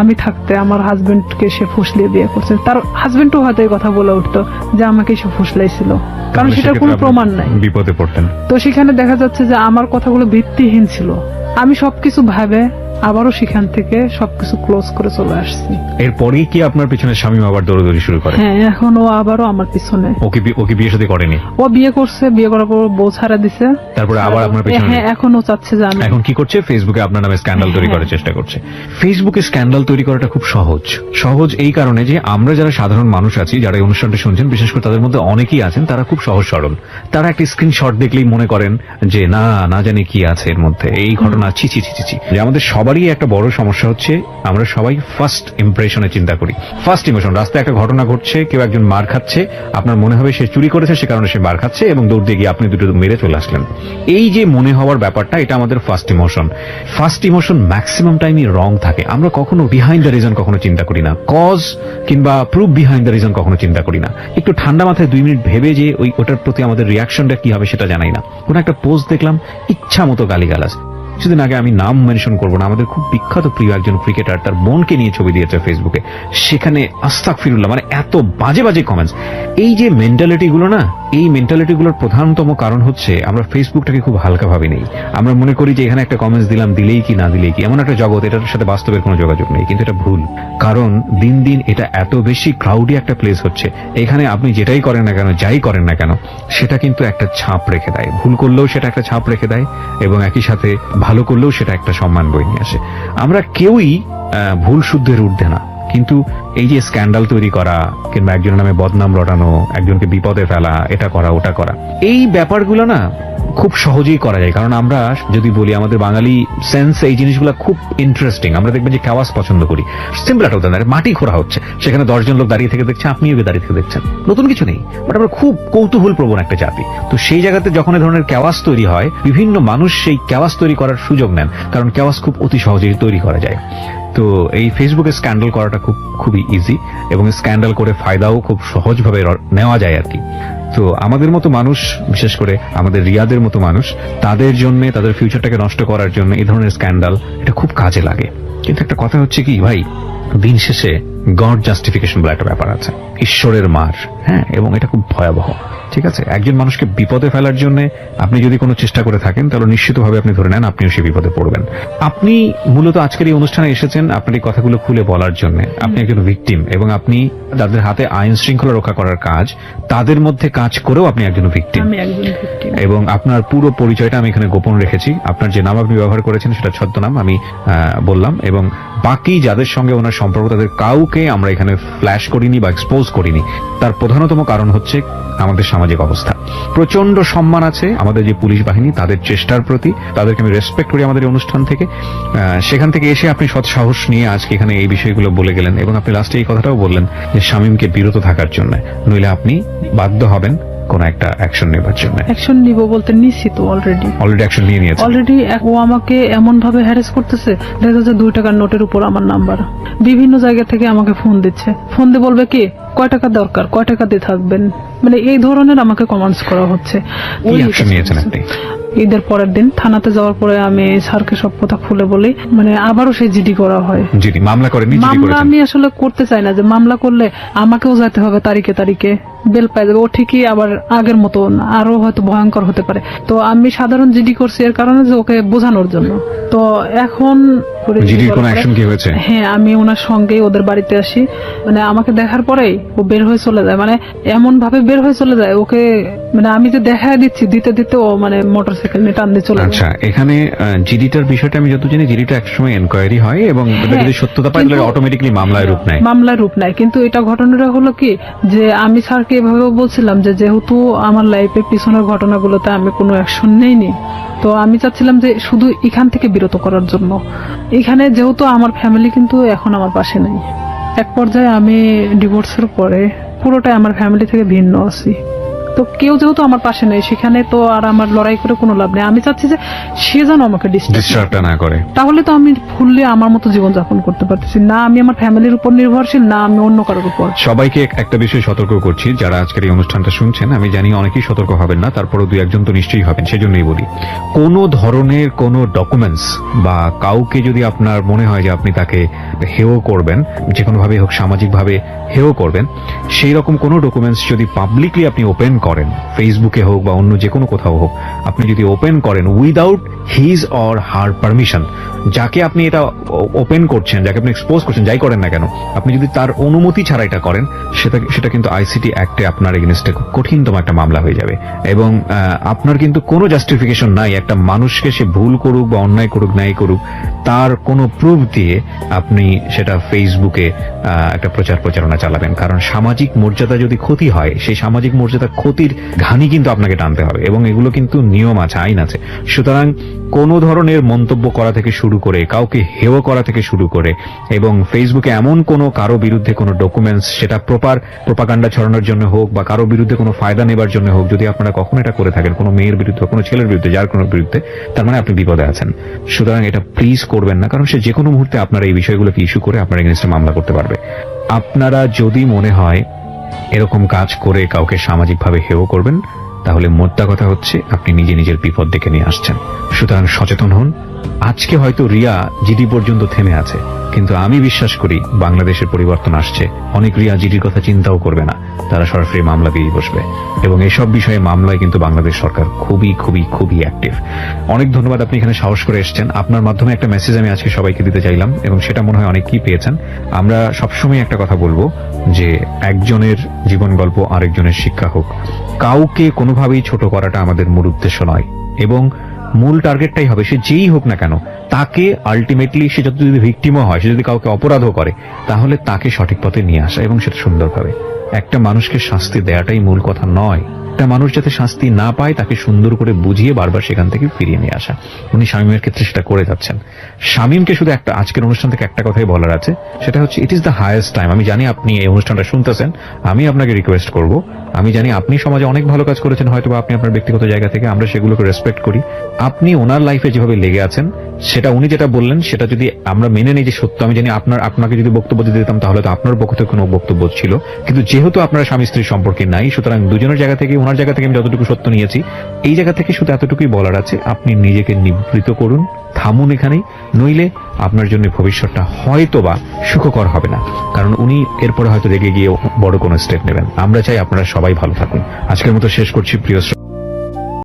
আমি থাকতে আমার হাজবেন্ডকে সে ফুসলিয়ে বিয়ে করছে, তার হাজবেন্ডও হয়তো এই কথা বলে উঠতো যে আমাকে সে ফুসলাইছিল, কারণ তাহলে সেটার সেক্ষেত্রে কোনো আপনি প্রমাণ নাই। বিপদে পড়তেন। তো সেখানে দেখা যাচ্ছে যে আমার কথাগুলো ভিত্তিহীন ছিল, আমি সবকিছু ভাবে আবারও সেখান থেকে সবকিছু ক্লোজ করে চলে আসছি। এরপরেই কি আপনার পিছনে স্বামী আবার দৌড়দৌড়ি শুরু করে? হ্যাঁ, এখন ও আবারও আমার পিছনে। ওকে বিয়ে শাদী করেনি? ও বিয়ে করছে, বিয়ে করার পর বউ ছাড়া দিছে, তারপরে আবার আপনার পিছনে? হ্যাঁ, এখন ও চাচ্ছে যে আমি। এখন কি করছে? ফেসবুকে আপনার নামে স্ক্যান্ডাল তৈরি করার চেষ্টা করছে। ফেসবুকে স্ক্যান্ডাল তৈরি করাটা খুব সহজ এই কারণে যে আমরা যারা সাধারণ মানুষ আছি, যারা এই অনুষ্ঠানটা শুনছেন, বিশেষ করে তাদের মধ্যে অনেকেই আছেন তারা খুব সহজ সরল। তারা একটা স্ক্রিনশট দেখলেই মনে করেন যে না জানি কি আছে এর মধ্যে, এই ঘটনা ছি ছি ছি ছি ছি। যে আমাদের সবারই একটা বড় সমস্যা হচ্ছে, আমরা সবাই ফার্স্ট ইমপ্রেশনে চিন্তা করি। ফার্স্ট ইমোশন, রাস্তায় একটা ঘটনা ঘটছে, কেউ একজন মার খাচ্ছে, আপনার মনে হবে সে চুরি করেছে, সে কারণে সে মার খাচ্ছে, এবং দৌড় দিয়ে গিয়ে আপনি দুটো মেরে চলে আসলেন। এই যে মনে হওয়ার ব্যাপারটা, এটা আমাদের first emotion. First emotion maximum টাইমই রং থাকে। আমরা কখনো বিহাইন্ড দ্য রিজন কখনো চিন্তা করি না, কজ কিংবা প্রুফ বিহাইন্ড দ্য রিজন কখনো চিন্তা করি না। একটু ঠান্ডা মাথায় 2 মিনিট ভেবে যে ওটার প্রতি আমাদের রিয়াকশনটা কি হবে সেটা জানাই না। কোন একটা পোস্ট দেখলাম, ইচ্ছা মতো গালিগালাজ। কিছুদিন আগে, আমি নাম মেনশন করবো না, আমাদের খুব বিখ্যাত প্রিয় একজন ক্রিকেটার তার বোনকে নিয়ে ছবি দিয়েছে ফেসবুকে, সেখানে আস্তাগফিরুল্লাহ, মানে এত বাজে কমেন্টস। এই যে মেন্টালিটি গুলো না, এই মেন্টালিটি গুলোর প্রধানতম কারণ হচ্ছে আমরা ফেসবুকটাকে খুব হালকা ভাবে নেই। আমরা মনে করি যে এখানে একটা কমেন্টস দিলাম, দিলেই কি না দিলেই কি, এমন একটা জগৎ, এটার সাথে বাস্তবের কোনো যোগাযোগ নেই। কিন্তু এটা ভুল, কারণ দিন দিন এটা এত বেশি ক্রাউডি একটা প্লেস হচ্ছে, এখানে আপনি যেটাই করেন না কেন, যাই করেন না কেন, সেটা কিন্তু একটা ছাপ রেখে দেয়। ভুল করলেও সেটা একটা ছাপ রেখে দেয়, এবং একই সাথে ভালো করলেও সেটা একটা সম্মান বয়ে নিয়ে আসে। আমরা কেউই ভুল শুদ্ধের ঊর্ধ্বে না, কিন্তু এই যে স্ক্যান্ডাল তৈরি করা কিংবা একজনের নামে বদনাম রটানো, একজনকে বিপদে ফেলা, এটা করা ওটা করা, এই ব্যাপারগুলো না খুব সহজেই করা যায়, কারণ আমরা যদি বলি আমাদের বাঙালি সেন্স এই জিনিসগুলো খুব ইন্টারেস্টিং। আমরা দেখবেন যে ক্যাওয়াস পছন্দ করি, সিম্পল একটা উদাহরণ, মাটি খোঁড়া হচ্ছে, সেখানে 10 জন লোক দাঁড়িয়ে থেকে দেখছে, আপনিও দাঁড়িয়ে থেকে দেখছেন, নতুন কিছু নেই, বাট আমরা খুব কৌতূহল প্রবণ একটা জাতি। তো সেই জায়গাতে যখন এই ধরনের ক্যাওয়াস তৈরি হয়, বিভিন্ন মানুষ সেই ক্যাওয়াস তৈরি করার সুযোগ নেন, কারণ ক্যাওয়াস খুব অতি সহজেই তৈরি করা যায়। তো এই ফেসবুকে স্ক্যান্ডাল করাটা খুবই ইজি, এবং স্ক্যান্ডাল করে ফায়দাও খুব সহজভাবে নেওয়া যায় আর কি। তো আমাদের মতো মানুষ, বিশেষ করে আমাদের রিয়াদের মতো মানুষ, তাদের জন্য, তাদের ফিউচারটাকে নষ্ট করার জন্য এই ধরনের স্ক্যান্ডাল এটা খুব কাজে লাগে। কিন্তু একটা কথা হচ্ছে কি ভাই, দিন শেষে গড জাস্টিফিকেশন বলে একটা ব্যাপার আছে, ঈশ্বরের মার, হ্যাঁ, এবং এটা খুব ভয়াবহ। ঠিক আছে, একজন মানুষকে বিপদে ফেলার জন্য আপনি যদি কোনো চেষ্টা করে থাকেন, তাহলে নিশ্চিতভাবে আপনি ধরে নেন আপনিও সেই বিপদে পড়বেন। আপনি মূলত আজকের এই অনুষ্ঠানে এসেছেন আপনার এই কথাগুলো খুলে বলার জন্য। আপনি একজন ভিকটিম, এবং আপনি যাদের হাতে আইন শৃঙ্খলা রক্ষা করার কাজ, তাদের মধ্যে কাজ করেও আপনি একজন ভিকটিম। আমি একজন victim। এবং আপনার পুরো পরিচয়টা আমি এখানে গোপন রেখেছি। আপনার যে নাম আপনি ব্যবহার করেছেন সেটা ছদ্মনাম আমি বললাম, এবং বাকি যাদের সঙ্গে ওনার সম্পর্ক তাদের কাউকে আমরা এখানে ফ্ল্যাশ করিনি বা এক্সপোজ করিনি। তার প্রধানতম কারণ হচ্ছে আমাদের সামাজিক অবস্থা। প্রচন্ড সম্মান আছে আমাদের যে পুলিশ বাহিনী, তাদের চেষ্টার প্রতি, তাদেরকে আমি রেসপেক্ট করি আমাদের এই অনুষ্ঠান থেকে। সেখান থেকে এসে আপনি সৎ সাহস নিয়ে আজকে এখানে এই বিষয়গুলো বলে গেলেন, এবং আপনি লাস্টে এই কথাটাও বললেন যে শামীমকে বিরত থাকার জন্য, নইলে আপনি বাধ্য হবেন কোন একটা অ্যাকশন নেবার জন্য। অ্যাকশন নিব বলতে নিছি তো অলরেডি অ্যাকশন নিয়ে নিয়েছে। অলরেডি ও আমাকে এমন ভাবে হ্যারাস করতেছে, দেখা যাচ্ছে 2 টাকার নোটের উপর আমার নাম্বার, বিভিন্ন জায়গা থেকে আমাকে ফোন দিচ্ছে, ফোন দিয়ে বলবে কি কয় টাকা দরকার, কয় টাকা দিয়ে থাকবেন, মানে এই ধরনের আমাকে কমান্ডস করা হচ্ছে। কি অ্যাকশন নিয়েছেন আপনি? ঈদের পরের দিন থানাতে যাওয়ার পরে আমি স্যারকে সব কথা খুলে বলি, মানে আবারও সেই জিডি করা হয়। জিডি মামলা করেনি? মামলা আমি আসলে করতে চাই না, যে মামলা করলে আমাকেও যেতে হবে তারিখে তারিখে, বেল পাই যাবে, ও ঠিকই আবার আগের মতো আরো হয়তো ভয়ঙ্কর হতে পারে। তো আমি সাধারণ জিডি করছি এর কারণে যে ওকে বোঝানোর জন্য। তো এখন জিডির কোনো অ্যাকশন কি হয়েছে? হ্যাঁ, আমি ওনার সঙ্গেই ওদের বাড়িতে আসি, মানে আমাকে দেখার পরেই ও বের হয়ে চলে যায়, মানে এমন ভাবে বের হয়ে চলে যায়, ওকে মানে আমি যে দেখায় দিচ্ছি দিতে দিতে ও মানে মোটরসাইকেল নিয়ে টান দিয়ে চলে যায়। আচ্ছা, এখানে জিডিটার বিষয়টা আমি যত জানি, জিডিটা একসময় এনকোয়ারি হয়, এবং এটা যদি সত্যতা পায় তাহলে অটোমেটিক্যালি মামলায় রূপ নেয়। মামলার রূপ নেয়, কিন্তু এটা ঘটনাটা হলো কি, যে আমি স্যারকে এভাবে বলছিলাম যে যেহেতু আমার লাইফে পিছনের ঘটনাগুলোতে আমি কোনো অ্যাকশন নেইনি, তো আমি চাচ্ছিলাম যে শুধু এখান থেকে বিরত করার জন্য। এখানে যেহেতু আমার ফ্যামিলি কিন্তু এখন আমার পাশে নেই, এক পর্যায়ে আমি ডিভোর্সের পরে পুরোটাই আমার ফ্যামিলি থেকে ভিন্ন আছি। তো কেউ যেহেতু আমার পাশে নেই, সেখানে তো আর আমার লড়াই করে কোনো লাভ নেই। আমি চাচ্ছি যে সে যেন আমাকে ডিস্টার্বটা না করে, তাহলে তো আমি ফুললি আমার মতো জীবন যাপন করতে পারতেছি না। আমি আমার ফ্যামিলির উপর নির্ভরশীল, না আমি অন্য কারোর উপর। সবাইকে একটা বিষয় সতর্ক করছি, যারা আজকের এই অনুষ্ঠানটা শুনছেন, আমি জানি অনেকেই সতর্ক হবেন না, তারপরও 2-1 জন তো নিশ্চয়ই হবেন, সেজন্যই বলি, কোনো ধরনের কোনো ডকুমেন্টস বা কাউকে যদি আপনার মনে হয় যে আপনি তাকে হেয় করবেন, যে কোনো ভাবে হোক, সামাজিক ভাবে হেয় করবেন, সেই রকম কোনো ডকুমেন্টস যদি পাবলিকলি আপনি ওপেন করেন, ফেসবুকে হোক বা অন্য যে কোনো কোথাও হোক, আপনি যদি ওপেন করেন without his or her permission, যাকে আপনি এটা ওপেন করছেন, যাকে আপনি এক্সপোজ করছেন, যাই করেন না কেন, আপনি যদি তার অনুমতি ছাড়া এটা করেন, সেটা কিন্তু আইসিটি অ্যাক্টে আপনার এগেইনস্টে কঠিনতম একটা মামলা হয়ে যাবে। এবং আপনার কিন্তু কোনো জাস্টিফিকেশন নাই একটা মানুষকে, সে ভুল করুক বা অন্যায় করুক, ন্যায় করুক, তার কোনো প্রুফ দিয়ে আপনি সেটা ফেসবুকে একটা প্রচারণা চালাবেন। কারণ সামাজিক মর্যাদা যদি ক্ষতি হয়, সেই সামাজিক মর্যাদা ক্ষতির ঘানি কিন্তু আপনাকে টানতে হবে, এবং এগুলো কিন্তু নিয়ম আছে, আইন আছে। সুতরাং কোনো ধরনের মন্তব্য করা থেকে শুরু করে, কাউকে হেয় করা থেকে শুরু করে, এবং ফেসবুকে এমন কোনো কারো বিরুদ্ধে কোনো ডকুমেন্টস, সেটা প্রোপাগান্ডা ছড়ানোর জন্য হোক বা কারো বিরুদ্ধে কোনো ফায়দা নেবার জন্য হোক, যদি আপনারা কখনো এটা করে থাকেন কোনো মেয়ের বিরুদ্ধে, কোনো ছেলের বিরুদ্ধে, যার কোনো বিরুদ্ধে, তার মানে আপনি বিপদে আছেন। সুতরাং এটা প্লিজ করবেন না, কারণ সে যে কোনো মুহূর্তে আপনার এই বিষয়গুলোকে ইস্যু করে আপনার এগেইনস্টে মামলা করতে পারবে। আপনারা যদি মনে হয় এরকম কাজ করে কাউকে সামাজিকভাবে হেয় করবেন, তাহলে মোদ্দা কথা হচ্ছে আপনি নিজের বিপদ ডেকে নিয়ে আসছেন। সুতরাং সচেতন হন। আজকে হয়তো রিয়া জিডি পর্যন্ত থেমে আছে, কিন্তু আমি বিশ্বাস করি বাংলাদেশের পরিবর্তন আসছে। অনেক রিয়া জিডির কথা চিন্তাও করবে না, তারা সরাসরি মামলা দিয়ে বসবে, এবং এসব বিষয়ে মামলায় কিন্তু বাংলাদেশ সরকার খুবই খুবই খুবই অ্যাক্টিভ। অনেক ধন্যবাদ, আপনি এখানে সাহস করে এসেছেন। আপনার মাধ্যমে একটা মেসেজ আমি আজকে সবাইকে দিতে চাইলাম, এবং সেটা মনে হয় অনেকেই পেয়েছেন। আমরা সবসময় একটা কথা বলবো যে একজনের জীবন গল্প আরেকজনের শিক্ষা হোক। কাউকে কোনোভাবেই ছোট করাটা আমাদের মূল উদ্দেশ্য নয়, এবং মূল টার্গেটটাই হবে সে যেই হোক না কেন তাকে আলটিমেটলি সে যত যদি ভিকটিমও হয়, সে যদি কাউকে অপরাধও করে, তাহলে তাকে সঠিক পথে নিয়ে আসা এবং সেটা সুন্দরভাবে। একটা মানুষকে শাস্তি দেওয়াটাই মূল কথা নয়, একটা মানুষ যাতে শাস্তি না পায় তাকে সুন্দর করে বুঝিয়ে বারবার সেখান থেকে ফিরিয়ে নিয়ে আসা। উনি শামীমের ক্ষেত্রে সেটা করে যাচ্ছেন। শামীমকে শুধু একটা আজকের অনুষ্ঠান থেকে একটা কথাই বলার আছে, সেটা হচ্ছে it is the highest time. আমি জানি আপনি এই অনুষ্ঠানটা শুনতেছেন, আমি আপনাকে রিকোয়েস্ট করব, আমি জানি আপনি সমাজে অনেক ভালো কাজ করেছেন, হয়তো বা আপনি আপনার ব্যক্তিগত জায়গা থেকে, আমরা সেগুলোকে রেসপেক্ট করি। আপনি ওনার লাইফে যেভাবে লেগে আছেন, সেটা উনি যেটা বললেন সেটা যদি আমরা মেনে নিই যে সত্য, আমি জানি আপনাকে যদি বক্তব্য দিতে দিতাম তাহলে তো আপনার পক্ষ থেকে কোনো বক্তব্য ছিল, কিন্তু যেহেতু আপনারা স্বামী স্ত্রীর সম্পর্কে নাই, সুতরাং দুজনের জায়গা থেকে, ওনার জায়গা থেকে আমি যতটুকু সত্য নিয়েছি, এই জায়গা থেকে শুধু এতটুকুই বলার আছে, আপনি নিজেকে নিবৃত করুন, থামুন এখানেই, নইলে আপনার জন্য ভবিষ্যৎটা হয়তোবা সুখকর হবে না। কারণ উনি এরপরে হয়তো রেগে গিয়ে বড় কোনো স্টেপ নেবেন। আমরা চাই আপনারা সবাই ভালো থাকুন। আজকের মতো শেষ করছি প্রিয়